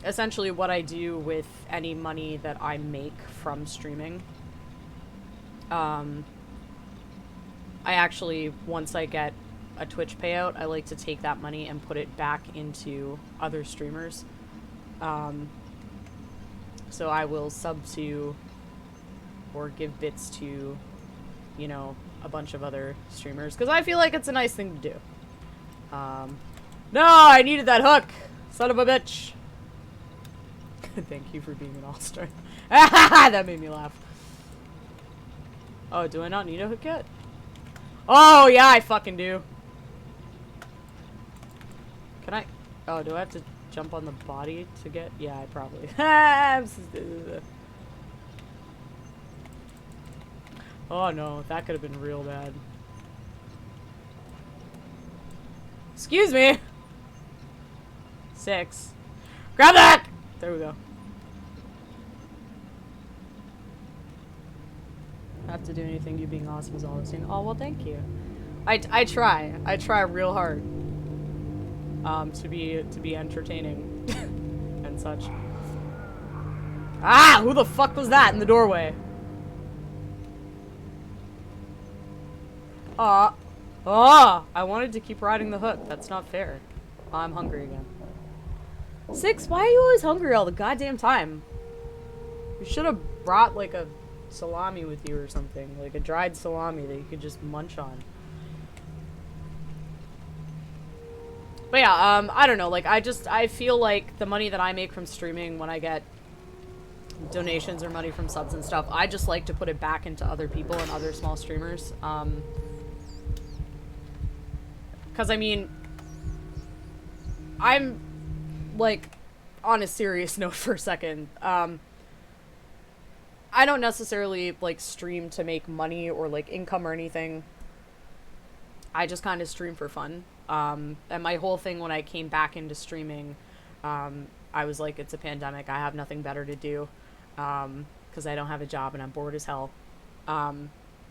Essentially what I do with any money that I make from streaming, I I actually, once I get a Twitch payout, I like to take that money and put it back into other streamers. So I will sub to or give bits to, you know, a bunch of other streamers, because I feel like it's a nice thing to do. No, I needed that hook! Son of a bitch! Thank you for being an all-star. That made me laugh. Oh, do I not need a hook yet? Oh, yeah, I fucking do. Can I? Oh, do I have to jump on the body to get? Yeah, I probably. Oh no, that could have been real bad. Excuse me! 6. Grab that! There we go. Have to do anything, you being awesome is all I'm saying. Oh, well, thank you. I try. I try real hard. To be entertaining. And such. Ah! Who the fuck was that in the doorway? I wanted to keep riding the hook. That's not fair. I'm hungry again. 6, why are you always hungry all the goddamn time? You should have brought, like, a salami with you or something. Like a dried salami that you could just munch on. But yeah, I don't know. Like, I feel like the money that I make from streaming when I get donations or money from subs and stuff, I just like to put it back into other people and other small streamers. Because, I mean, I'm, like, on a serious note for a second, I don't necessarily, like, stream to make money or, like, income or anything. I just kind of stream for fun. And my whole thing when I came back into streaming, I was like, it's a pandemic, I have nothing better to do, because I don't have a job and I'm bored as hell.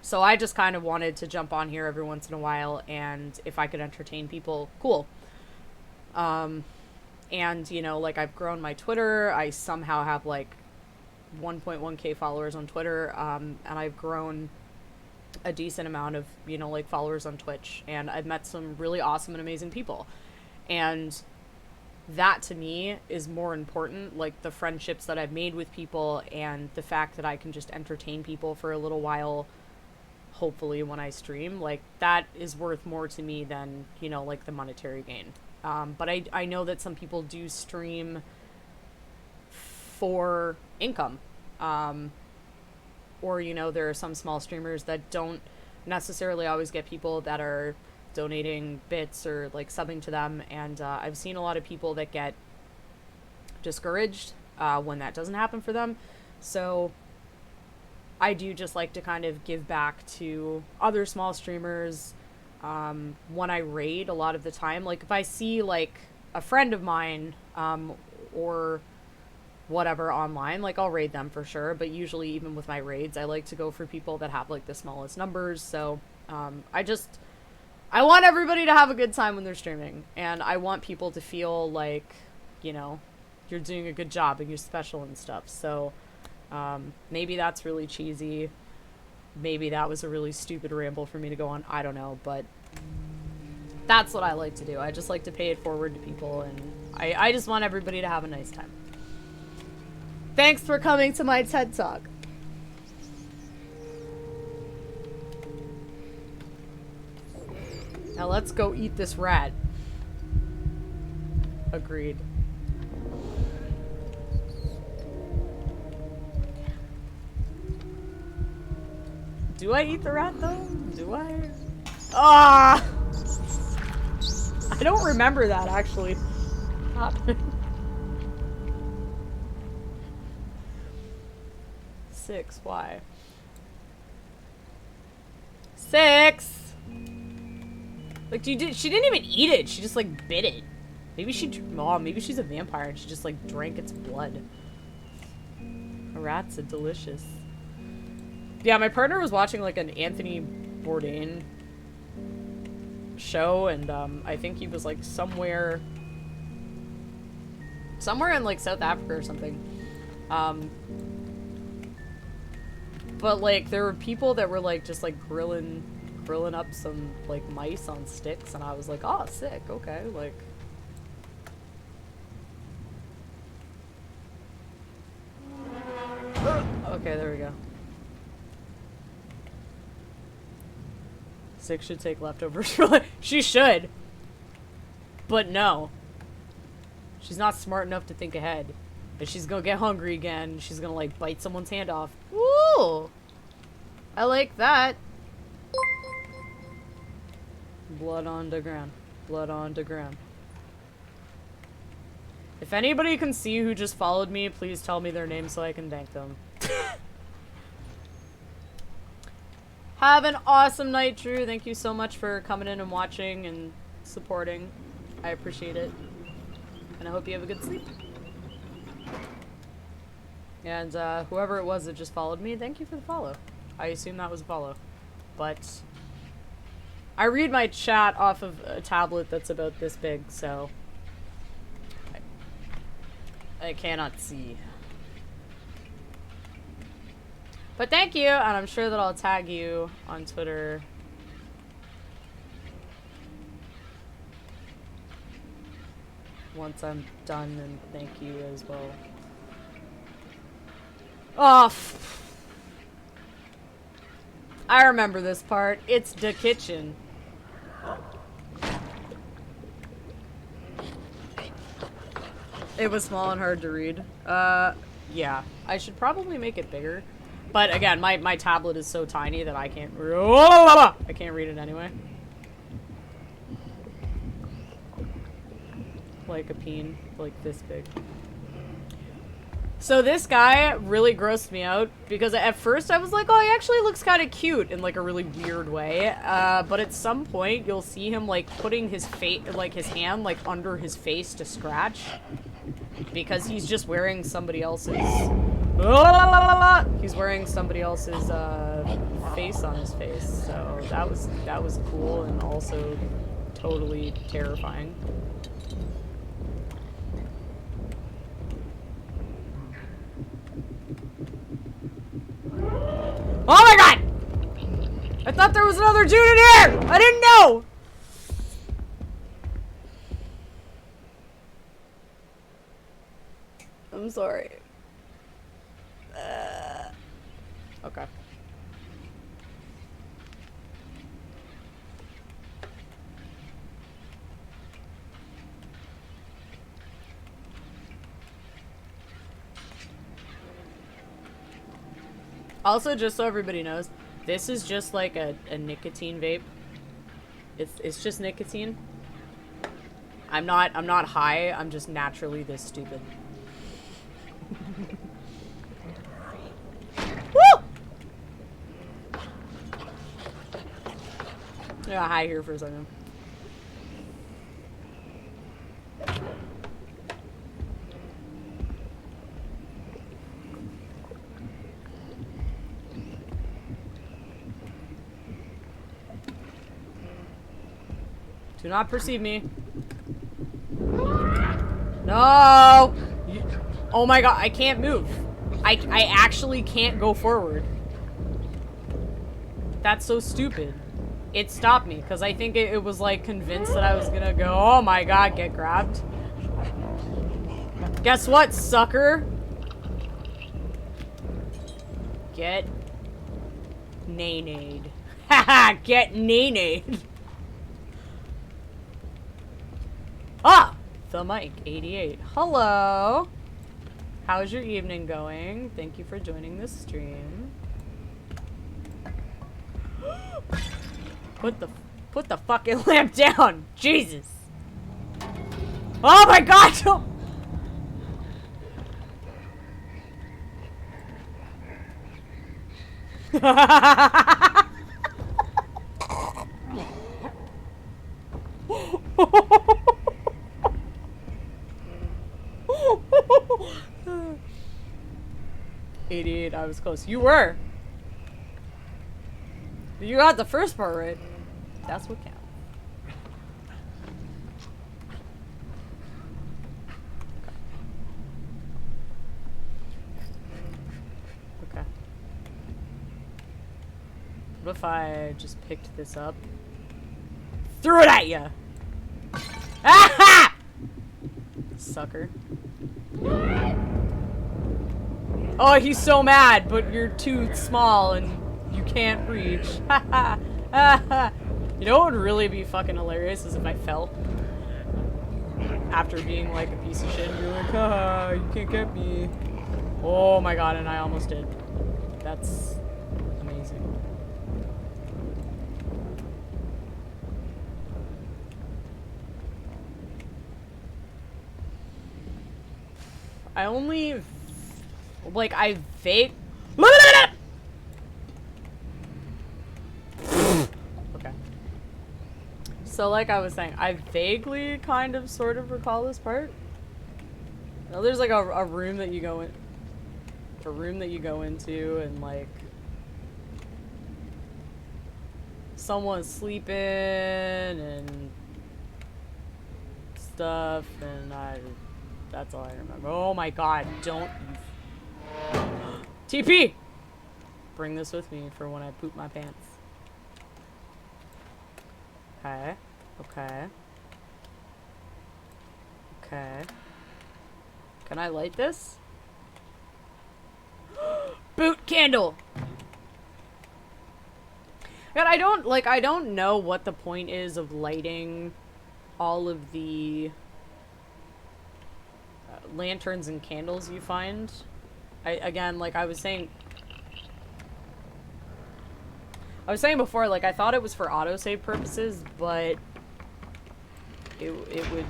So I just kind of wanted to jump on here every once in a while, and if I could entertain people, cool. And, you know, like, I've grown my Twitter. I somehow have, like, 1.1k followers on Twitter, and I've grown a decent amount of, you know, like, followers on Twitch, and I've met some really awesome and amazing people. And that, to me, is more important, like, the friendships that I've made with people, and the fact that I can just entertain people for a little while, hopefully, when I stream. Like, that is worth more to me than, you know, like, the monetary gain. But I know that some people do stream for income. Or, you know, there are some small streamers that don't necessarily always get people that are donating bits or, like, subbing to them. And I've seen a lot of people that get discouraged when that doesn't happen for them. So I do just like to kind of give back to other small streamers. When I raid, a lot of the time, like, if I see, like, a friend of mine, or whatever online, like, I'll raid them for sure, but usually even with my raids, I like to go for people that have, like, the smallest numbers. So I want everybody to have a good time when they're streaming, and I want people to feel like, you know, you're doing a good job and you're special and stuff. So maybe that's really cheesy. Maybe that was a really stupid ramble for me to go on. I don't know, but that's what I like to do. I just like to pay it forward to people, and I just want everybody to have a nice time. Thanks for coming to my TED Talk. Now let's go eat this rat. Agreed. Do I eat the rat, though? Do I? Ah! I don't remember that, actually. Happening. 6, why? 6! Like, she didn't even eat it. She just, like, bit it. Maybe maybe she's a vampire and she just, like, drank its blood. A rat's a delicious. Yeah, my partner was watching, like, an Anthony Bourdain show, and I think he was, like, somewhere in, like, South Africa or something. But, like, there were people that were, like, just, like, grilling grilling up some, like, mice on sticks, and I was like, oh, sick, okay, like... Okay, there we go. Six should take leftovers for she should. But no. She's not smart enough to think ahead. If she's gonna get hungry again, she's gonna like bite someone's hand off. Ooh! I like that. Blood on the ground. Blood on the ground. If anybody can see who just followed me, please tell me their name so I can thank them. Have an awesome night, Drew. Thank you so much for coming in and watching and supporting. I appreciate it. And I hope you have a good sleep. And whoever it was that just followed me, thank you for the follow. I assume that was a follow. But I read my chat off of a tablet that's about this big, so I cannot see. But thank you, and I'm sure that I'll tag you on Twitter. Once I'm done, and thank you as well. Oh, I remember this part. It's the kitchen. It was small and hard to read. Yeah. I should probably make it bigger. But again, my tablet is so tiny that I can't read it anyway. Like a peen, like this big. So this guy really grossed me out because at first I was like, oh, he actually looks kind of cute in like a really weird way. But at some point you'll see him like putting his his hand like under his face to scratch because he's just wearing somebody else's. He's wearing somebody else's face on his face. So that was cool and also totally terrifying. Oh my god! I thought there was another dude in here! I didn't know! I'm sorry. Okay. Also, just so everybody knows, this is just like a nicotine vape. It's just nicotine. I'm not high, I'm just naturally this stupid. Woo! Yeah, high here for a second. Do not perceive me. No! Oh my god, I can't move. I actually can't go forward. That's so stupid. It stopped me, because I think it was like convinced that I was gonna go, oh my god, get grabbed. Guess what, sucker? Get nay-nayed. Haha, get nay-nayed. Ah! The Mike 88. Hello! How's your evening going? Thank you for joining this stream. Put the fucking lamp down! Jesus! Oh my god! '88, I was close. You were! You got the first part right. That's what counts. Okay. What if I just picked this up? Threw it at ya! Ah! Sucker. Oh, he's so mad, but you're too small and you can't reach. You know what would really be fucking hilarious is if I fell. After being like a piece of shit and you're like, haha, you can't get me. Oh my god, and I almost did. That's amazing. I only, like, I vague. Okay. So, like I was saying, I vaguely kind of sort of recall this part. Now, there's like a room that you go in. A room that you go into, and like someone's sleeping and stuff, and that's all I remember. Oh my god, don't you TP! Bring this with me for when I poop my pants. Okay. Okay. Okay. Can I light this? Boot candle! God, I don't know what the point is of lighting all of the lanterns and candles you find. Again, like I was saying before, like I thought it was for autosave purposes, but it would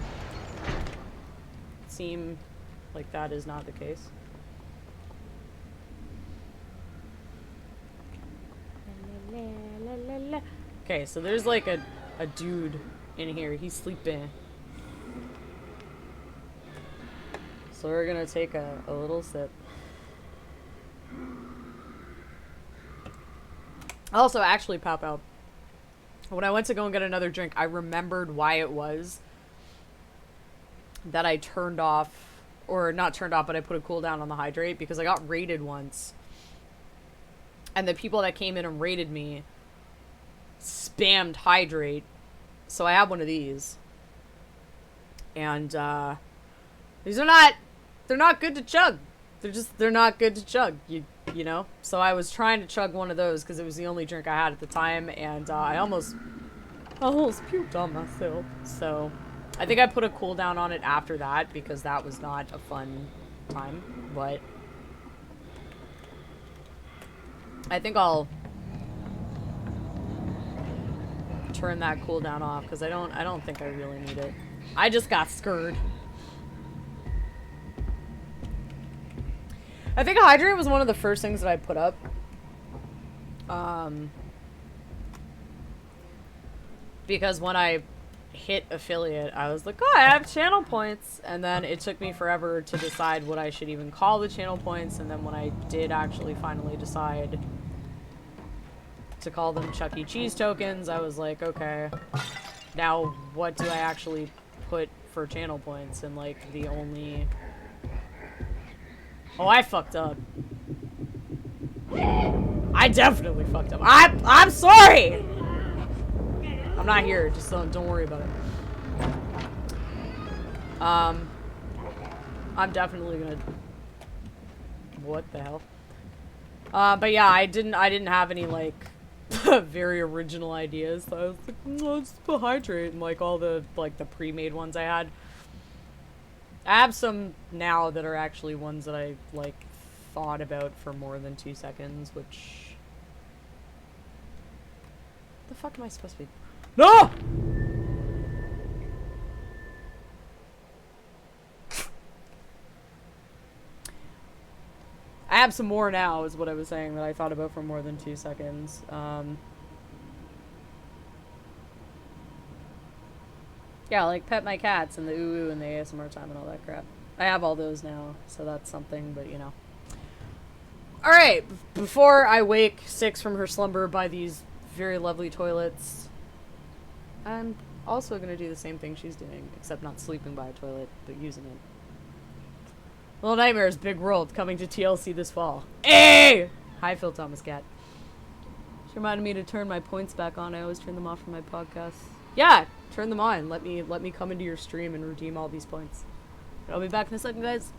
seem like that is not the case. Okay, so there's like a dude in here. He's sleeping. So we're gonna take a little sip. Also, actually, pop out. When I went to go and get another drink, I remembered why it was that I turned off, or not turned off, but I put a cooldown on the hydrate, because I got raided once. And the people that came in and raided me spammed hydrate. So I have one of these. And, these are they're not good to chug. They're not good to chug, you know? So I was trying to chug one of those because it was the only drink I had at the time, and, I almost puked on myself. So I think I put a cooldown on it after that because that was not a fun time, but I think I'll turn that cooldown off because I don't think I really need it. I just got scared. I think hydrate was one of the first things that I put up. Because when I hit affiliate, I was like, oh, I have channel points. And then it took me forever to decide what I should even call the channel points. And then when I did actually finally decide to call them Chuck E. Cheese tokens, I was like, okay, now what do I actually put for channel points? And like the only... Oh, I fucked up. I definitely fucked up. I'm sorry! I'm not here, just don't worry about it. I'm definitely gonna... What the hell? But yeah, I didn't have any, like, very original ideas, so I was like, let's put hydrate and, like, all the, like, the pre-made ones I had. I have some now that are actually ones that I, like, thought about for more than 2 seconds, which... What the fuck am I supposed to be... No! I have some more now, is what I was saying, that I thought about for more than 2 seconds. Yeah, like pet my cats and the ooh and the ASMR time and all that crap. I have all those now, so that's something, but you know. Alright, before I wake Six from her slumber by these very lovely toilets, I'm also going to do the same thing she's doing, except not sleeping by a toilet, but using it. Little Nightmares, Big World, coming to TLC this fall. Hey! Hi, Phil Thomas Cat. reminded me to turn my points back on. I always turn them off for my podcasts. Yeah, turn them on. Let me come into your stream and redeem all these points. I'll be back in a second, guys.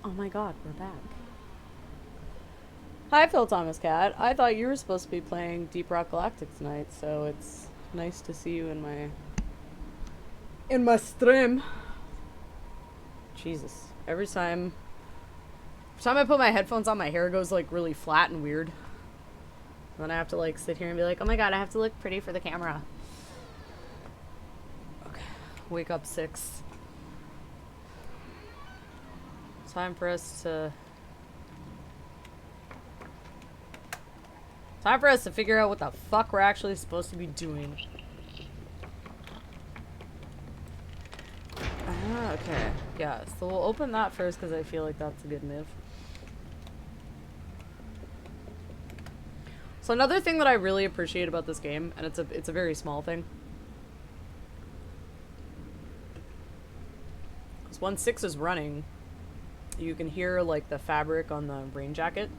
Oh my god, we're back. Hi, Phil Thomas Cat. I thought you were supposed to be playing Deep Rock Galactic tonight, so it's nice to see you in my stream. Jesus. Every time I put my headphones on, my hair goes like really flat and weird. And then I have to like sit here and be like, oh my god, I have to look pretty for the camera. Okay. Wake up 6. Time for us to figure out what the fuck we're actually supposed to be doing. Okay. Yeah, so we'll open that first because I feel like that's a good move. So another thing that I really appreciate about this game, and it's a very small thing, is when 6 is running, you can hear like the fabric on the rain jacket.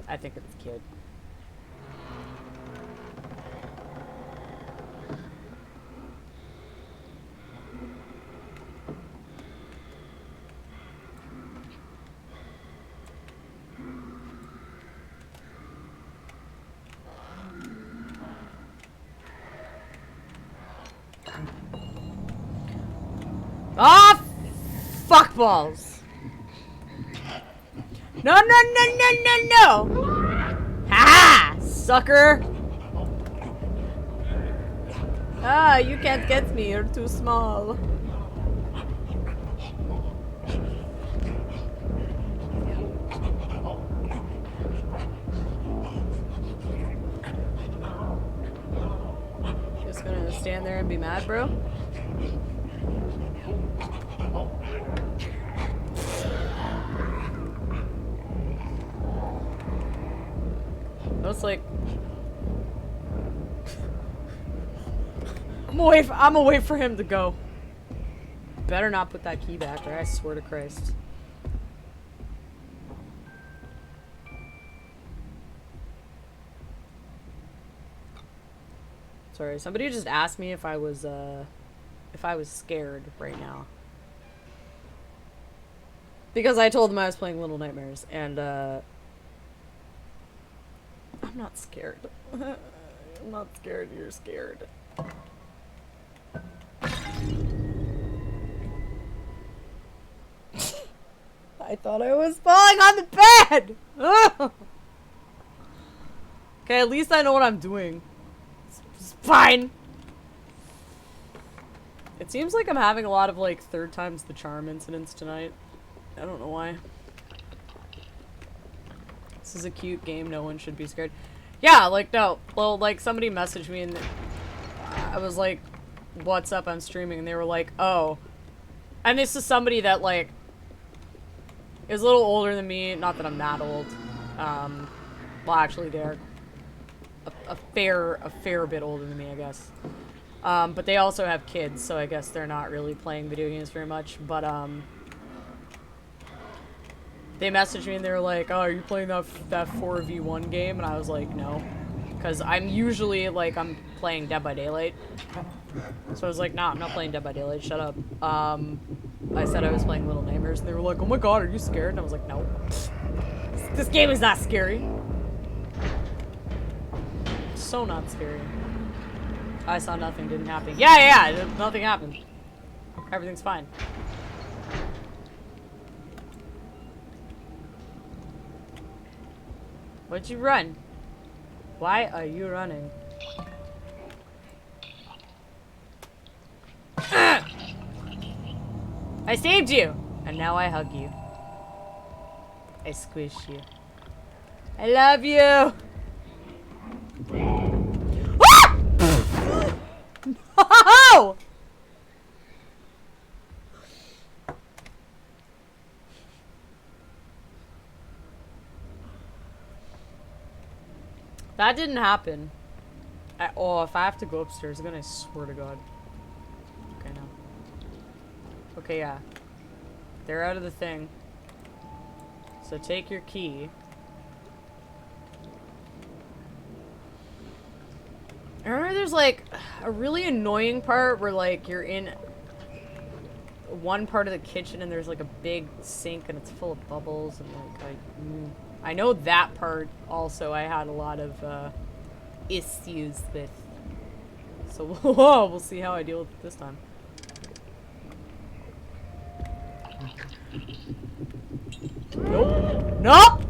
I think it's cute. Ah, fuck balls. No, no, no, no, no, no. Ha, sucker. Ah, you can't get me. You're too small. Just gonna stand there and be mad, bro? It's like I'm away for him to go. Better not put that key back there, I swear to Christ. Sorry, somebody just asked me if I was scared right now. Because I told them I was playing Little Nightmares, and I'm not scared. I'm not scared, you're scared. I thought I was falling on the bed! Okay, at least I know what I'm doing. It's fine. It seems like I'm having a lot of like 3rd times the charm incidents tonight. I don't know why. This is a cute game, no one should be scared. Yeah, like, no. Well, like, somebody messaged me and I was like, what's up, I'm streaming, and they were like, oh. And this is somebody that, like, is a little older than me. Not that I'm that old. Well, actually, they're a fair bit older than me, I guess. But they also have kids, so I guess they're not really playing video games very much, but, they messaged me and they were like, oh, are you playing that 4v1 game? And I was like, no. Because I'm usually, like, I'm playing Dead by Daylight. So I was like, nah, I'm not playing Dead by Daylight, shut up. I said I was playing Little Nightmares, and they were like, oh my god, are you scared? And I was like, no. This game is not scary. So not scary. I saw nothing, didn't happen. Yeah, nothing happened. Everything's fine. Why'd you run? Why are you running? I saved you! And now I hug you. I squish you. I love you! No! That didn't happen. Oh, if I have to go upstairs again, I swear to God. Okay, no. Okay, yeah. They're out of the thing. So take your key. I remember there's like a really annoying part where like you're in one part of the kitchen and there's like a big sink and it's full of bubbles and like I know that part also I had a lot of issues with. So whoa, we'll see how I deal with it this time. Nope. Nope!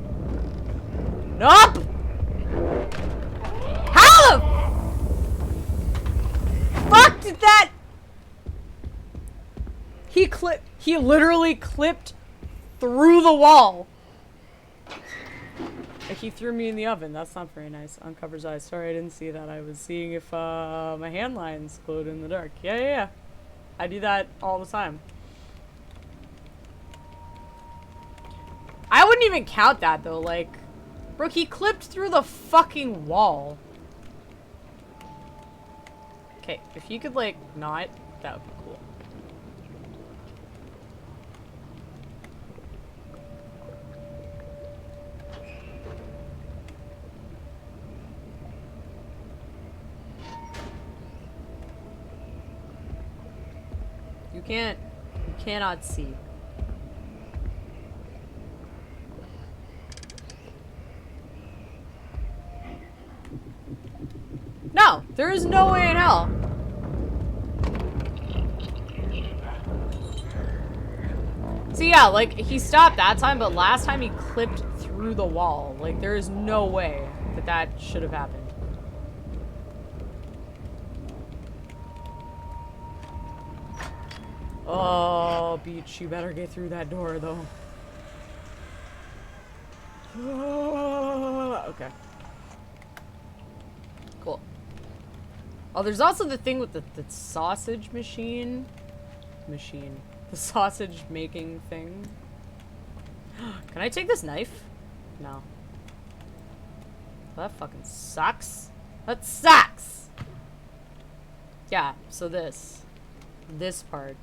Nope! How the fuck did that? He literally clipped through the wall. Like he threw me in the oven. That's not very nice. Uncovers eyes. Sorry, I didn't see that. I was seeing if my hand lines glowed in the dark. Yeah. I do that all the time. I wouldn't even count that though. Like, bro, he clipped through the fucking wall. Okay, if you could like not, that would be cool. You cannot see. No, there is no way in hell. So yeah, like, he stopped that time, but last time he clipped through the wall. Like, there is no way that that should have happened. Oh, Beach, you better get through that door, though. Okay. Cool. Oh, there's also the thing with the sausage machine. The sausage making thing. Can I take this knife? No. That fucking sucks. That sucks! Yeah, so this part.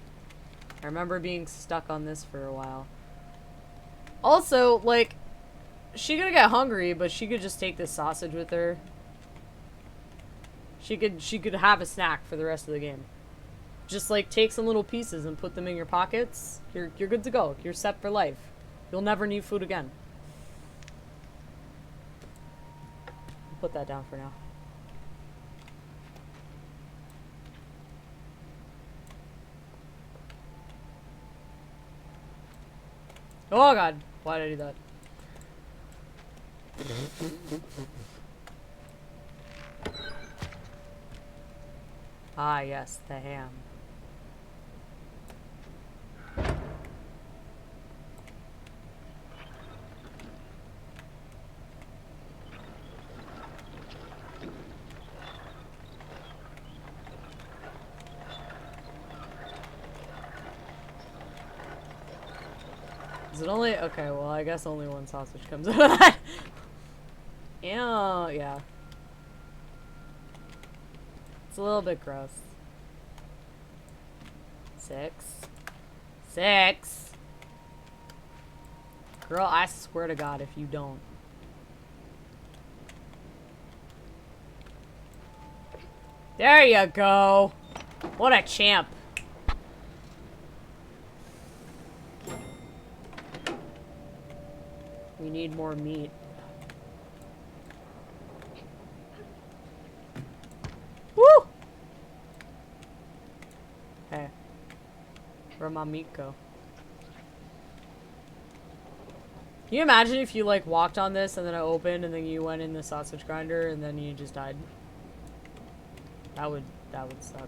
I remember being stuck on this for a while. Also, like, she gonna get hungry, but she could just take this sausage with her. She could have a snack for the rest of the game. Just like take some little pieces and put them in your pockets. You're good to go. You're set for life. You'll never need food again. Put that down for now. Oh god, why did I do that? Ah yes, the ham. Is it only? Okay, well, I guess only one sausage comes out of that. Ew, yeah. It's a little bit gross. 6. Girl, I swear to God if you don't. There you go. What a champ. We need more meat. Woo! Hey. Where'd my meat go? Can you imagine if you, like, walked on this and then it opened and then you went in the sausage grinder and then you just died? That would suck.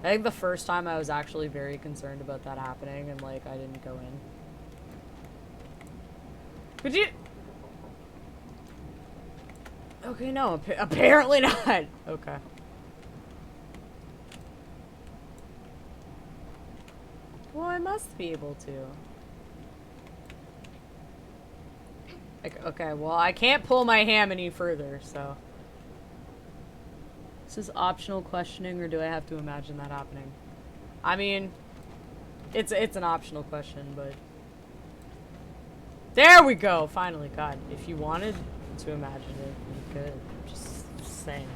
I think the first time I was actually very concerned about that happening and, like, I didn't go in. Could you... Okay, no, apparently not. Okay. Well, I must be able to. Like, okay, well, I can't pull my ham any further, so. This is optional questioning, or do I have to imagine that happening? I mean, it's an optional question, but... There we go! Finally, God. If you wanted to imagine it, you could. Just saying.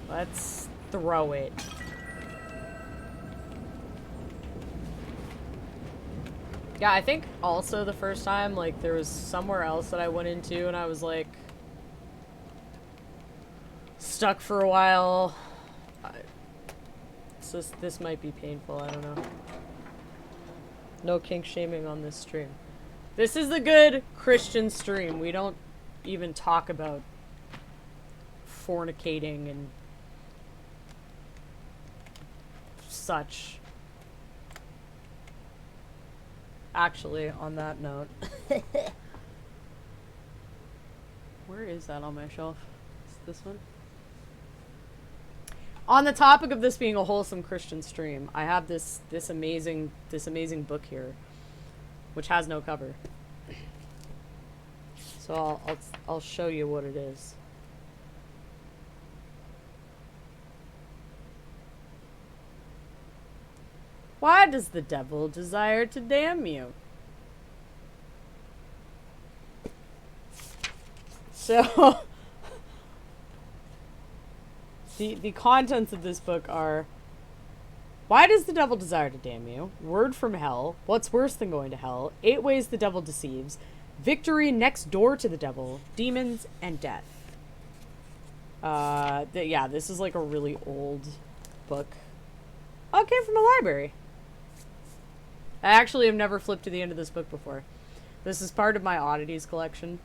Let's throw it. Yeah, I think also the first time, like, there was somewhere else that I went into and I was, like, stuck for a while. This might be painful, I don't know. No kink shaming on this stream. This is the good Christian stream. We don't even talk about fornicating and such. Actually, on that note, where is that on my shelf? Is it this one? On the topic of this being a wholesome Christian stream, I have this amazing book here, which has no cover. So I'll show you what it is. Why does the devil desire to damn you? So, the contents of this book are: why does the devil desire to damn you? Word from hell. What's worse than going to hell? 8 ways the devil deceives. Victory next door to the devil. Demons and death. Yeah, this is like a really old book. Oh, it came from a library. I actually have never flipped to the end of this book before. This is part of my oddities collection.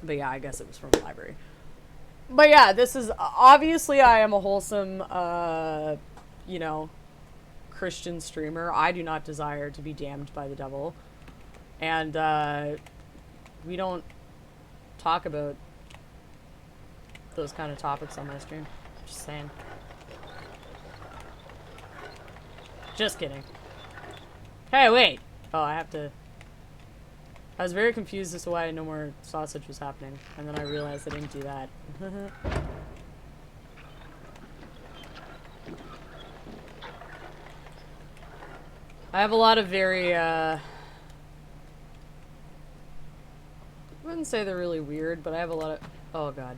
But yeah, I guess it was from a library. But yeah, this is... Obviously, I am a wholesome, you know, Christian streamer. I do not desire to be damned by the devil. And, we don't talk about those kind of topics on my stream. Just saying. Just kidding. Hey, wait! Oh, I have to... I was very confused as to why no more sausage was happening. And then I realized I didn't do that. I have a lot of very, I wouldn't say they're really weird, but I have a lot of... Oh, God.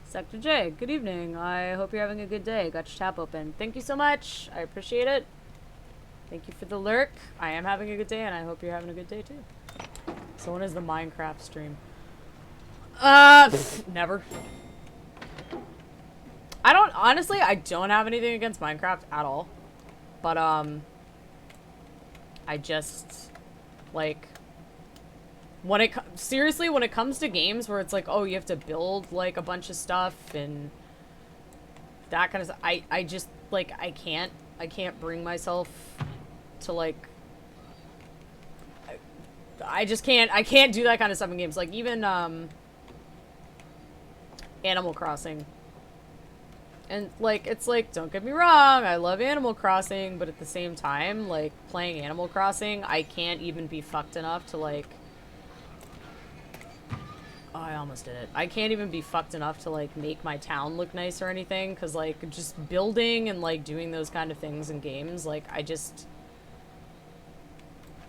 Sector J, good evening. I hope you're having a good day. Got your tab open. Thank you so much. I appreciate it. Thank you for the lurk. I am having a good day, and I hope you're having a good day, too. So when is the Minecraft stream? Never. Honestly, I don't have anything against Minecraft at all. But, I just, like... seriously, when it comes to games where it's like, oh, you have to build, like, a bunch of stuff and that kind of stuff, I just, like, I can't bring myself to, like, I can't do that kind of stuff in games. Like, even, Animal Crossing. And, like, it's like, don't get me wrong, I love Animal Crossing, but at the same time, like, playing Animal Crossing, I can't even be fucked enough to, like... Oh, I almost did it. I can't even be fucked enough to, like, make my town look nice or anything, because, like, just building and, like, doing those kind of things in games, like, I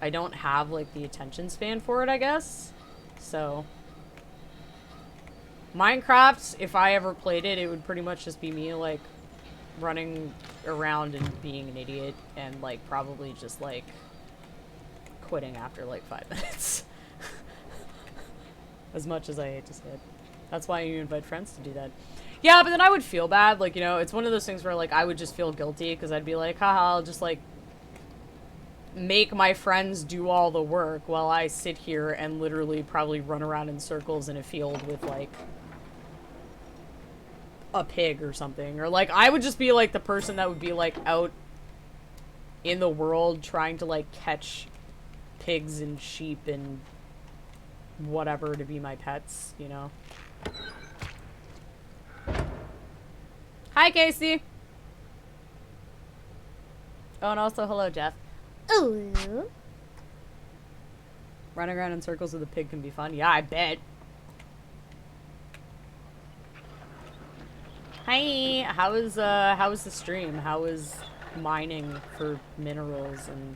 don't have, like, the attention span for it, I guess. So... Minecraft, if I ever played it, it would pretty much just be me, like, running around and being an idiot, and, like, probably just, like, quitting after, like, 5 minutes. As much as I hate to say it. That's why you invite friends to do that. Yeah, but then I would feel bad. Like, you know, it's one of those things where, like, I would just feel guilty because I'd be like, haha, I'll just, like, make my friends do all the work while I sit here and literally probably run around in circles in a field with, like, a pig or something. Or, like, I would just be, like, the person that would be, like, out in the world trying to, like, catch pigs and sheep and whatever to be my pets, you know? Hi, Casey! Oh, and also, hello, Jeff. Ooh. Running around in circles with a pig can be fun. Yeah, I bet. Hi! How was the stream? How was mining for minerals and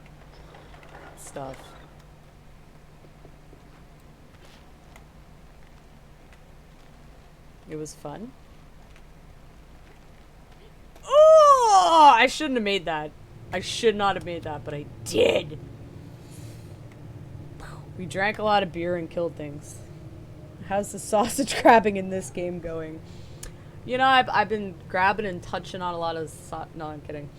stuff? It was fun. Oh! I shouldn't have made that. I should not have made that, but I did. We drank a lot of beer and killed things. How's the sausage grabbing in this game going? You know, I've been grabbing and touching on a lot of no, I'm kidding.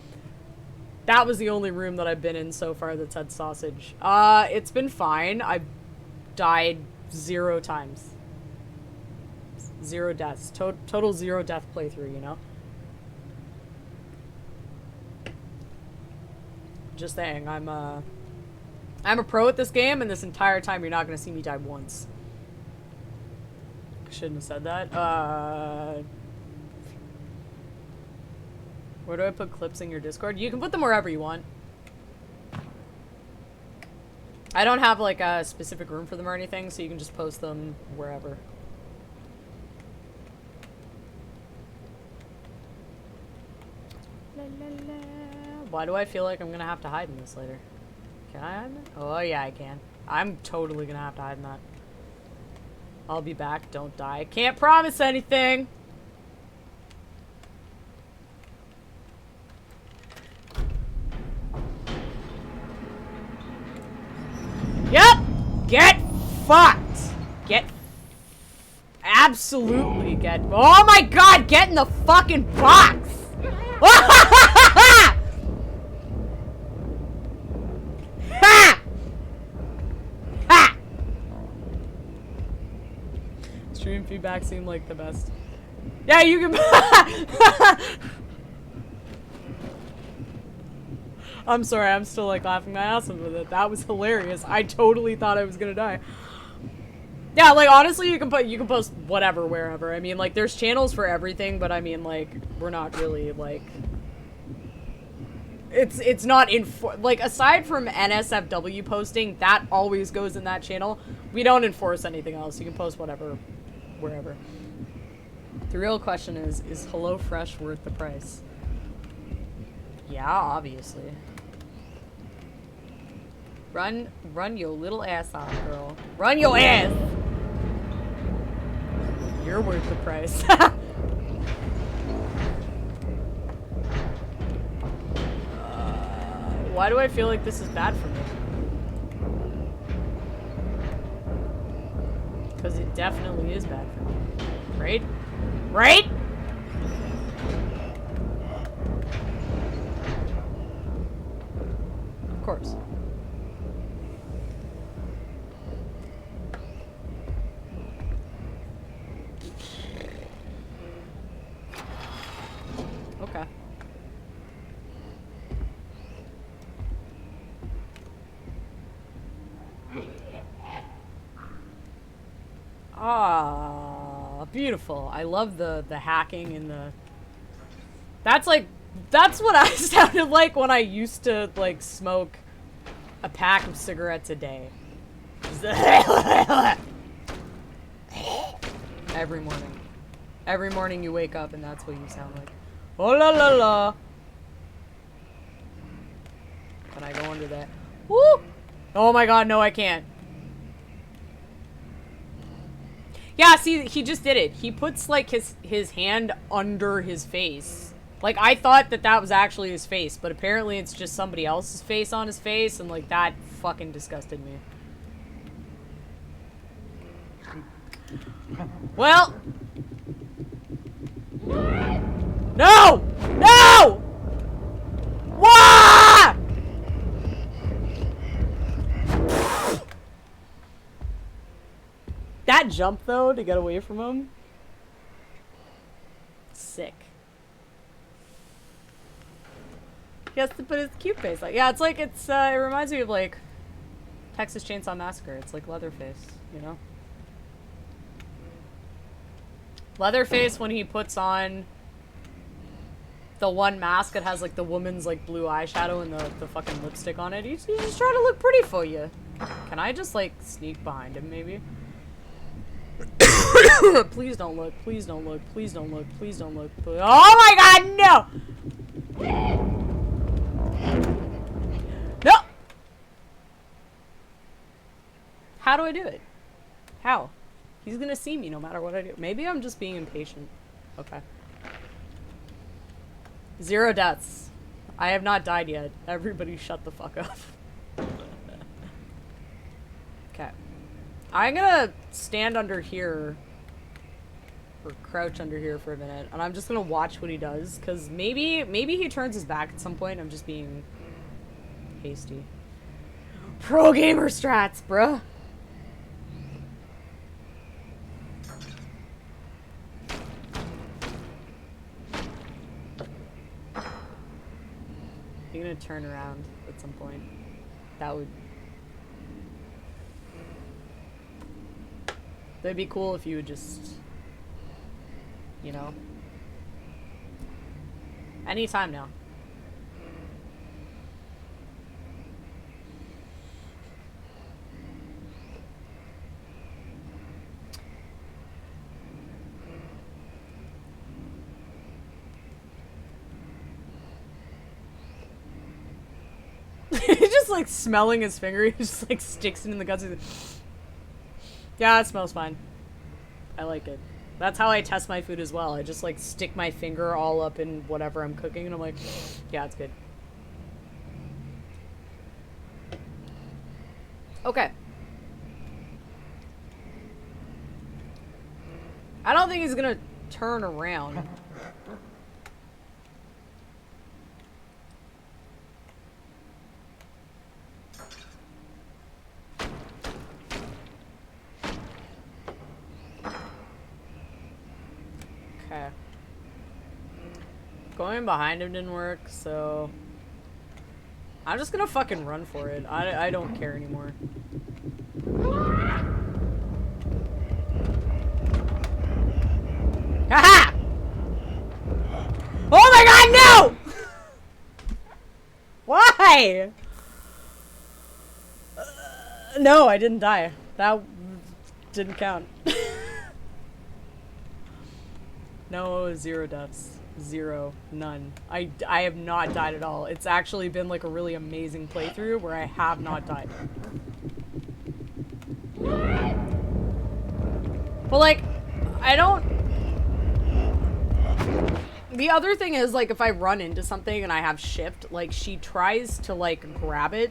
That was the only room that I've been in so far that's had sausage. It's been fine. I've died 0 times. 0 deaths. Total 0 death playthrough, you know? Just saying, I'm a pro at this game, and this entire time you're not gonna see me die once. Shouldn't have said that. Where do I put clips in your Discord? You can put them wherever you want. I don't have like a specific room for them or anything, so you can just post them wherever. La, la, la. Why do I feel like I'm gonna have to hide in this later? Can I hide in it? Oh yeah, I can. I'm totally gonna have to hide in that. I'll be back. Don't die. Can't promise anything. Yep! Get fucked! Get... Absolutely get... Oh my god! Get in the fucking box! Ha! Ha! Stream feedback seemed like the best. Yeah, you can... I'm sorry, I'm still like laughing my ass off with it. That was hilarious. I totally thought I was gonna die. Yeah, like honestly, you can post whatever wherever. I mean, like there's channels for everything, but I mean, like we're not really like it's not like aside from NSFW posting, that always goes in that channel. We don't enforce anything else. You can post whatever wherever. The real question is HelloFresh worth the price? Yeah, obviously. Run your little ass off, girl. Run your ass! You're worth the price. Why do I feel like this is bad for me? Because it definitely is bad for me. Right? Right? Of course. Okay. Ah, beautiful. I love the hacking and the... That's like... That's what I sounded like when I used to, like, smoke a pack of cigarettes a day. Every morning. Every morning you wake up and that's what you sound like. Oh la la la. Can I go under that? Woo! Oh my god, no I can't. Yeah, see, he just did it. He puts, like, his hand under his face. Like, I thought that was actually his face, but apparently it's just somebody else's face on his face, and, like, that fucking disgusted me. Well. No! No! Wah! That jump, though, to get away from him. Sick. He has to put his cute face on. Yeah, it's like, it reminds me of, like, Texas Chainsaw Massacre. It's like Leatherface, you know? Leatherface, when he puts on the one mask that has, like, the woman's, like, blue eyeshadow and the fucking lipstick on it, he's just trying to look pretty for you. Can I just, like, sneak behind him, maybe? Please don't look. Please don't look. Please don't look. Please don't look. Oh my god, no! No! How do I do it? How? He's gonna see me no matter what I do. Maybe I'm just being impatient. Okay. 0 deaths. I have not died yet. Everybody shut the fuck up. Okay. I'm gonna stand under here. Or crouch under here for a minute. And I'm just gonna watch what he does. Because maybe he turns his back at some point. I'm just being hasty. Pro gamer strats, bruh. You're gonna turn around at some point. That would... That'd be cool if you would just... You know? Anytime now. He's just like smelling his finger. He just like sticks it in the guts. Yeah, it smells fine. I like it. That's how I test my food as well. I just like stick my finger all up in whatever I'm cooking and I'm like, yeah, it's good. Okay. I don't think he's gonna turn around. Okay. Going behind him didn't work, so... I'm just gonna fucking run for it. I don't care anymore. Haha! Oh my god, no! Why? No, I didn't die. That didn't count. No, 0 deaths. 0. None. I have not died at all. It's actually been like a really amazing playthrough where I have not died. But like, I don't... The other thing is, like, if I run into something and I have shift, like, she tries to, like, grab it.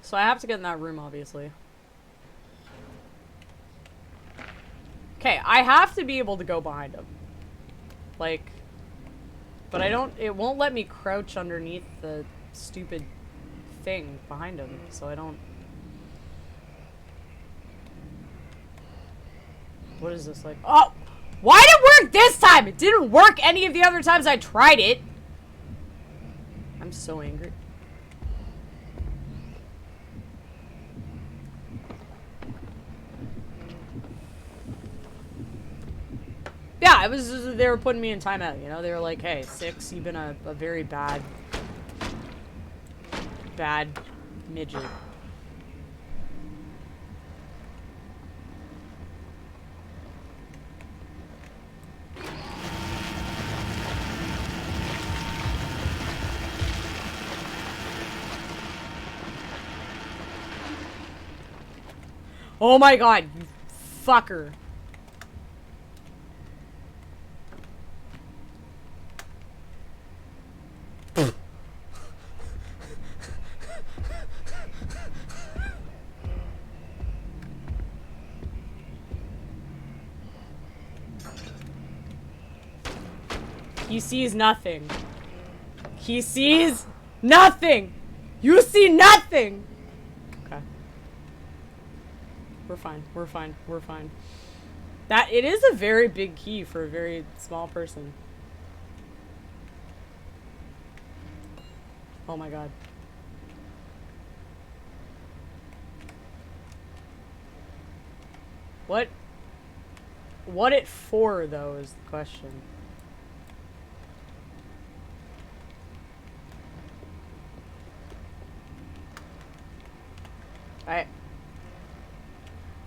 So I have to get in that room, obviously. Okay, I have to be able to go behind him. Like, but I don't, it won't let me crouch underneath the stupid thing behind him, so I don't. What is this, like? Oh! Why did it work this time? It didn't work any of the other times I tried it. I'm so angry. Yeah, it was just, they were putting me in timeout, you know? They were like, hey, 6, you've been a very bad midget. Oh my god, you fucker. He sees nothing. He sees nothing! You see nothing! Okay. We're fine. We're fine. We're fine. That, it is a very big key for a very small person. Oh my god. What it for, though, is the question.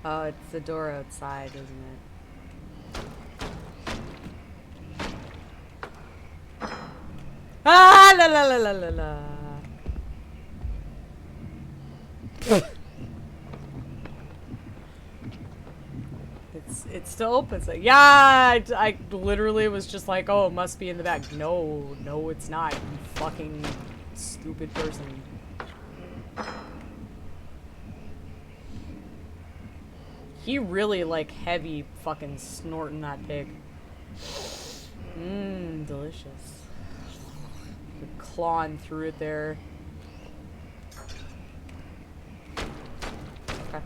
Oh, it's the door outside, isn't it? Ah, la la la la la la. It still opens. Like, yeah, I literally was just like, oh, it must be in the back. No, no, it's not. You fucking stupid person. He really, like, heavy fucking snorting that pig. Mmm, delicious. Clawing through it there. Okay.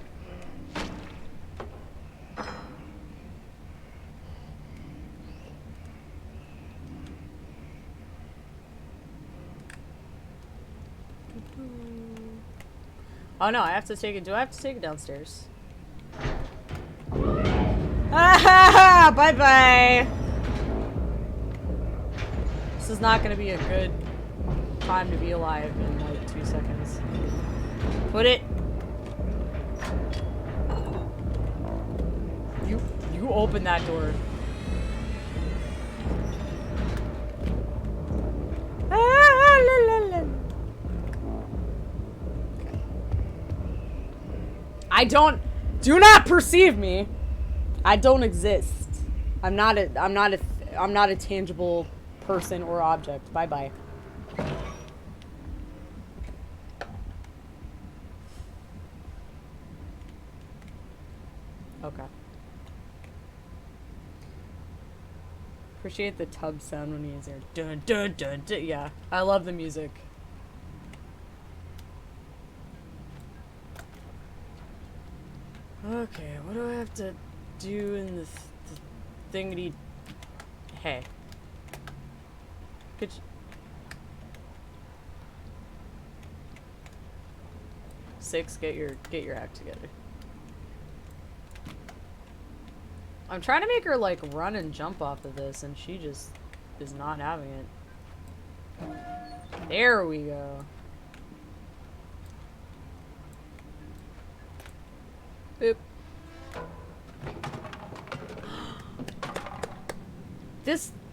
Oh no, I have to take it. Do I have to take it downstairs? Ah, bye bye. This is not gonna be a good time to be alive in like 2 seconds. Put it. You open that door. Ah, la, la, la. Do not perceive me. I don't exist. I'm not a tangible person or object. Bye bye. Okay. Appreciate the tub sound when he's there. Dun dun dun dun. Yeah, I love the music. Okay, what do I have to do in this thingity? Hey. Could you... 6, get your act together. I'm trying to make her like run and jump off of this and she just is not having it. There we go. Boop.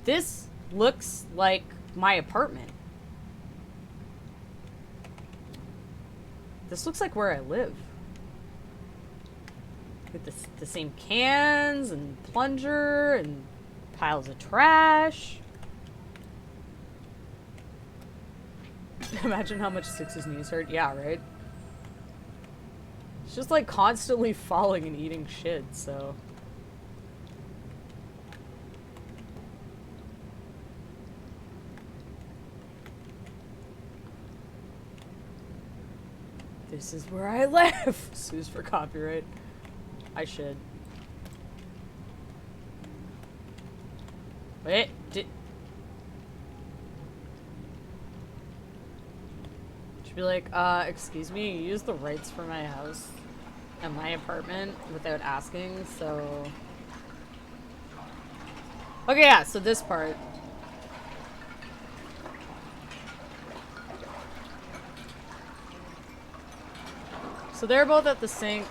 This looks like my apartment. This looks like where I live. With the same cans and plunger and piles of trash. Imagine how much 6's knees hurt. Yeah, right? It's just like constantly falling and eating shit, so. This is where I live. Sues for copyright. I should. Wait, should be like, excuse me, you used the rights for my house and my apartment without asking, so. Okay, yeah, so this part. So they're both at the sink.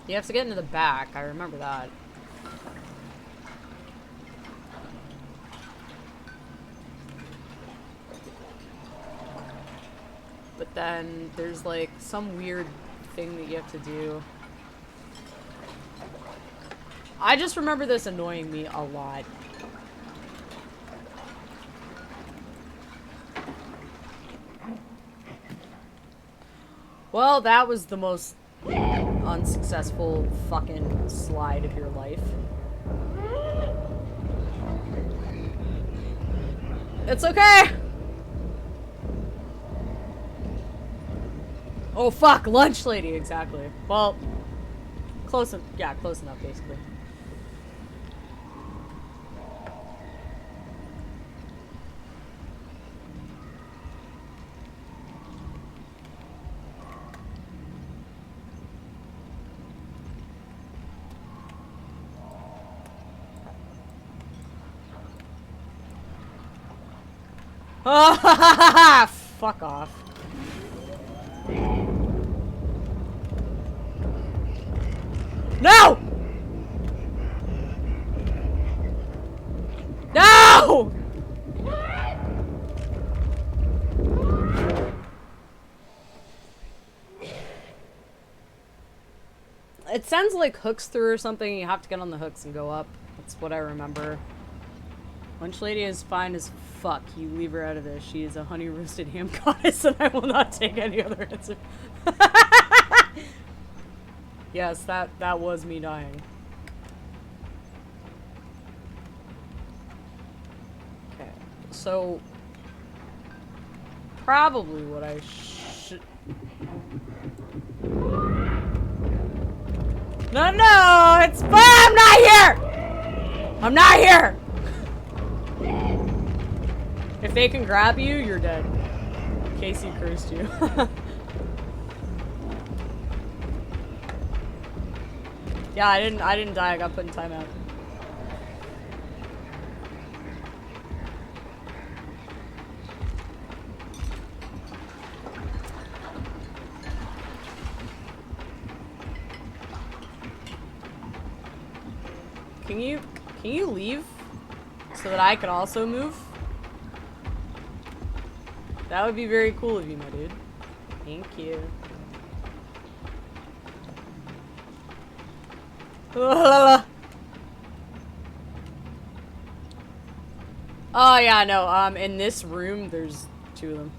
You have to get into the back, I remember that. But then there's like some weird thing that you have to do. I just remember this annoying me a lot. Well, that was the most unsuccessful fucking slide of your life. It's okay. Oh fuck, lunch lady, exactly. Well, close enough, basically. Fuck off. No! No! It sends like hooks through or something. You have to get on the hooks and go up. That's what I remember. Lunch lady is fine as fuck. You leave her out of this. She is a honey roasted ham goddess, and I will not take any other answer. Yes, that was me dying. Okay, so probably what I should. No, it's fine. I'm not here. I'm not here. If they can grab you, you're dead. Casey cursed you. Yeah, I didn't die. I got put in timeout. Can you leave so that I can also move? That would be very cool of you, my dude. Thank you. Oh yeah, no, in this room there's 2 of them.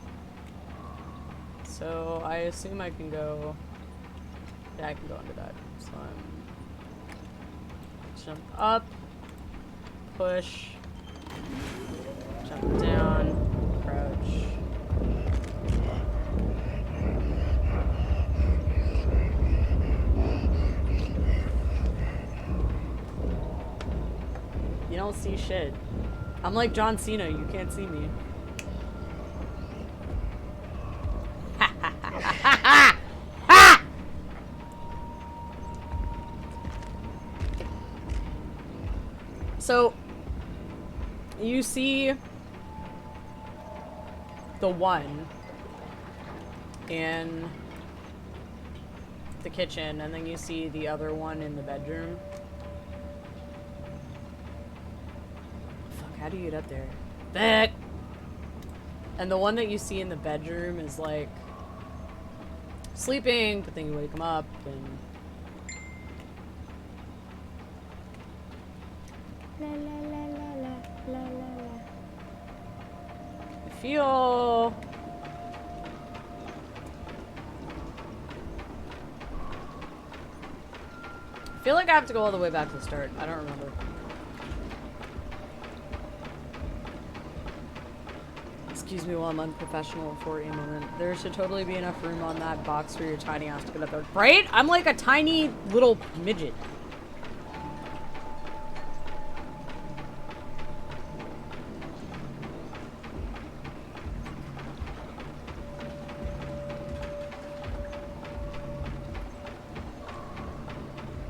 So I assume I can go. Yeah, I can go under that. So I'm jump up, push, jump down, crouch. You don't see shit. I'm like John Cena, you can't see me. So, you see the one in the kitchen, and then you see the other one in the bedroom. How do you get up there? That. And the one that you see in the bedroom is like sleeping, but then you wake him up and. La la la la la la la la. I feel. I feel like I have to go all the way back to the start. I don't remember. Excuse me while I'm unprofessional for a moment. There should totally be enough room on that box for your tiny ass to get up there. Right? I'm like a tiny little midget.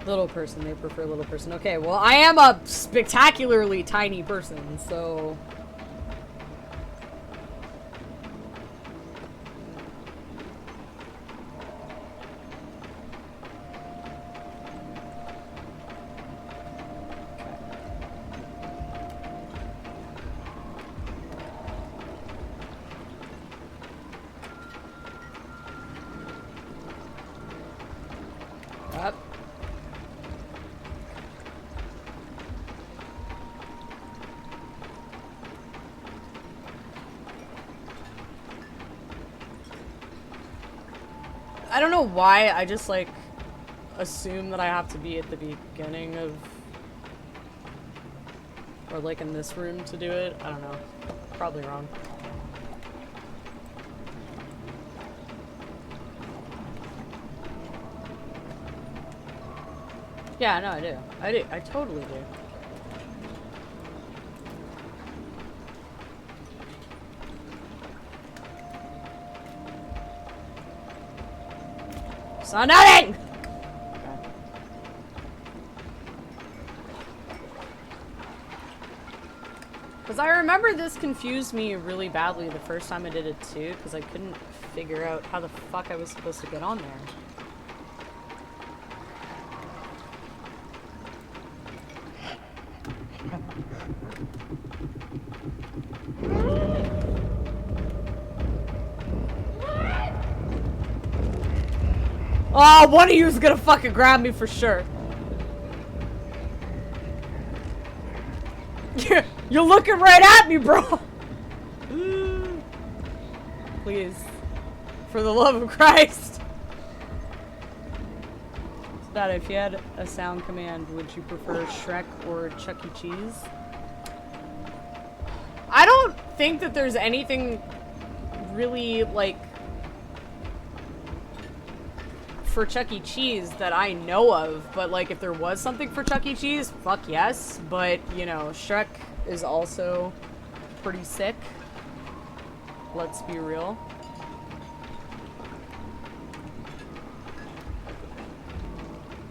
Little person. They prefer little person. Okay, well, I am a spectacularly tiny person, so... Up. I don't know why, I just like assume that I have to be at the beginning of, or like in this room to do it. I don't know. Probably wrong. Yeah, no, I do. I do. I totally do. So nothing! Because I remember this confused me really badly the first time I did it too, because I couldn't figure out how the fuck I was supposed to get on there. Oh, one of you is gonna fucking grab me for sure. You're looking right at me, bro. Please. For the love of Christ. So Dad, if you had a sound command, would you prefer Shrek or Chuck E. Cheese? I don't think that there's anything really, like, for Chuck E. Cheese that I know of, but like if there was something for Chuck E. Cheese, fuck yes, but you know, Shrek is also pretty sick. Let's be real.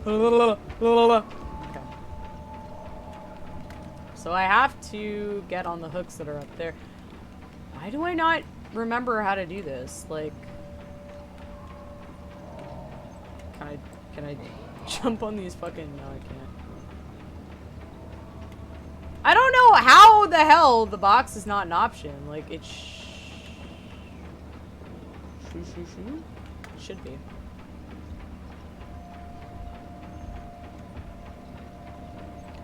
Okay. So I have to get on the hooks that are up there. Why do I not remember how to do this? Like, can I jump on these fucking... No, I can't. I don't know how the hell the box is not an option. Like, it should be.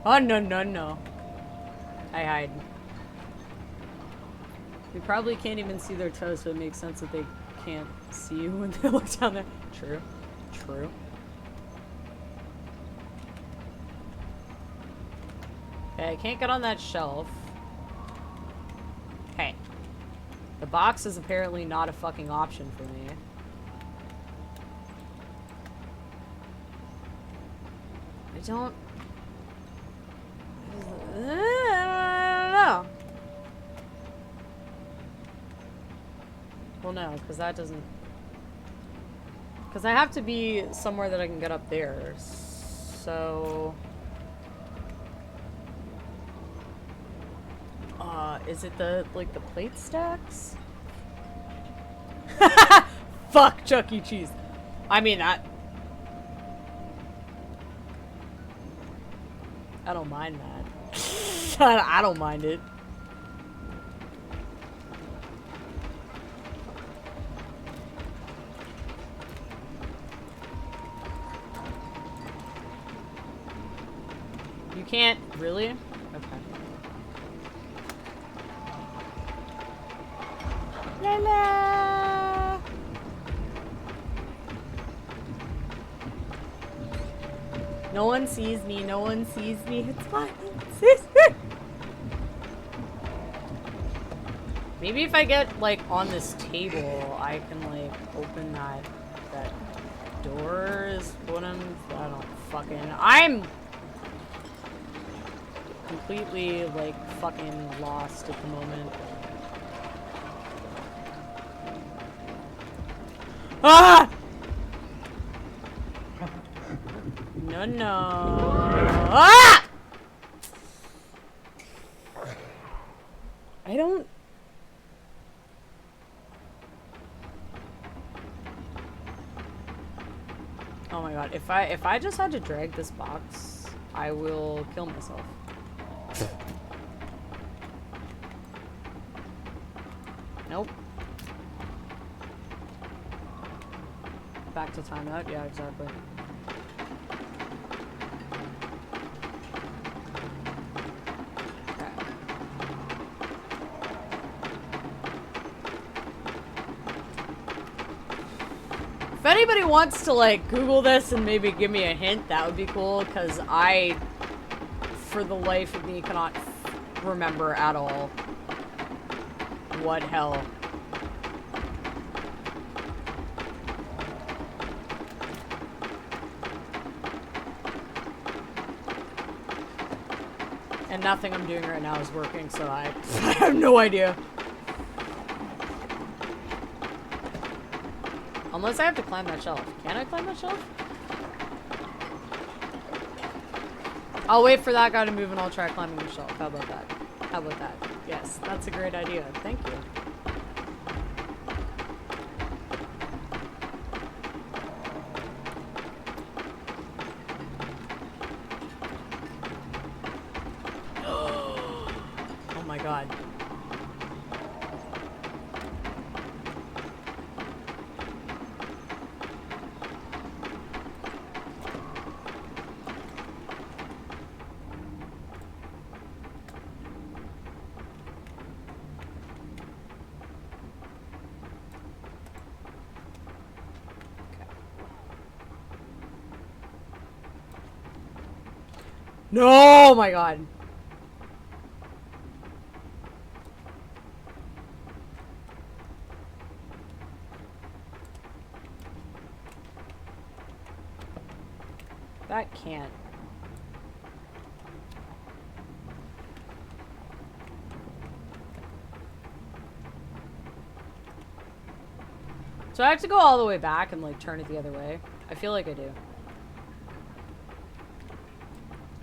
Oh, no, no, no. I hide. We probably can't even see their toes, so it makes sense that they can't see you when they look down there. True. True. Okay, I can't get on that shelf. Hey. The box is apparently not a fucking option for me. I don't know. Well, no, because that doesn't... Because I have to be somewhere that I can get up there, so... is it the, like, the plate stacks? Fuck Chuck E. Cheese. I mean, I don't mind that. I don't mind it. You can't really? Okay. La la. No one sees me. No one sees me. It's fine. Maybe if I get like on this table, I can like open that door. Is what I don't fucking. I'm completely like fucking lost at the moment. Ah! No, no. Ah! I don't... Oh my god, if I just had to drag this box, I will kill myself. Nope. Back to timeout? Yeah, exactly. Okay. If anybody wants to, like, Google this and maybe give me a hint, that would be cool, because I, for the life of me, cannot remember at all. what hell? And nothing I'm doing right now is working, so I have no idea. Unless I have to climb that shelf. Can I climb that shelf? I'll wait for that guy to move and I'll try climbing the shelf. How about that? How about that? Yes, that's a great idea. Thank you. Oh my god. No, oh my god. That can't. So I have to go all the way back and like turn it the other way. I feel like I do.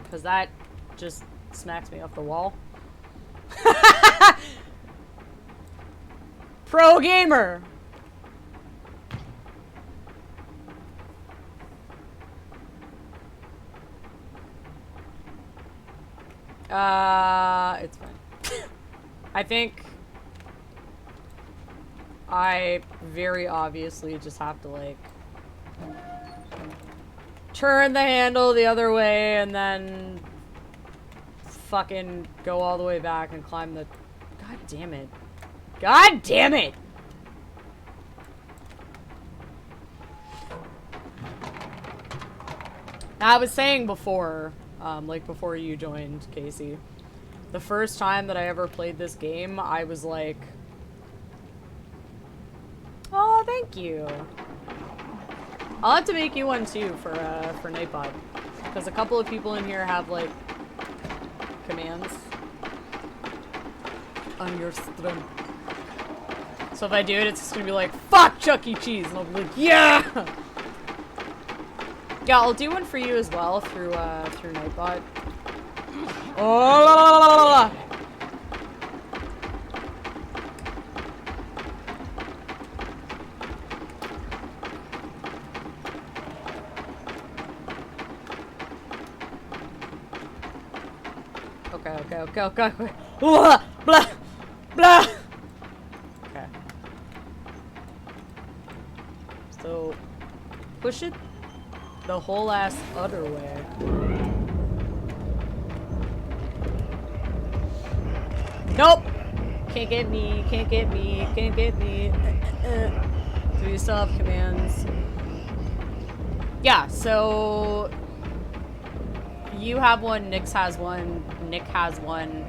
Because that just smacks me off the wall. Pro gamer! It's fine. I think I very obviously just have to like turn the handle the other way and then fucking go all the way back and climb the... God damn it. God damn it! Now, I was saying before, like before you joined, Casey, the first time that I ever played this game, I was like, oh, thank you. I'll have to make you one too for Nightbot, because a couple of people in here have like commands on your stream. So if I do it, it's just gonna be like, fuck Chuck E. Cheese, and I'll be like, yeah! Yeah, I'll do one for you as well through Nightbot. Oh la la la la la! Okay. Blah, blah, blah. Okay. So, push it the whole ass other way. Nope! Can't get me, can't get me, can't get me. Do you still have commands? Yeah, so... You have one, Nyx has one, Nick has one.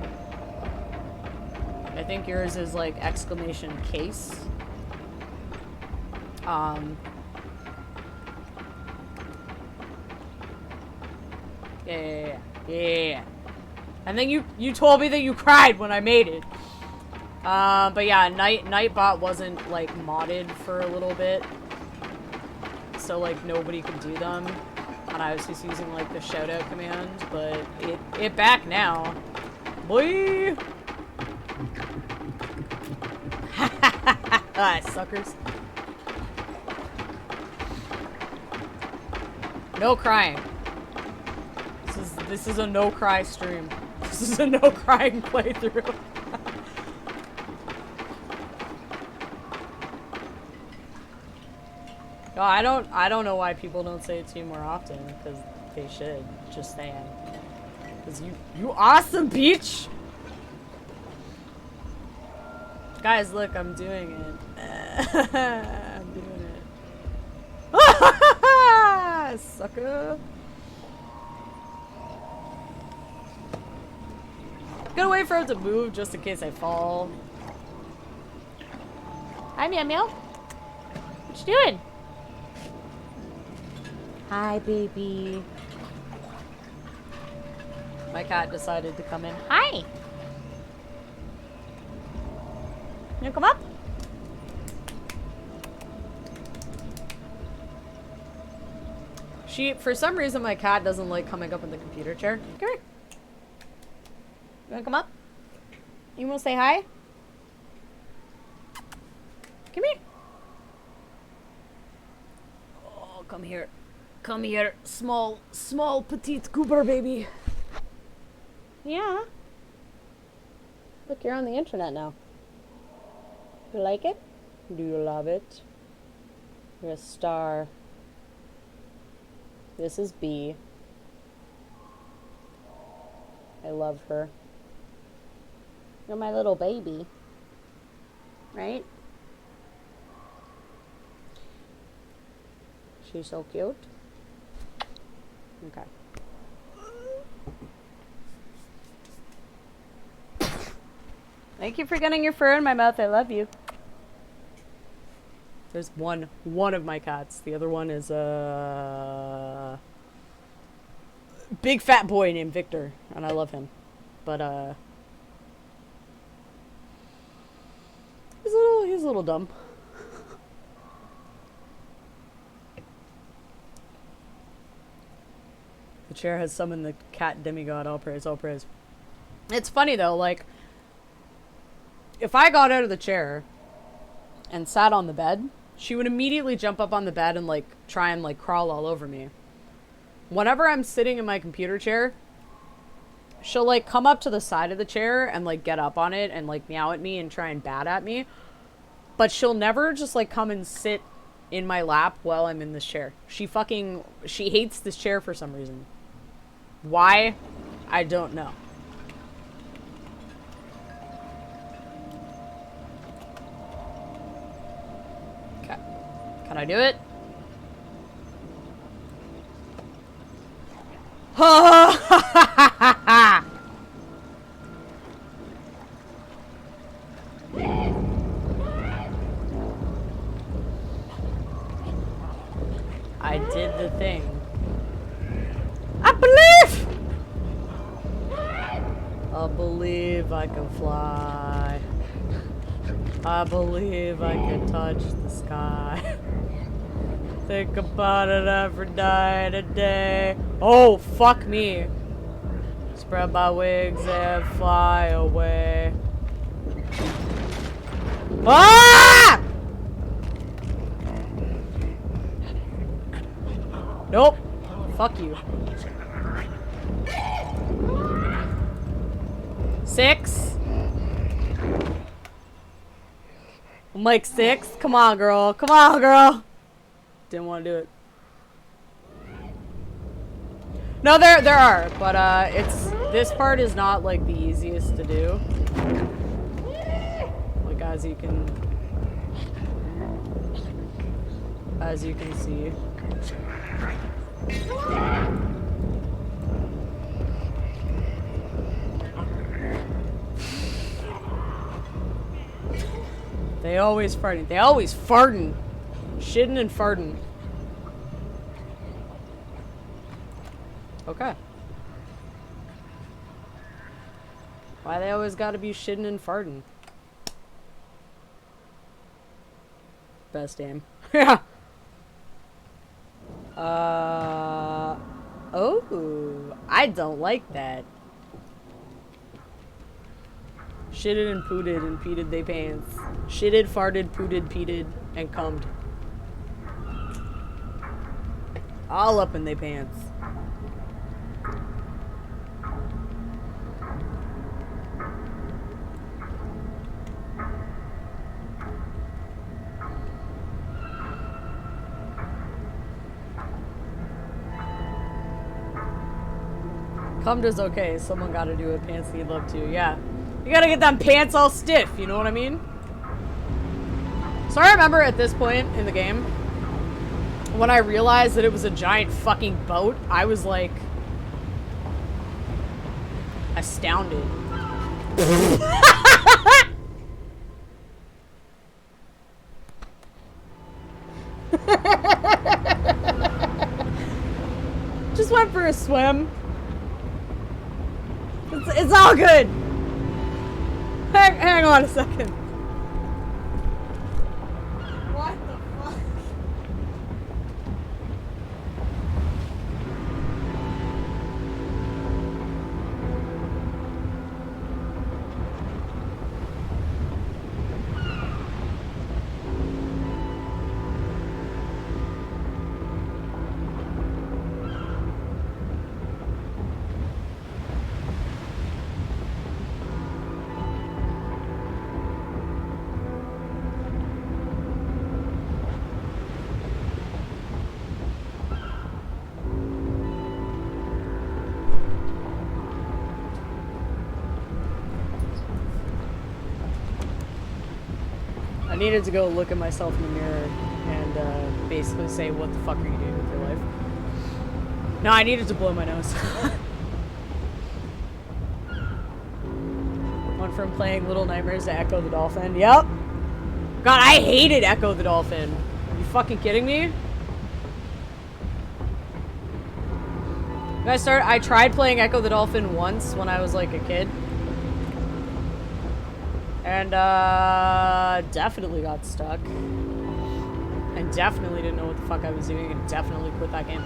I think yours is like exclamation case. Yeah. And then you told me that you cried when I made it. But yeah, Nightbot wasn't like modded for a little bit. So like nobody could do them. And I was just using like the shoutout command, but it back now. Boy! Ah, suckers. No crying. This is a no cry stream. This is a no crying playthrough. No, I don't know why people don't say it to you more often, because they should. Just saying. Because you awesome, Peach! Guys, look, I'm doing it. I'm doing it. Sucker. I'm gonna wait for him to move just in case I fall. Hi, Meow Meow. What you doing? Hi, baby. My cat decided to come in. Hi. You wanna come up? For some reason, my cat doesn't like coming up in the computer chair. Come here. You wanna come up? You wanna say hi? Come here. Oh, come here. Come here, small, petite goober baby. Yeah. Look, you're on the internet now. You like it? Do you love it? You're a star. This is B. I love her. You're my little baby. Right? She's so cute. Okay. Thank you for getting your fur in my mouth. I love you. There's one of my cats. The other one is a big fat boy named Victor, and I love him. But he's a little dumb. The chair has summoned the cat demigod. All praise, all praise. It's funny though, like if I got out of the chair and sat on the bed, she would immediately jump up on the bed and like try and like crawl all over me. Whenever I'm sitting in my computer chair, she'll like come up to the side of the chair and like get up on it and like meow at me and try and bat at me. But she'll never just like come and sit in my lap while I'm in this chair. She hates this chair for some reason. Why? I don't know. Okay. Can I do it? I did the thing. I believe! I believe I can fly. I believe I can touch the sky. Think about it every night and day. Oh, fuck me. Spread my wings and fly away. Ah! Nope. Fuck you. 6. I'm like 6. Come on, girl. Come on, girl. Didn't want to do it. No, there are, but this part is not like the easiest to do. Like as you can see. They always farting. They always farting. Shitting and farting. Okay. Why they always gotta be shitting and farting? Best aim. Yeah. Oh, I don't like that. Shitted and pooted and peated they pants. Shitted, farted, pooted, peated, and cummed. All up in they pants. Cummed is okay. Someone gotta do it. Pants need love too. Yeah. You gotta get them pants all stiff, you know what I mean? So I remember at this point in the game, when I realized that it was a giant fucking boat, I was like astounded. Just went for a swim. It's all good. Hang on a second. What the fuck? I needed to go look at myself in the mirror and basically say, what the fuck are you doing with your life? No, I needed to blow my nose. Went from playing Little Nightmares to Echo the Dolphin. Yep. God, I hated Echo the Dolphin. Are you fucking kidding me? I tried playing Echo the Dolphin once when I was like a kid. And definitely got stuck. And definitely didn't know what the fuck I was doing and definitely quit that game.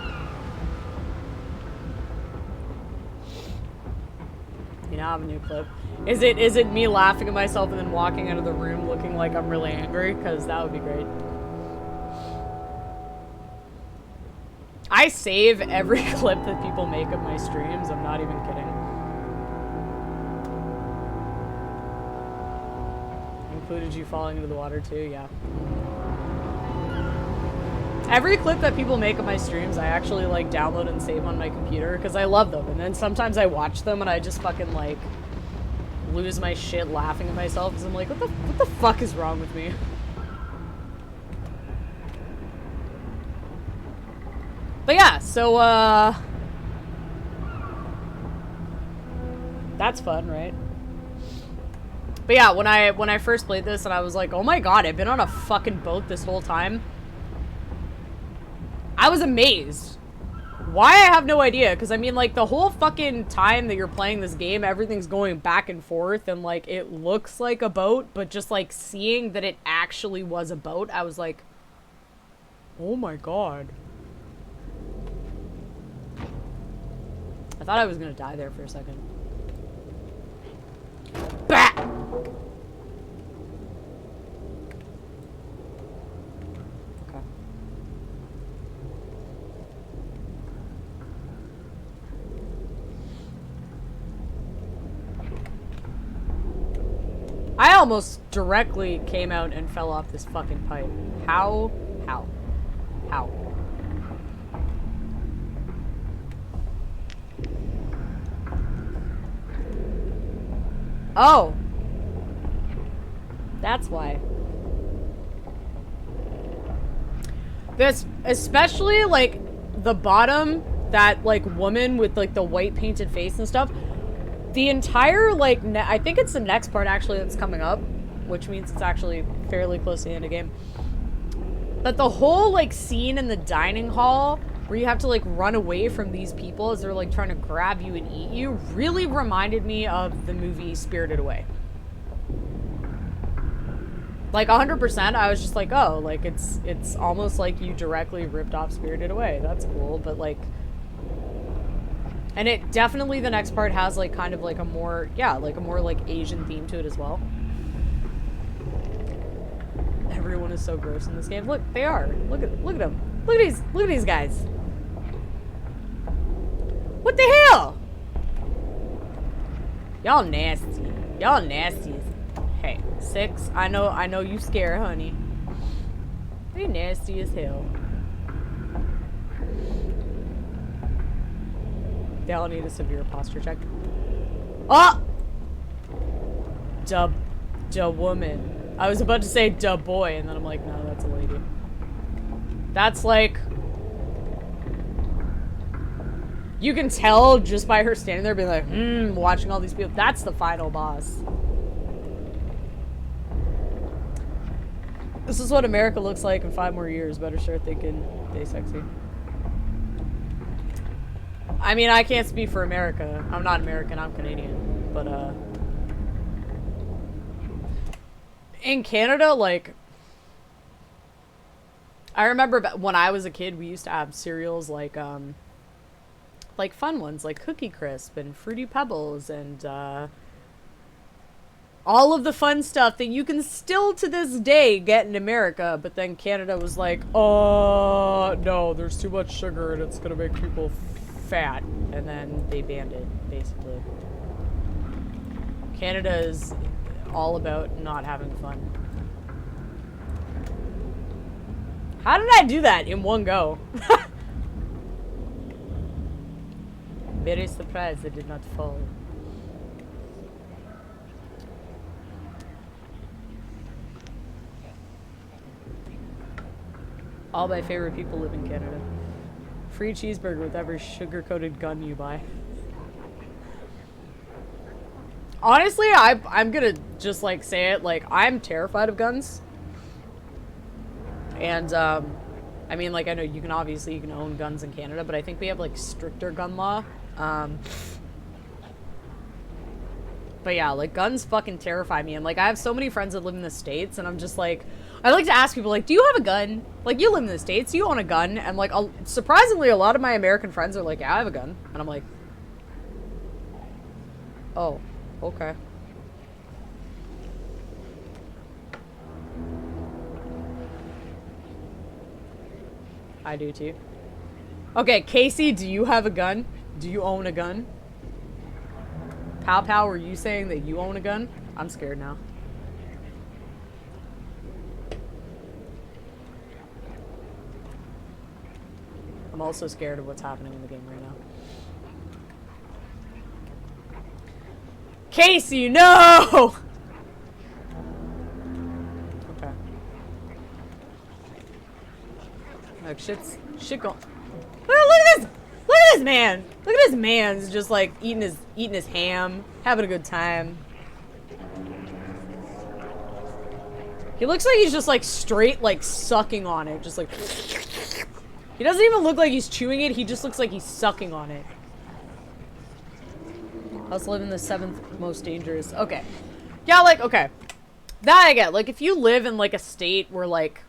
You know, I have a new clip. Is it me laughing at myself and then walking out of the room looking like I'm really angry? Because that would be great. I save every clip that people make of my streams. I'm not even kidding. Included you falling into the water too, yeah. Every clip that people make of my streams, I actually like download and save on my computer because I love them. And then sometimes I watch them and I just fucking like lose my shit laughing at myself because I'm like, what the fuck is wrong with me? But yeah, so that's fun, right? But yeah, when I first played this and I was like, oh my god, I've been on a fucking boat this whole time. I was amazed. Why, I have no idea, because I mean, like, the whole fucking time that you're playing this game, everything's going back and forth, and, like, it looks like a boat, but just, like, seeing that it actually was a boat, I was like, oh my god. I thought I was gonna die there for a second. Bah! Okay. I almost directly came out and fell off this fucking pipe. How? How? How? Oh. That's why. This, especially, like, the bottom, that, like, woman with, like, the white painted face and stuff. The entire, like, I think it's the next part, actually, that's coming up. Which means it's actually fairly close to the end of the game. But the whole, like, scene in the dining hall where you have to, like, run away from these people as they're, like, trying to grab you and eat you really reminded me of the movie Spirited Away. Like, 100%, I was just like, oh, like, it's almost like you directly ripped off Spirited Away. That's cool, but, like... And it definitely, the next part has, like, kind of, like, a more, yeah, like, a more, like, Asian theme to it as well. Everyone is so gross in this game. Look, they are. Look at them. Look at these guys. What the hell? Y'all nasty. Y'all nasty. Hey, 6. I know you scared, honey. They nasty as hell. They all need a severe posture check. Oh! Duh woman. I was about to say duh boy, and then I'm like, no, that's a lady. That's like... You can tell just by her standing there being like, watching all these people. That's the final boss. This is what America looks like in 5 more years. Better start thinking day sexy. I mean, I can't speak for America. I'm not American, I'm Canadian. But, in Canada, like, I remember when I was a kid, we used to have cereals like fun ones, like Cookie Crisp and Fruity Pebbles and, all of the fun stuff that you can still to this day get in America, but then Canada was like, oh, no, there's too much sugar and it's gonna make people fat. And then they banned it, basically. Canada is all about not having fun. How did I do that in one go? Very surprised it did not fall. All my favorite people live in Canada. Free cheeseburger with every sugar-coated gun you buy. Honestly, I'm gonna just, like, say it. Like, I'm terrified of guns. And, I mean, like, I know you can own guns in Canada, but I think we have, like, stricter gun law. But yeah, like, guns fucking terrify me. And, like, I have so many friends that live in the States, and I'm just, like, I like to ask people, like, do you have a gun? Like, you live in the States, you own a gun. And, like, surprisingly, a lot of my American friends are like, yeah, I have a gun. And I'm like, oh, okay. I do too. Okay, Casey, do you have a gun? Do you own a gun? Pow Pow, are you saying that you own a gun? I'm scared now. I'm also scared of what's happening in the game right now. Casey, no! Okay. Like, shit going. Look at this! Look at this man! Look at this man's just like eating his ham, having a good time. He looks like he's just like straight like sucking on it, just like. He doesn't even look like he's chewing it, he just looks like he's sucking on it. I also live in the 7th most dangerous. Okay. Yeah, like, okay. That I get. Like, if you live in, like, a state where, like,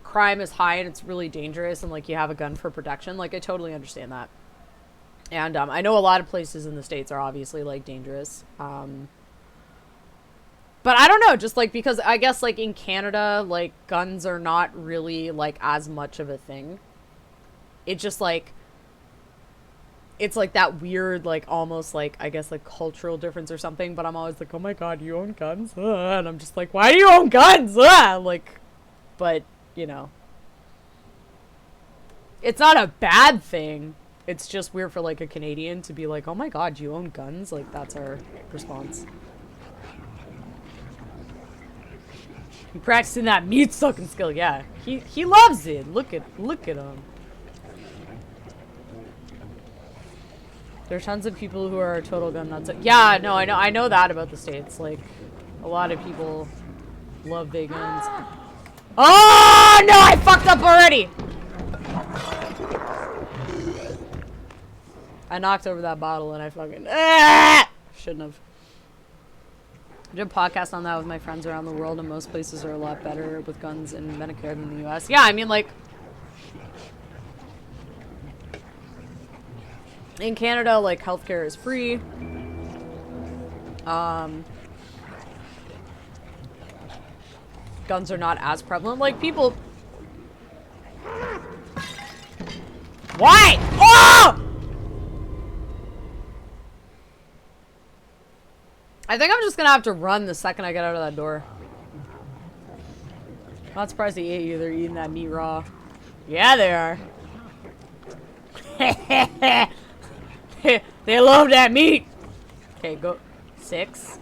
crime is high and it's really dangerous and, like, you have a gun for protection, like, I totally understand that. And, I know a lot of places in the States are obviously, like, dangerous. But I don't know, just, like, because I guess, like, in Canada, like, guns are not really, like, as much of a thing. It just, like, it's, like, that weird, like, almost, like, I guess, like, cultural difference or something, but I'm always like, oh my god, you own guns? And I'm just like, why do you own guns? Like, but, you know. It's not a bad thing. It's just weird for, like, a Canadian to be like, oh my god, you own guns? Like, that's our response. He practicing that meat sucking skill, yeah. He loves it. Look at him. There's tons of people who are total gun nuts. Yeah, no, I know that about the States. Like, a lot of people love big guns. Oh no, I fucked up already. I knocked over that bottle and I fucking shouldn't have. I did a podcast on that with my friends around the world, and most places are a lot better with guns in Medicare than the US. Yeah, I mean, like, in Canada, like, healthcare is free. Guns are not as prevalent. Like, people... Why? Oh! I think I'm just gonna have to run the second I get out of that door. Not surprised they ate you. They're eating that meat raw. Yeah, they are. They love that meat. Okay, go. 6.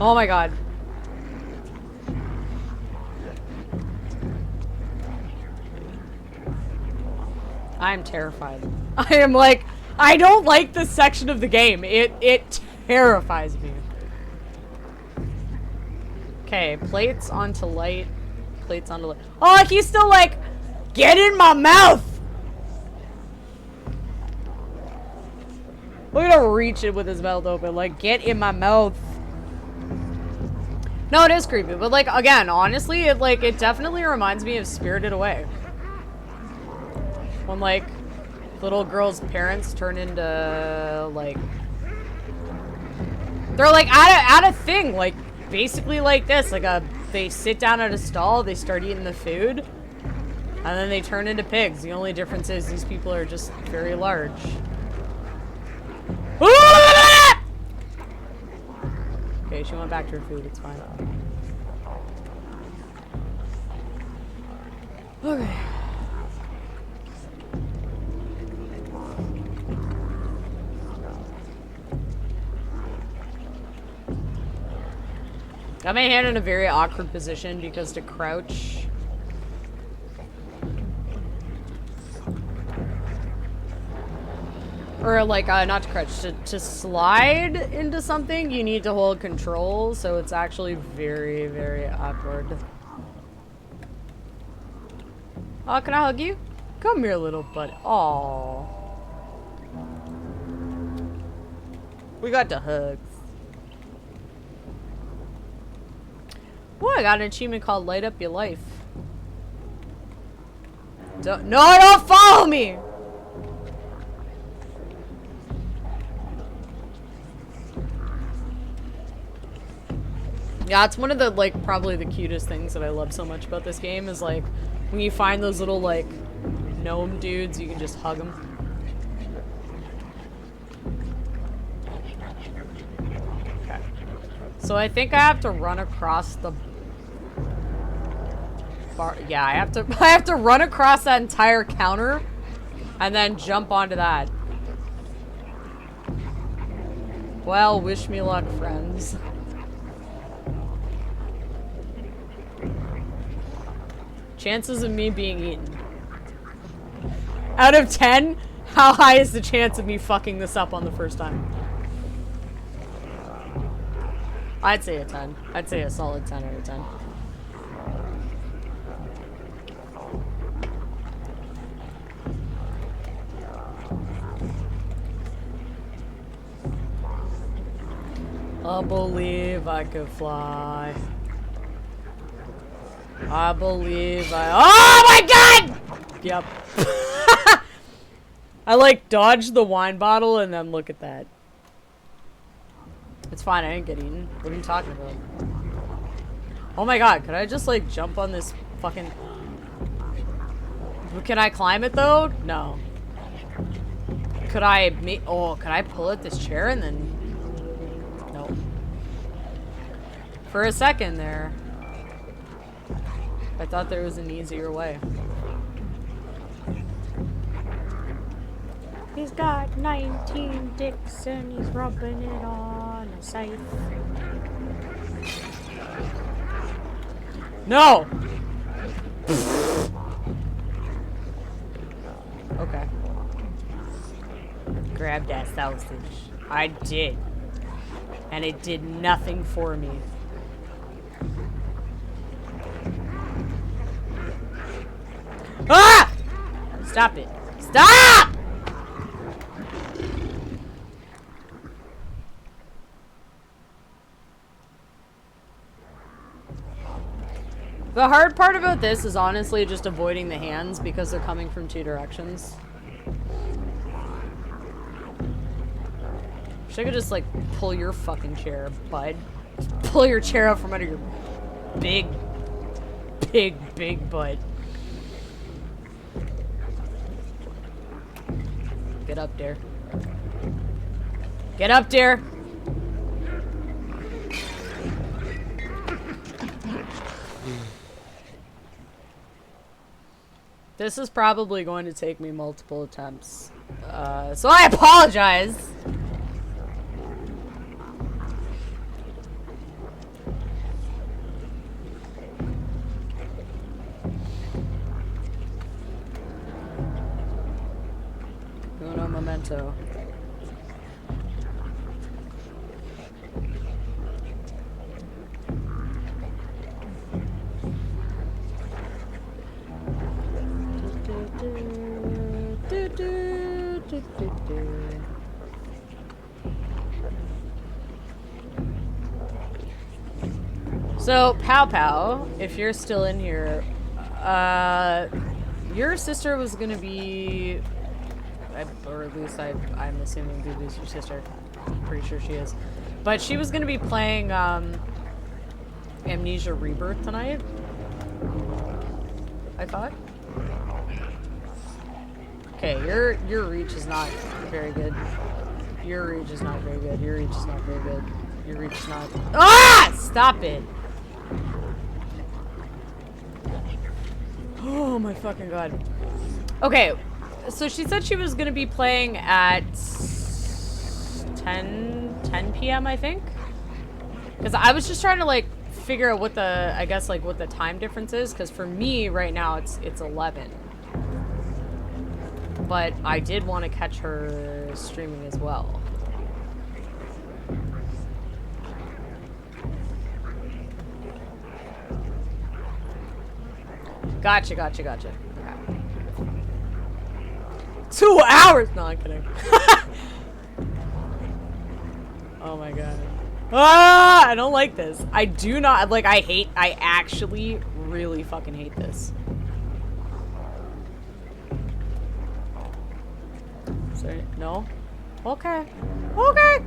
Oh my god. I'm terrified. I am like, I don't like this section of the game. It terrifies me. Okay, plates onto light. Plates onto light. Oh, he's still like, get in my mouth! Look at him reach it with his mouth open. Like, get in my mouth. No, it is creepy. But, like, again, honestly, it definitely reminds me of Spirited Away. When, like, little girl's parents turn into, like... They're, like, at a thing. Like, basically like this. Like, they sit down at a stall, they start eating the food, and then they turn into pigs. The only difference is these people are just very large. Okay, she went back to her food. It's fine. Okay. Got my hand in a very awkward position because to crouch... Or, like, not to crouch, to slide into something, you need to hold control, so it's actually very, very awkward. Oh, can I hug you? Come here, little buddy. Aww. We got to hugs. Oh, I got an achievement called Light Up Your Life. No, don't follow me! Yeah, it's one of the, like, probably the cutest things that I love so much about this game is, like, when you find those little, like, gnome dudes, you can just hug them. Okay. So I think I have to run across the bar. Yeah, I have to run across that entire counter and then jump onto that. Well, wish me luck, friends. Chances of me being eaten. Out of 10, how high is the chance of me fucking this up on the first time? I'd say a 10. I'd say a solid 10 out of 10. I believe I could fly. I believe oh my god! Yep. I like dodged the wine bottle and then look at that. It's fine, I didn't get eaten. What are you talking about? Oh my god, could I just like jump on this fucking... Can I climb it though? No. Could I could I pull at this chair and then... No. For a second there. I thought there was an easier way. He's got 19 dicks and he's rubbing it on a scythe. No! Okay. Grab that sausage. I did. And it did nothing for me. Ah! Stop it. Stop! The hard part about this is honestly just avoiding the hands because they're coming from two directions. Wish I could just like pull your fucking chair, bud. Pull your chair out from under your big butt. Get up there. Get up there! This is probably going to take me multiple attempts. So I apologize! Toronto. So, Pow Pow, if you're still in here, your sister was gonna be, or at least I'm assuming Bubu's your sister. I'm pretty sure she is. But she was gonna be playing Amnesia Rebirth tonight, I thought. Okay, your reach is not very good. Your reach is not very good. Your reach is not very good. Your reach is not. Ah! Stop it! Oh my fucking god. Okay, so she said she was gonna be playing at 10 p.m. I think. Because I was just trying to like figure out what the, I guess like what the time difference is. Because for me right now it's 11. But I did want to catch her streaming as well. Gotcha. Okay. 2 hours! No, I'm kidding. Oh my god. Ah! I don't like this. I do not, like, I actually really fucking hate this. Sorry, no? Okay. Okay!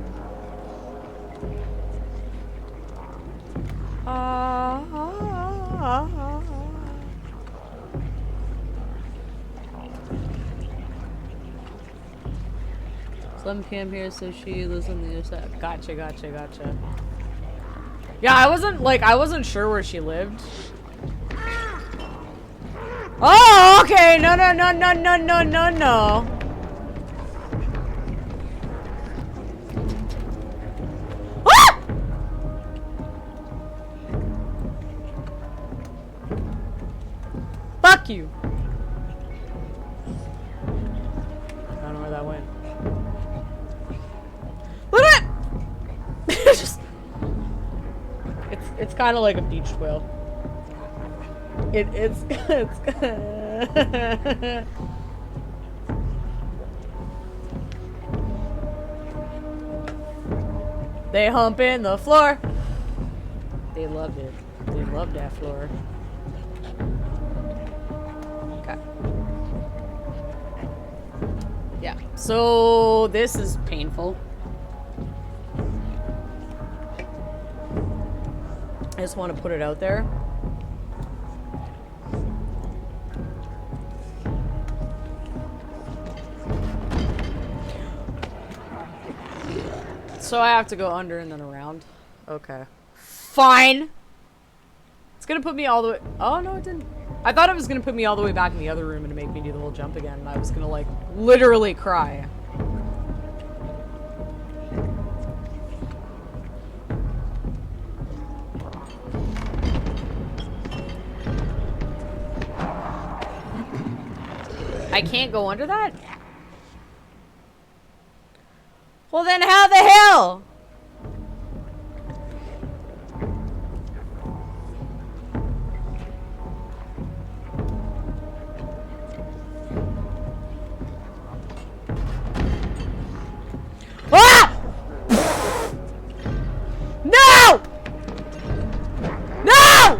It's 11 p.m. here, so she lives on the other side. Gotcha. Yeah, I wasn't sure where she lived. Oh, okay. No. Ah! Fuck you. I don't know where that went. Look at it! It's kind of like a beach whale. It's They hump in the floor. They love it. They love that floor. Okay. Yeah. So this is painful. I just want to put it out there. So I have to go under and then around. Okay. Fine. It's gonna put me all the way. Oh no, it didn't. I thought it was gonna put me all the way back in the other room and make me do the whole jump again. And I was gonna like literally cry. I can't go under that? Well then how the hell? Ah! No! No!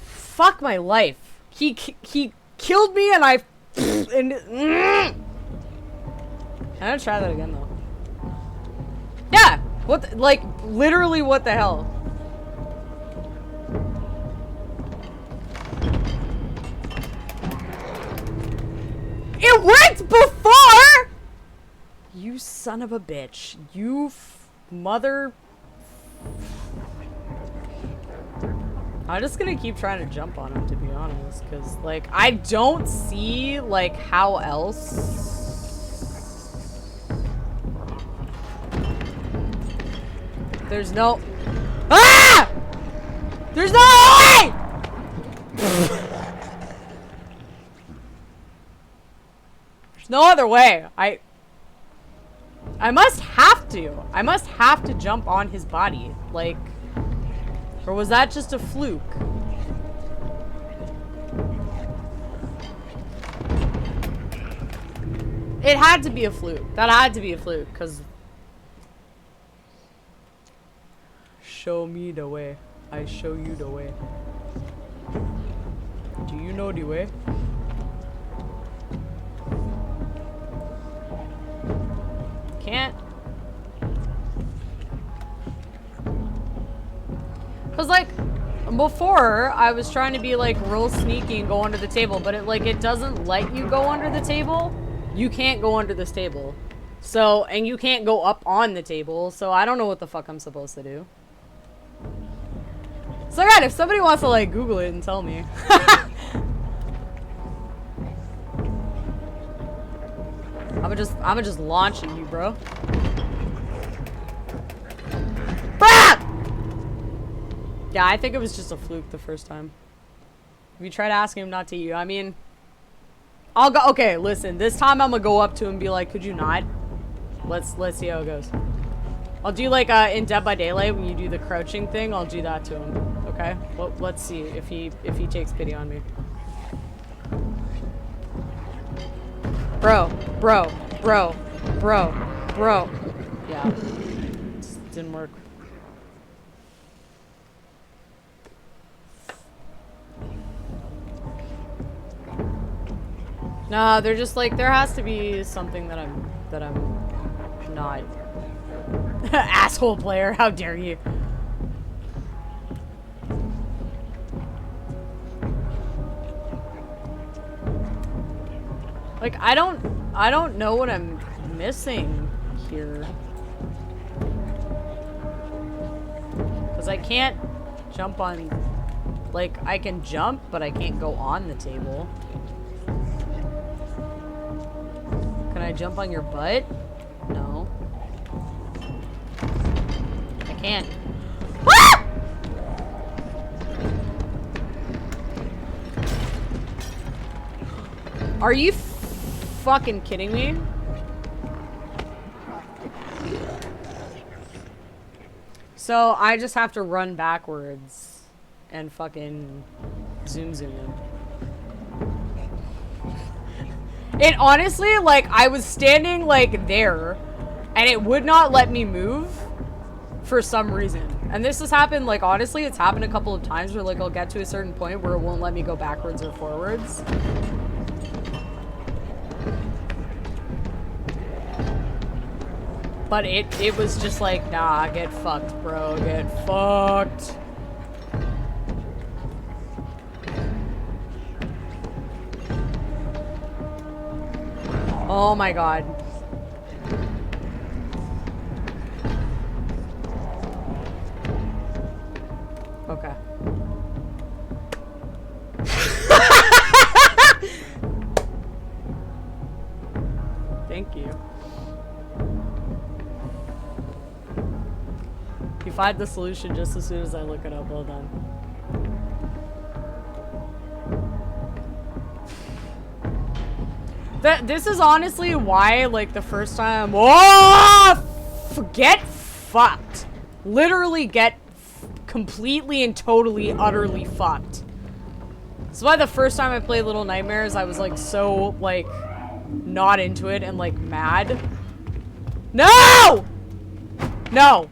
Fuck my life. He killed me and I and I'm gonna try that again though. Yeah! What the, like literally what the hell? It worked before! You son of a bitch. You mother. I'm just gonna keep trying to jump on him, to be honest, because, like, I don't see, like, how else. There's no. Ah! There's no way! There's no other way. I must have to. I must have to jump on his body. Like, or was that just a fluke? It had to be a fluke. That had to be a fluke, because... Show me the way. I show you the way. Do you know the way? Can't. Cause like before I was trying to be like real sneaky and go under the table, but it doesn't let you go under the table. You can't go under this table. So, and you can't go up on the table, so I don't know what the fuck I'm supposed to do. So again, if somebody wants to like Google it and tell me. I'ma just launch at you, bro. Brah! Yeah, I think it was just a fluke the first time. If you try to ask him not to you, I mean, I'll go. Okay, listen. This time I'm gonna go up to him and be like, "Could you not?" Let's see how it goes. I'll do like in Dead by Daylight when you do the crouching thing. I'll do that to him. Okay. Well, let's see if he takes pity on me. Bro. Yeah. Just didn't work. No, they're just like, there has to be something that I'm not. Asshole player, how dare you? Like, I don't know what I'm missing here. Cause I can't jump on, like, I can jump, but I can't go on the table. Can I jump on your butt? No. I can't. Ah! Are you fucking kidding me? So I just have to run backwards and fucking zoom in. It honestly, like, I was standing, like, there, and it would not let me move for some reason. And this has happened, like, honestly, it's happened a couple of times where, like, I'll get to a certain point where it won't let me go backwards or forwards. But it was just like, nah, get fucked, bro, get fucked. Oh my god. Okay. Thank you. You find the solution just as soon as I look it up. Well done. This is honestly why, like, the first time... Oh! Get fucked. Literally get completely and totally, utterly fucked. That's why the first time I played Little Nightmares, I was, like, so, like, not into it and, like, mad. No! No!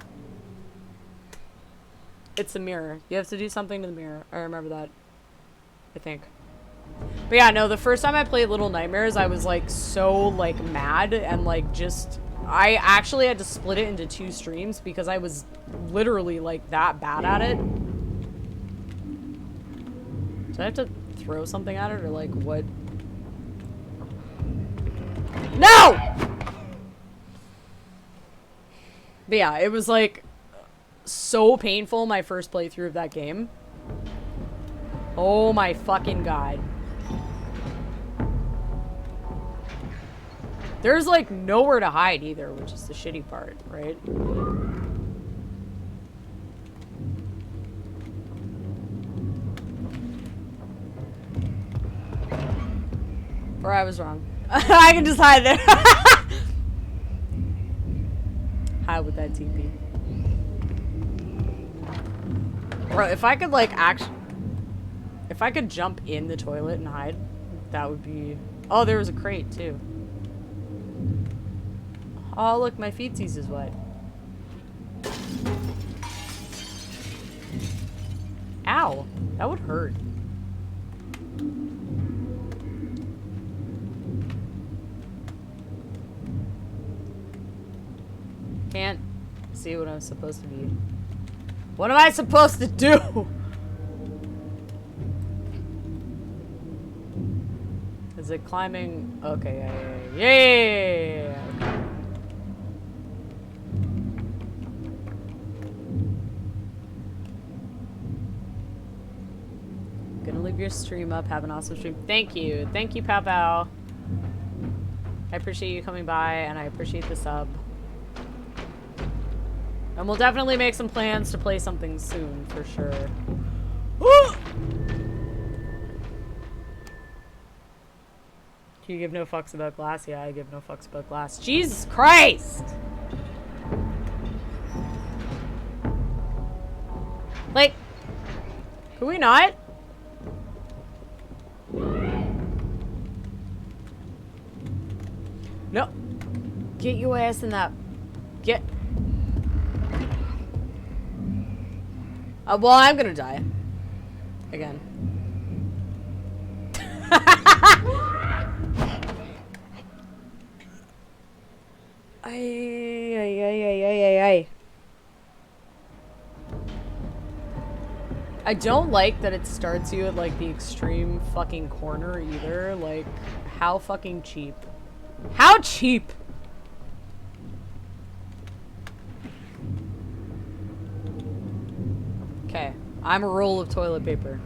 It's the mirror. You have to do something to the mirror. I remember that. I think. But yeah, no, the first time I played Little Nightmares, I was, like, so, like, mad and, like, just... I actually had to split it into 2 streams because I was literally, like, that bad at it. Do I have to throw something at it or, like, what? No! But yeah, it was, like, so painful my first playthrough of that game. Oh my fucking god. There's, like, nowhere to hide either, which is the shitty part, right? Or I was wrong. I can just hide there. Hide with that TP. Bro, if I could like if I could jump in the toilet and hide, that would be... Oh, there was a crate too. Oh, look, my feetsies is wet. Ow, that would hurt. Can't see what I'm supposed to be. What am I supposed to do? Is it climbing? Okay, yeah. Okay. Gonna leave your stream up. Have an awesome stream. Thank you, Pow Pow. I appreciate you coming by, and I appreciate the sub. And we'll definitely make some plans to play something soon, for sure. You give no fucks about glass? Yeah, I give no fucks about glass. Jesus Christ! Like, could we not? No. Get your ass in that. Get. Well, I'm gonna die. Again. Ay. I don't like that it starts you at like the extreme fucking corner either. Like, how fucking cheap. How cheap? Okay, I'm a roll of toilet paper.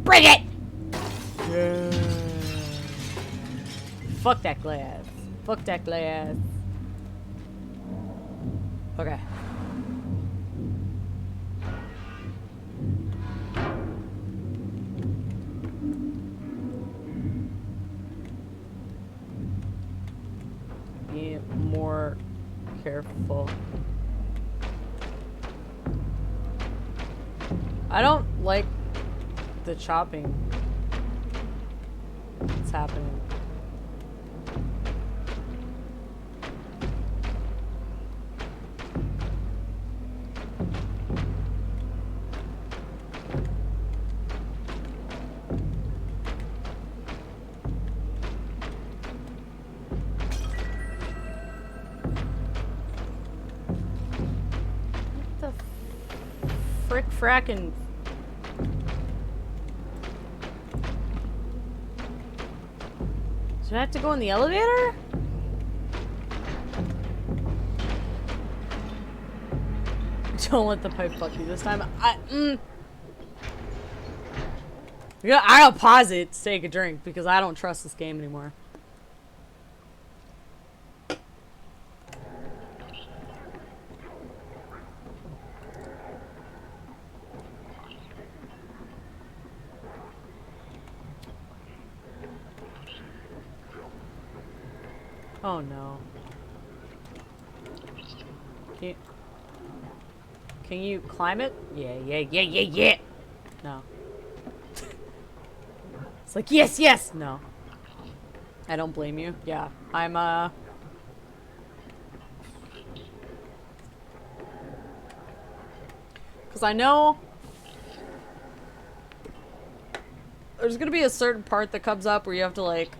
Bring it! Yeah. Fuck that glass. Fuck that glass. Okay. Be more careful. I don't like the chopping that's happening. What the frick frackin'? Do I have to go in the elevator? Don't let the pipe fuck you this time. Yeah, I'll pause it to take a drink because I don't trust this game anymore. Oh no. Can you climb it? Yeah. No. It's like, yes! No. I don't blame you. Yeah. I'm, because I know there's gonna be a certain part that comes up where you have to, like,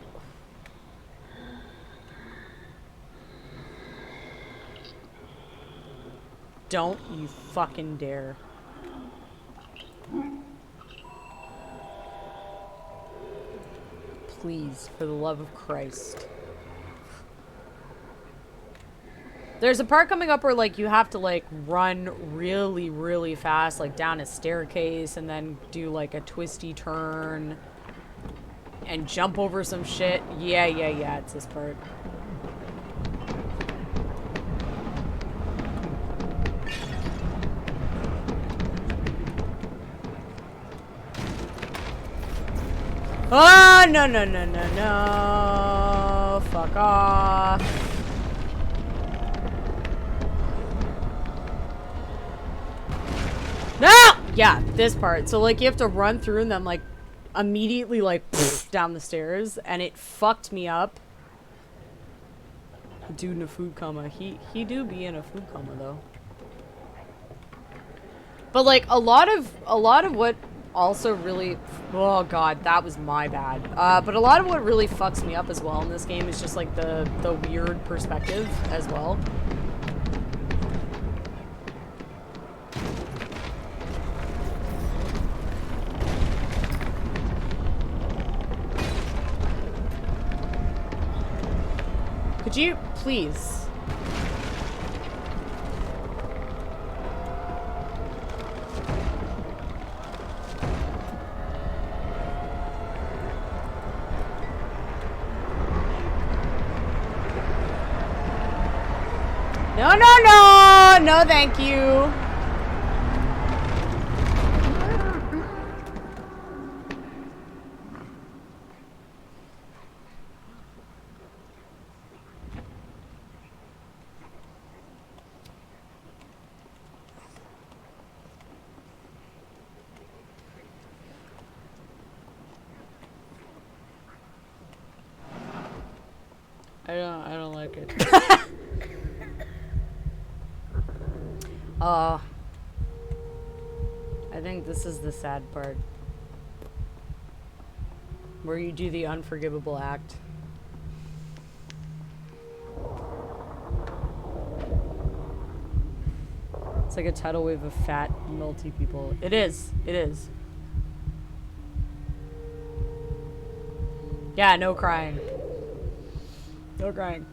don't you fucking dare. Please, for the love of Christ. There's a part coming up where, like, you have to, like, run really, really fast, like, down a staircase and then do, like, a twisty turn. and jump over some shit. Yeah, it's this part. Oh, no. Fuck off. No! Yeah, this part. So, like, you have to run through and then, like, immediately, like, down the stairs. And it fucked me up. Dude in a food coma. He do be in a food coma, though. But, like, a lot of what also really... Oh, God, that was my bad. But a lot of what really fucks me up as well in this game is just, like, the weird perspective as well. Could you please? No, thank you. I don't like it. I think this is the sad part. Where you do the unforgivable act. It's like a tidal wave of fat, melty people. It is. It is. Yeah, no crying. No crying.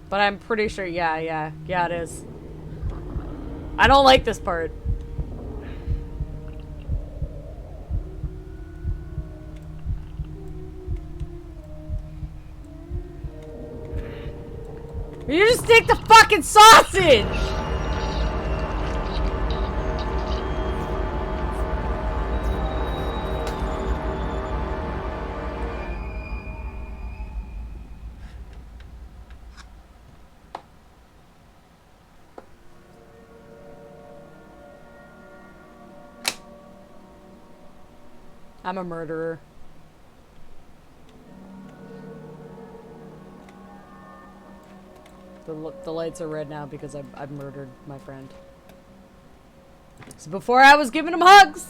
But I'm pretty sure, yeah, it is. I don't like this part. You just take the fucking sausage! I'm a murderer. The lights are red now because I've murdered my friend. So before I was giving him hugs!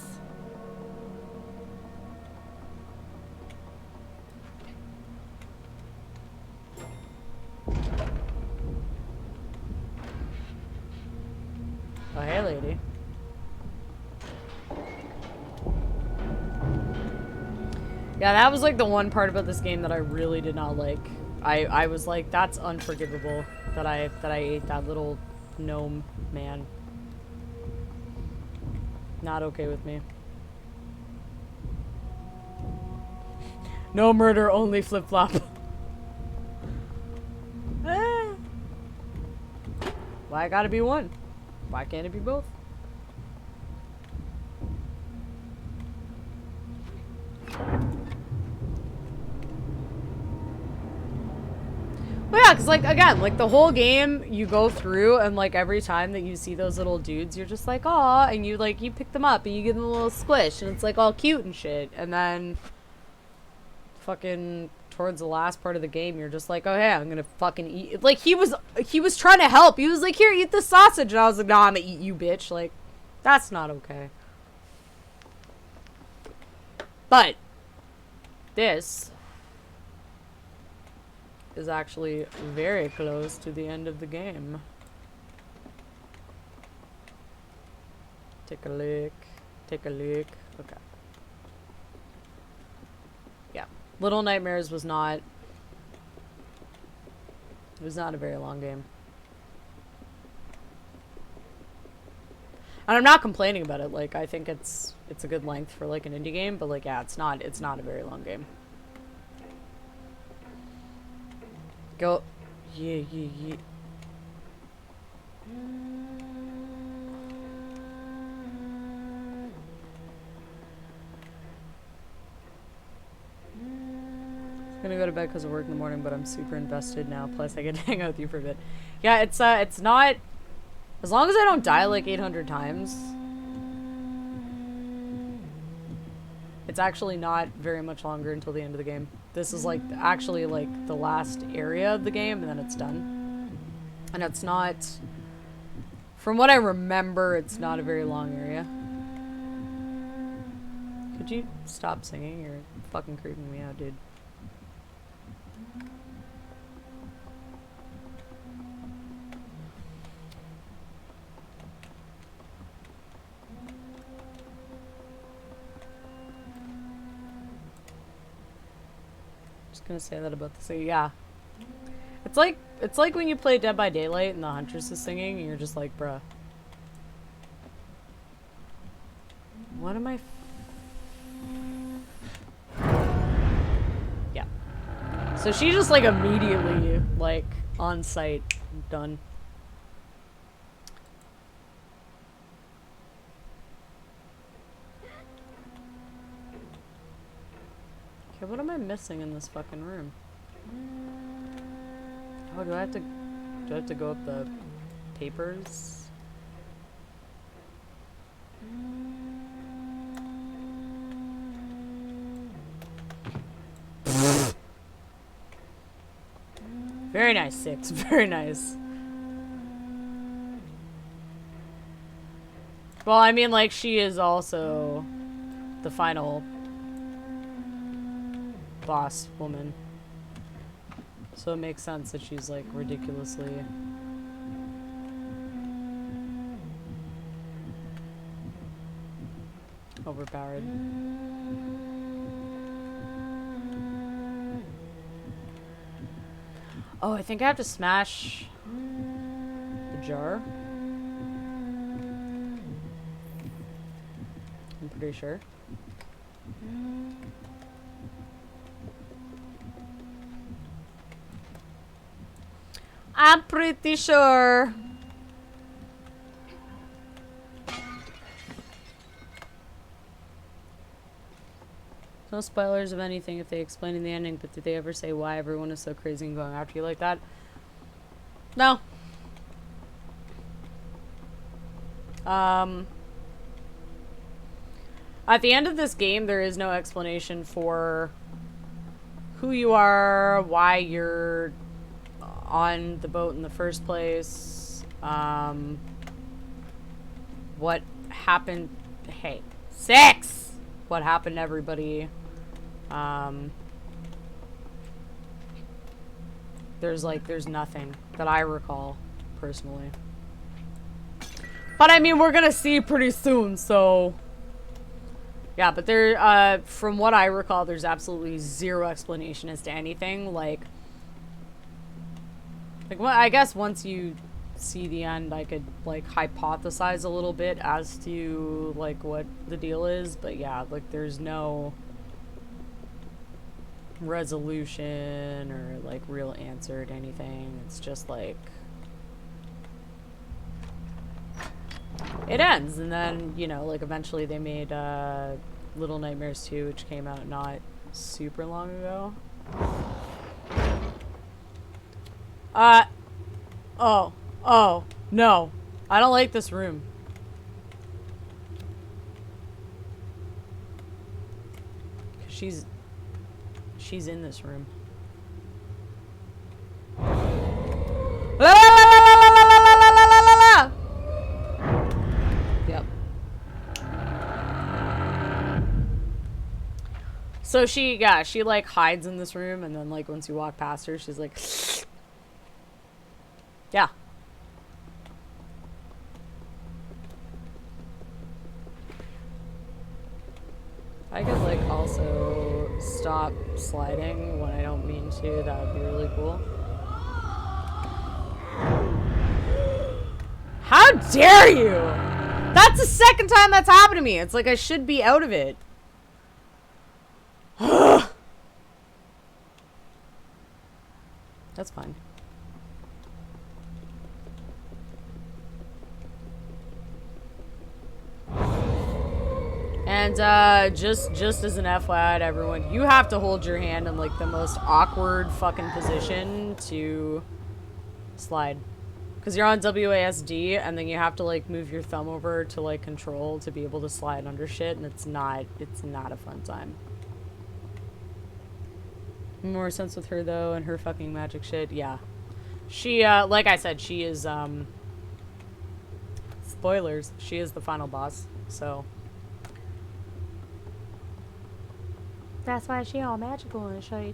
Oh, hey, lady. Yeah, that was like the one part about this game that I really did not like. I was like, that's unforgivable that I ate that little gnome man. Not okay with me. No murder, only flip-flop. Why I gotta be one? Why can't it be both? Well, yeah, because, like, again, like, the whole game, you go through, and, like, every time that you see those little dudes, you're just like, aw, and you, like, you pick them up, and you give them a little squish, and it's, like, all cute and shit, and then fucking towards the last part of the game, you're just like, oh, hey, I'm gonna fucking eat. Like, he was trying to help. He was like, here, eat this sausage, and I was like, nah, I'm gonna eat you, bitch. Like, that's not okay. But this is actually very close to the end of the game. Take a look. Take a look. Okay. Yeah. Little Nightmares was not... It was not a very long game. And I'm not complaining about it. Like, I think it's a good length for, like, an indie game. But, like, yeah, it's not a very long game. Go. Yeah, yeah, yeah. I'm gonna go to bed because of work in the morning, but I'm super invested now. Plus, I get to hang out with you for a bit. Yeah, it's not. As long as I don't die like 800 times, it's actually not very much longer until the end of the game. This is like actually like the last area of the game, and then it's done. And it's not, from what I remember, it's not a very long area. Could you stop singing? You're fucking creeping me out, dude. Just gonna say that about the singing. Yeah. It's like when you play Dead by Daylight and the Huntress is singing and you're just like, bruh. What am I Yeah. So she just like immediately like on site done. Okay, what am I missing in this fucking room? Oh, do I have to go up the papers? Very nice, 6. Very nice. Well, I mean, like, she is also the final boss woman. So it makes sense that she's, like, ridiculously overpowered. Oh, I think I have to smash the jar. I'm pretty sure. I'm pretty sure. No spoilers of anything if they explain in the ending, but did they ever say why everyone is so crazy and going after you like that? No. At the end of this game, there is no explanation for who you are, why you're on the boat in the first place, what happened. Hey, 6! What happened to everybody. There's nothing that I recall personally. But I mean, we're gonna see pretty soon, so yeah, but there, from what I recall, there's absolutely zero explanation as to anything. Like, well, I guess once you see the end, I could, like, hypothesize a little bit as to, like, what the deal is. But yeah, like, there's no resolution or, like, real answer to anything. It's just, like, it ends. And then, you know, like, eventually they made, Little Nightmares 2, which came out not super long ago. Oh, no. I don't like this room. She's in this room. La, la, la, la, la, la, la, la, la, la, la, la. Yep. So she like hides in this room, and then like once you walk past her, she's like, yeah. I could like also stop sliding when I don't mean to. That would be really cool. How dare you! That's the second time that's happened to me. It's like I should be out of it. That's fine. And just as an FYI to everyone, you have to hold your hand in like the most awkward fucking position to slide. Because you're on WASD and then you have to like move your thumb over to like control to be able to slide under shit, and it's not a fun time. More sense with her though and her fucking magic shit. Yeah. She like I said, she is spoilers, she is the final boss. So that's why she all magical and shit.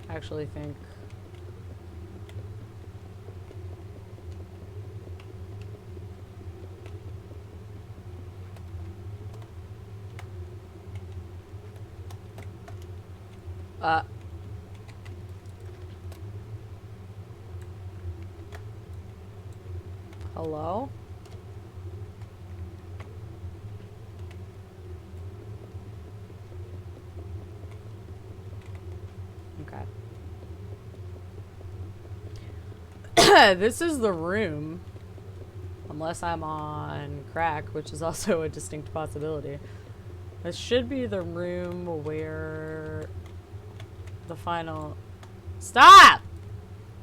I actually think hello? Okay. This is the room. Unless I'm on crack, which is also a distinct possibility. This should be the room where the final... Stop!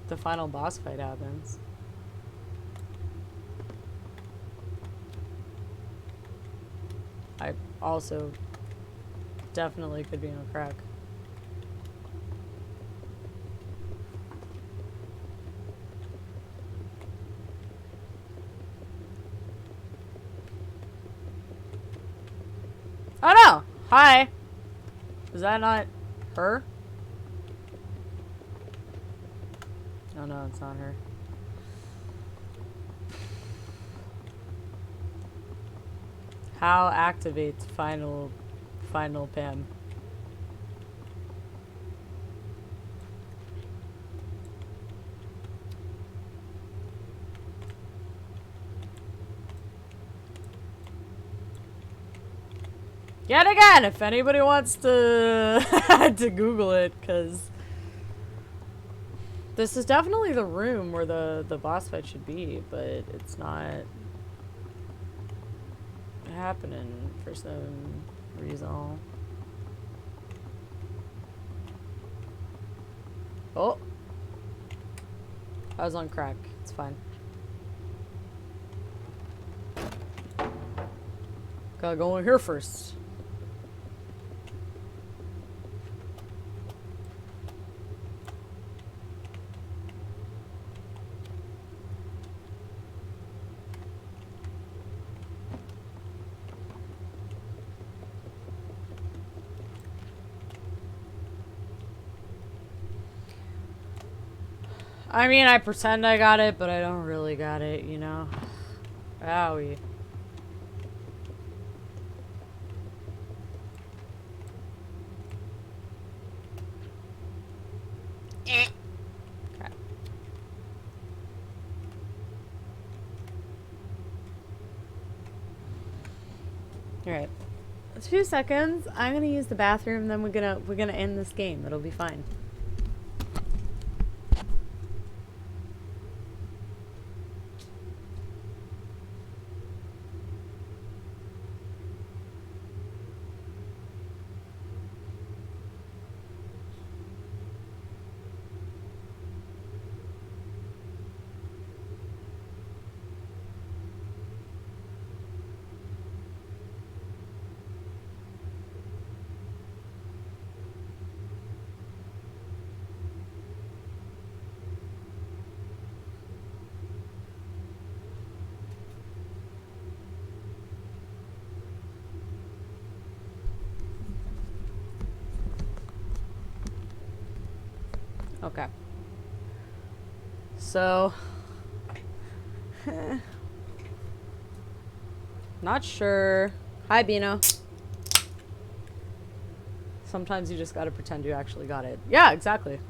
The final boss fight happens. I also definitely could be on crack. Oh no! Hi! Is that not her? Oh no, it's not her. How activates final Pam? Yet again, if anybody wants to to Google it, because this is definitely the room where the boss fight should be, but it's not happening for some reason. Oh, I was on crack. It's fine. Gotta go in here first. I mean, I pretend I got it, but I don't really got it, you know? Owie. Okay. Alright. 2 seconds. I'm gonna use the bathroom, then we're gonna end this game. It'll be fine. Okay. So, not sure. Hi, Bino. Sometimes you just gotta pretend you actually got it. Yeah, exactly.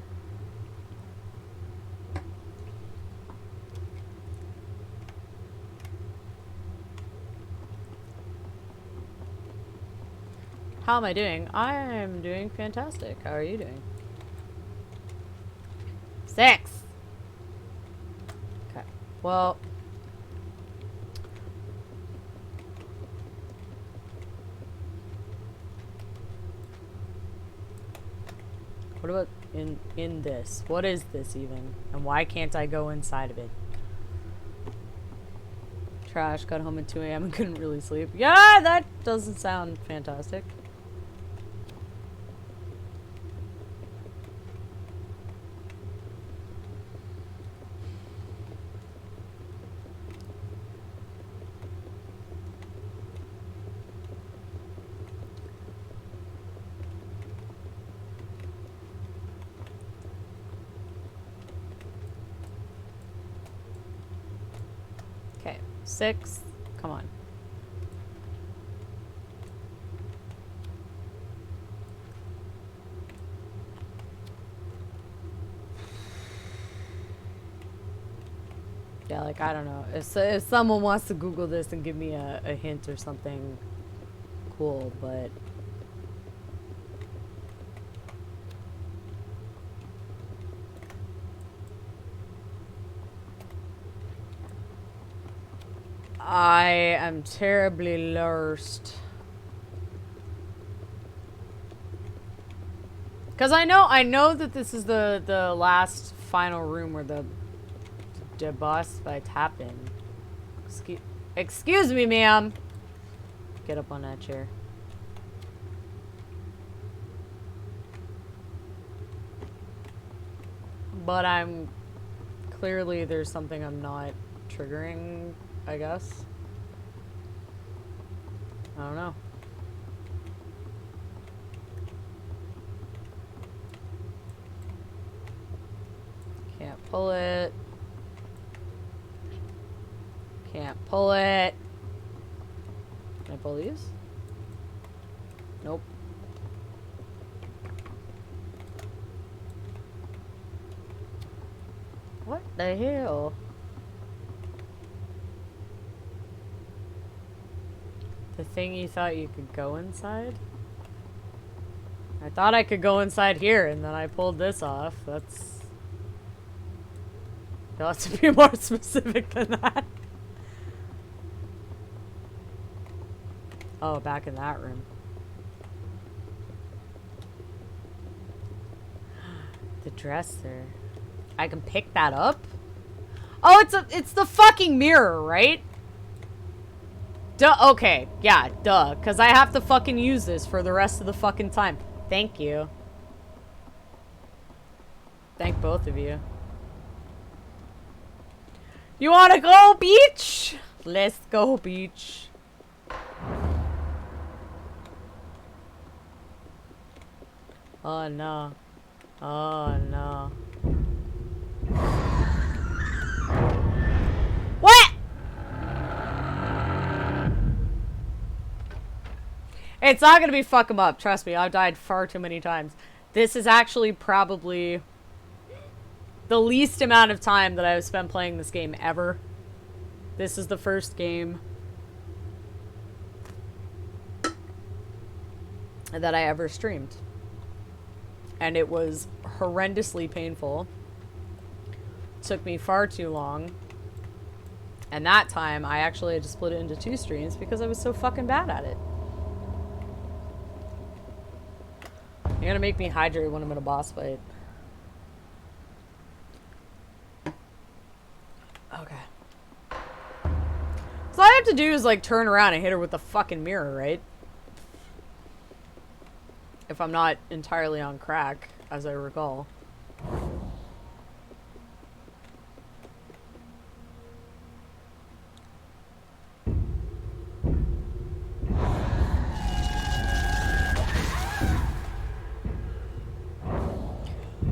How am I doing? I'm doing fantastic. How are you doing? 6. Okay. Well. What about in this? What is this even? And why can't I go inside of it? Trash, got home at 2 a.m. and couldn't really sleep. Yeah, that doesn't sound fantastic. Okay, 6. Come on. Yeah, like, I don't know. If someone wants to Google this and give me a hint or something, cool, but... I am terribly lost. Because I know that this is the last final room where the boss fights happen. Excuse me, ma'am. Get up on that chair. But I'm clearly there's something I'm not triggering, I guess. I don't know. Can't pull it. Can't pull it. Can I pull these? Nope. What the hell? The thing you thought you could go inside? I thought I could go inside here, and then I pulled this off. That's... You'll have to be more specific than that. Oh, back in that room. The dresser. I can pick that up? Oh, it's the fucking mirror, right? Duh, okay. Yeah, duh. Because I have to fucking use this for the rest of the fucking time. Thank you. Thank both of you. You wanna go, beach? Let's go, beach. Oh, no. Oh, no. What? It's not gonna be fuck 'em up. Trust me, I've died far too many times. This is actually probably the least amount of time that I've spent playing this game ever. This is the first game that I ever streamed. And it was horrendously painful. Took me far too long. And that time, I actually had to split it into 2 streams because I was so fucking bad at it. You're gonna make me hydrate when I'm in a boss fight. Okay. So all I have to do is, like, turn around and hit her with the fucking mirror, right? If I'm not entirely on crack, as I recall.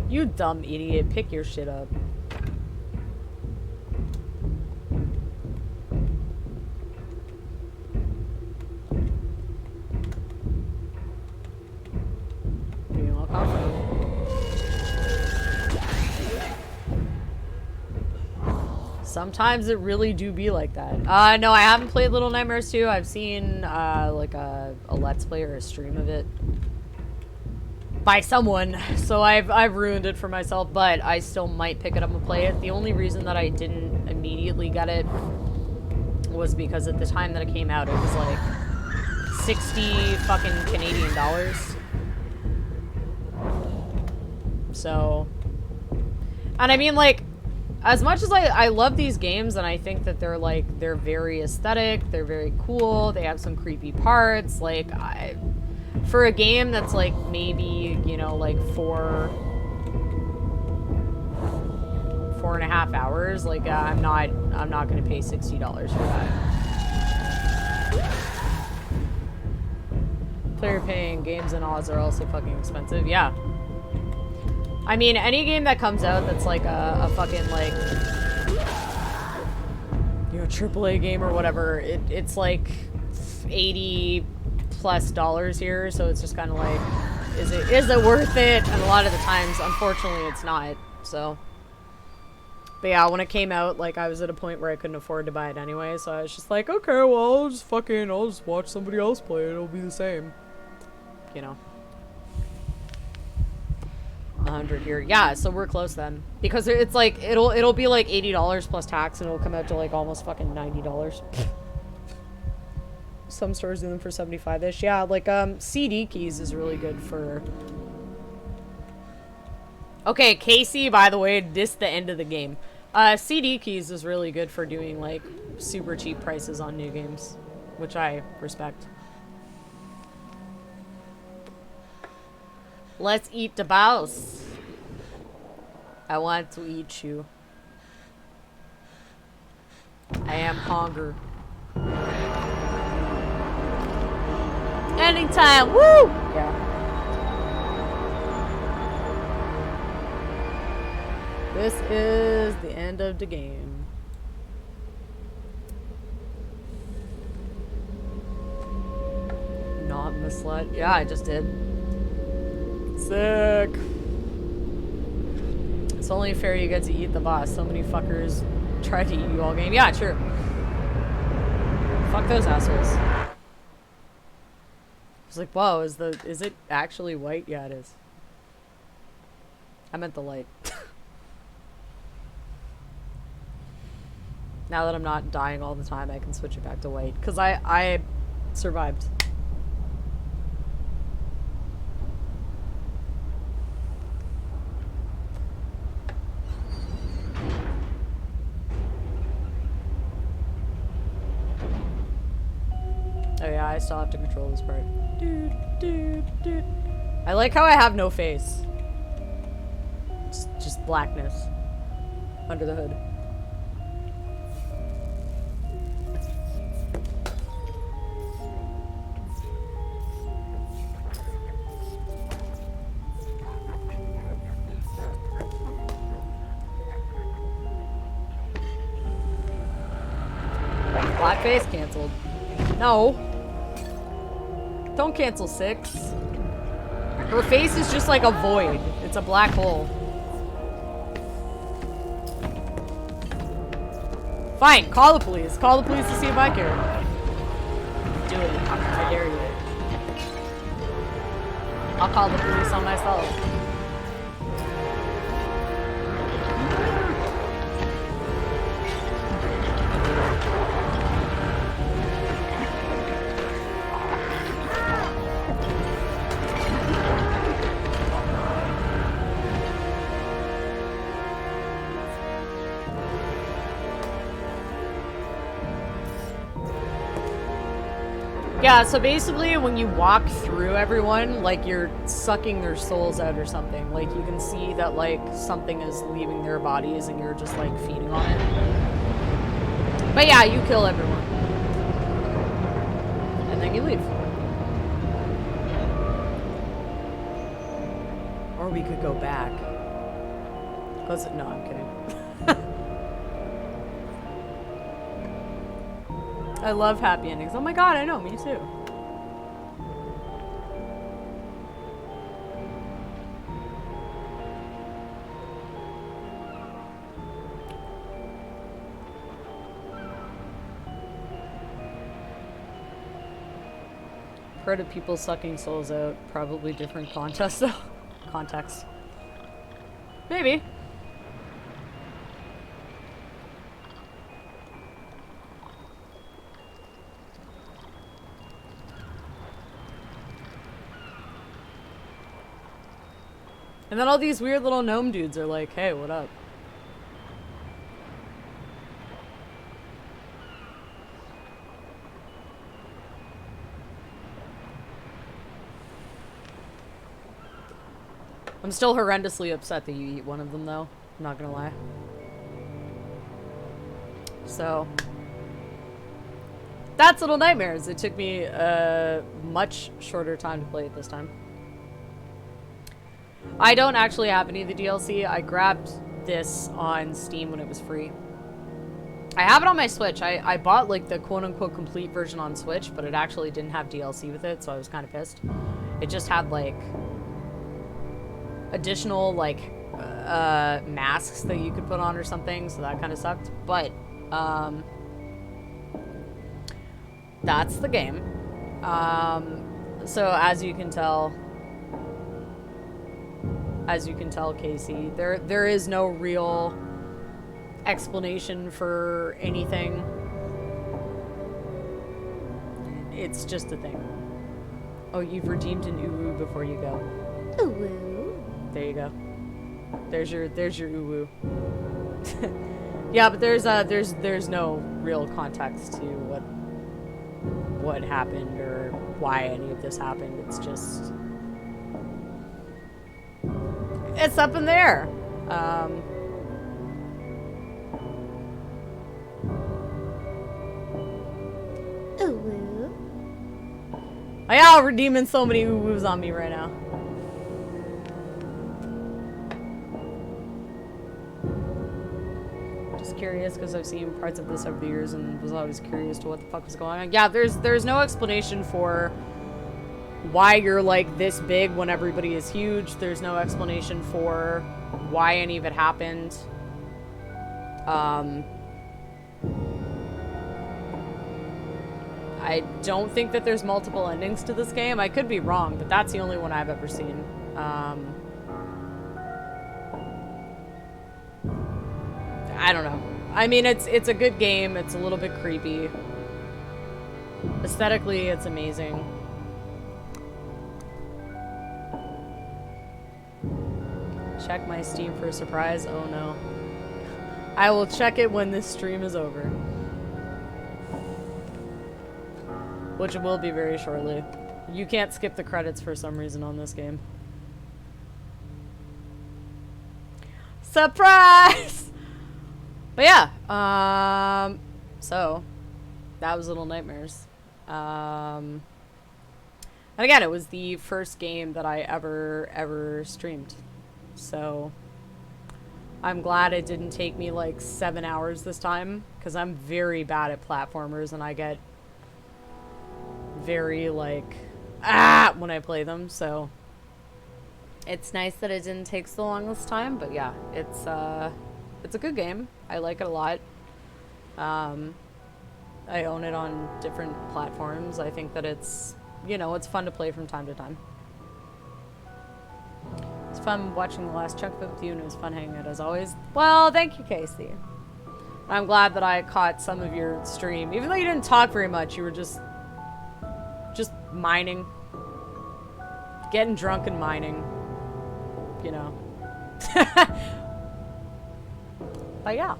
You dumb idiot, pick your shit up. Sometimes it really do be like that. No, I haven't played Little Nightmares 2. I've seen, like a Let's Play or a stream of it. By someone. So I've ruined it for myself, but I still might pick it up and play it. The only reason that I didn't immediately get it was because at the time that it came out, it was like 60 fucking Canadian dollars. So, and I mean, like, as much as I love these games and I think that they're like, they're very aesthetic, they're very cool, they have some creepy parts, like, for a game that's like maybe, you know, like 4.5 hours, like, I'm not gonna pay $60 for that. Player paying games and odds are also fucking expensive. Yeah. I mean, any game that comes out that's like a fucking like, you know, AAA game or whatever, it's like $80+ here, so it's just kind of like, is it worth it? And a lot of the times, unfortunately, it's not. So, but yeah, when it came out, like, I was at a point where I couldn't afford to buy it anyway, so I was just like, okay, well, I'll just watch somebody else play it. It'll be the same, you know. 100 here. Yeah, so we're close then. Because it's like, it'll be like $80 plus tax, and it'll come out to like almost fucking $90. Some stores do them for 75-ish. Yeah, like, CD keys is really good for... Okay, Casey, by the way, this the end of the game. CD keys is really good for doing, like, super cheap prices on new games, which I respect. Let's eat the boss. I want to eat you. I am hungry. Anytime, woo! Yeah. This is the end of the game. Not misled. Yeah, I just did. Sick. It's only fair you get to eat the boss. So many fuckers try to eat you all game. Yeah, true. Fuck those assholes. I was like, whoa, is it actually white? Yeah, it is. I meant the light. Now that I'm not dying all the time, I can switch it back to white. Because I survived. Oh yeah, I still have to control this part. Dude. I like how I have no face. It's just blackness under the hood. Blackface canceled. No. Don't cancel 6. Her face is just like a void. It's a black hole. Fine, call the police. Call the police to see if I care. Do it. I dare you. I'll call the police on myself. Yeah, so basically when you walk through everyone, like you're sucking their souls out or something. Like you can see that like something is leaving their bodies and you're just like feeding on it. But yeah, you kill everyone. And then you leave. Or we could go back. No, I'm kidding. I love happy endings. Oh my god, I know, me too. Heard of people sucking souls out. Probably different context though. Context. Maybe. And then all these weird little gnome dudes are like, hey, what up? I'm still horrendously upset that you eat one of them, though. I'm not gonna lie. So, that's Little Nightmares. It took me a much shorter time to play it this time. I don't actually have any of the DLC. I grabbed this on Steam when it was free. I have it on my Switch. I bought like the quote-unquote complete version on Switch, but it actually didn't have DLC with it, so I was kind of pissed. It just had like additional like masks that you could put on or something, so that kind of sucked. But that's the game. So as you can tell, Casey, there is no real explanation for anything. It's just a thing. Oh, you've redeemed an uwu before you go. Uwu. There you go. There's your uwu. Yeah, but there's no real context to what happened or why any of this happened. It's just it's up in there. Uwu. Oh yeah, I'm redeeming so many uwus on me right now. Just curious because I've seen parts of this over the years and was always curious to what the fuck was going on. Yeah, there's no explanation for why you're like this big when everybody is huge. There's no explanation for why any of it happened. I don't think that there's multiple endings to this game. I could be wrong, but that's the only one I've ever seen. I don't know. I mean, it's a good game. It's a little bit creepy. Aesthetically, it's amazing. Check my Steam for a surprise. Oh no. I will check it when this stream is over. Which it will be very shortly. You can't skip the credits for some reason on this game. Surprise! But yeah, so that was Little Nightmares. And again, it was the first game that I ever streamed. So I'm glad it didn't take me like 7 hours this time, because I'm very bad at platformers and I get very like when I play them. So it's nice that it didn't take so long this time. But yeah, it's a good game. I like it a lot. I own it on different platforms. I think that it's, you know, it's fun to play from time to time. It's fun watching the last chunk of it with you, and it was fun hanging out as always. Well, thank you, Casey. I'm glad that I caught some of your stream. Even though you didn't talk very much, you were just mining. Getting drunk and mining. You know. But yeah.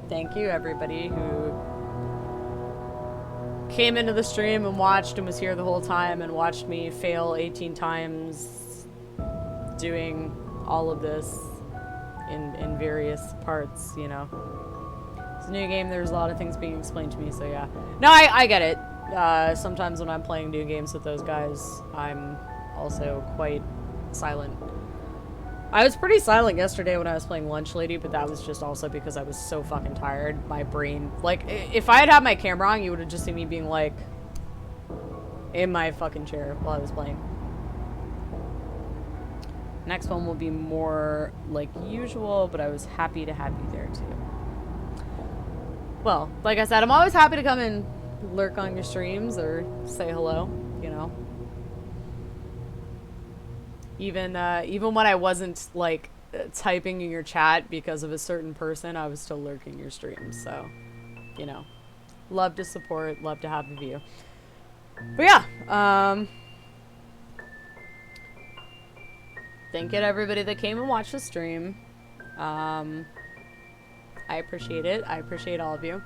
Thank you, everybody who came into the stream and watched and was here the whole time and watched me fail 18 times doing all of this in various parts, you know. It's a new game, there's a lot of things being explained to me, so yeah. No, I get it. Sometimes when I'm playing new games with those guys, I'm also quite silent. I was pretty silent yesterday when I was playing Lunch Lady, but that was just also because I was so fucking tired. My brain, like, if I had had my camera on, you would have just seen me being like in my fucking chair while I was playing. Next one will be more like usual, but I was happy to have you there too. Well, like I said, I'm always happy to come and lurk on your streams or say hello, you know. Even when I wasn't, like, typing in your chat because of a certain person, I was still lurking your streams, so, you know. Love to support, love to have a view. But yeah, thank you to everybody that came and watched the stream. I appreciate it. I appreciate all of you.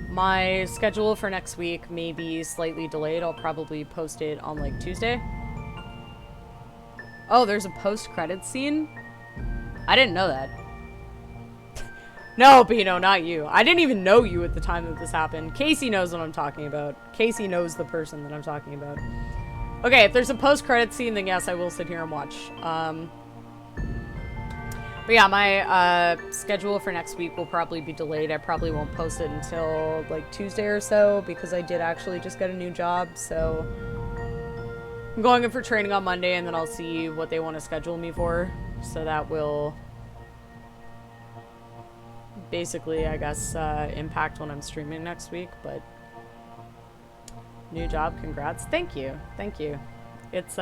My schedule for next week may be slightly delayed. I'll probably post it on, like, Tuesday. Oh, there's a post-credits scene? I didn't know that. No, Pino, not you. I didn't even know you at the time that this happened. Casey knows what I'm talking about. Casey knows the person that I'm talking about. Okay, if there's a post-credits scene, then yes, I will sit here and watch. But yeah, my schedule for next week will probably be delayed. I probably won't post it until like Tuesday or so because I did actually just get a new job. So I'm going in for training on Monday and then I'll see what they want to schedule me for. So that will basically, I guess, impact when I'm streaming next week. But new job, congrats. Thank you. Thank you. It's,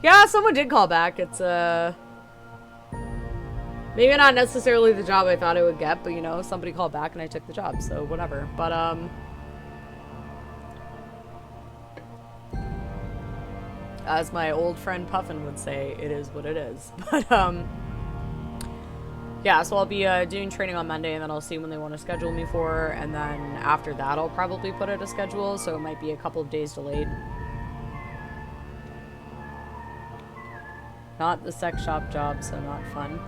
yeah, someone did call back. It's, maybe not necessarily the job I thought I would get, but, you know, somebody called back and I took the job, so whatever. But, as my old friend Puffin would say, it is what it is. But, yeah, so I'll be, doing training on Monday, and then I'll see when they want to schedule me for, and then after that I'll probably put out a schedule, so it might be a couple of days delayed. Not the sex shop job, so not fun.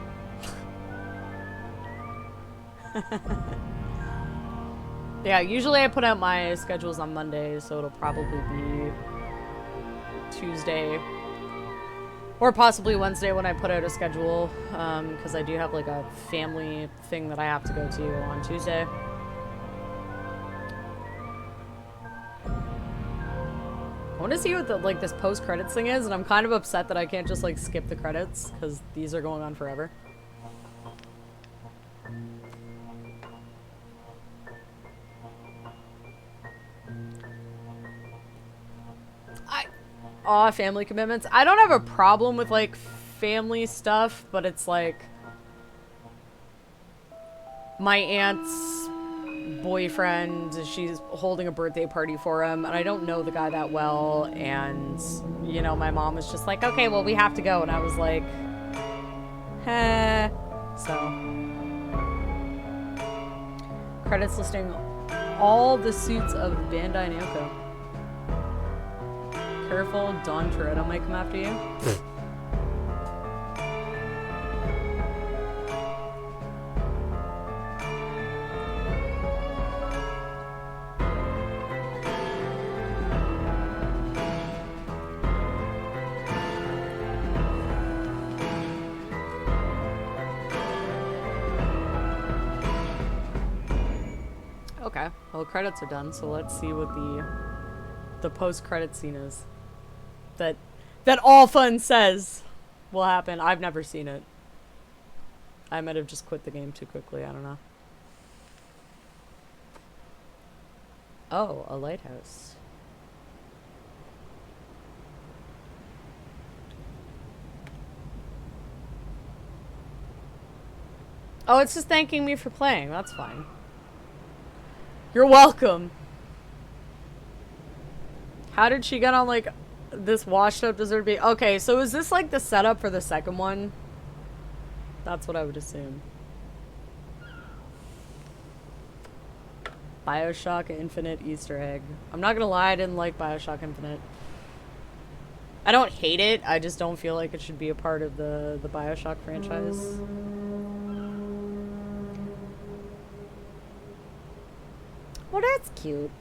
Yeah, usually I put out my schedules on Monday, so it'll probably be Tuesday or possibly Wednesday when I put out a schedule, because I do have like a family thing that I have to go to on Tuesday. I want to see what the, like, this post-credits thing is, and I'm kind of upset that I can't just, like, skip the credits, because these are going on forever. Aw, family commitments. I don't have a problem with, like, family stuff, but it's, like, my aunt's boyfriend, she's holding a birthday party for him, and I don't know the guy that well, and, you know, my mom was just like, okay, well, we have to go, and I was like, heh. So, credits listing all the suits of Bandai Namco. Careful, Don Toretto might come after you. Okay, well, credits are done, so let's see what the post-credit scene is. That All Fun says will happen. I've never seen it. I might have just quit the game too quickly, I don't know. Oh, a lighthouse. Oh, it's just thanking me for playing. That's fine. You're welcome. How did she get on, like, this washed up dessert be? Okay, so is this, like, the setup for the second one? That's what I would assume. BioShock Infinite Easter egg. I'm not gonna lie, I didn't like BioShock Infinite. I don't hate it, I just don't feel like it should be a part of the BioShock franchise. Well, that's cute.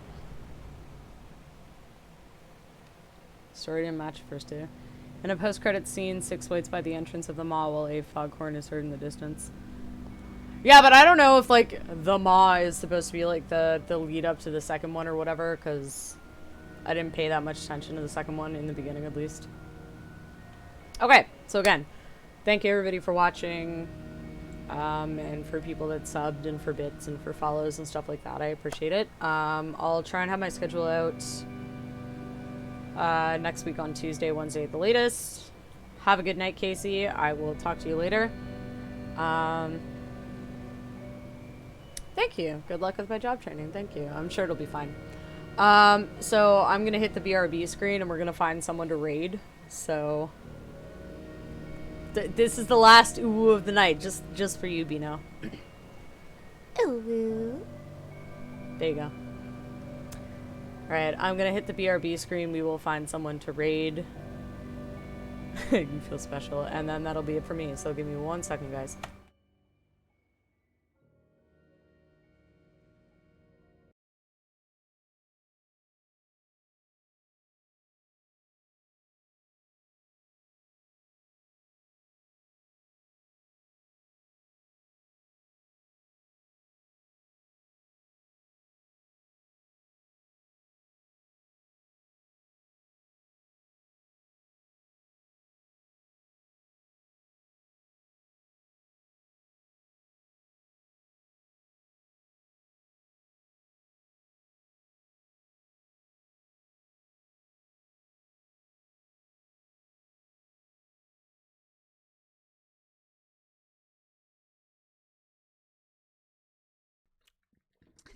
Story didn't match first two. In a post-credit scene, Six waits by the entrance of the maw while a foghorn is heard in the distance. Yeah, but I don't know if, like, the maw is supposed to be, like, the lead up to the second one or whatever, because I didn't pay that much attention to the second one in the beginning, at least. Okay, so again, thank you everybody for watching, and for people that subbed and for bits and for follows and stuff like that. I appreciate it. I'll try and have my schedule out next week on Tuesday, Wednesday at the latest. Have a good night, Casey. I will talk to you later. Thank you. Good luck with my job training. Thank you. I'm sure it'll be fine. So I'm gonna hit the BRB screen and we're gonna find someone to raid. So this is the last ooh of the night, just for you, Bino. Ooh. There you go. Alright, I'm gonna hit the BRB screen. We will find someone to raid. You feel special. And then that'll be it for me. So give me 1 second, guys.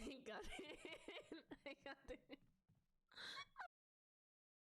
I got it. I got it.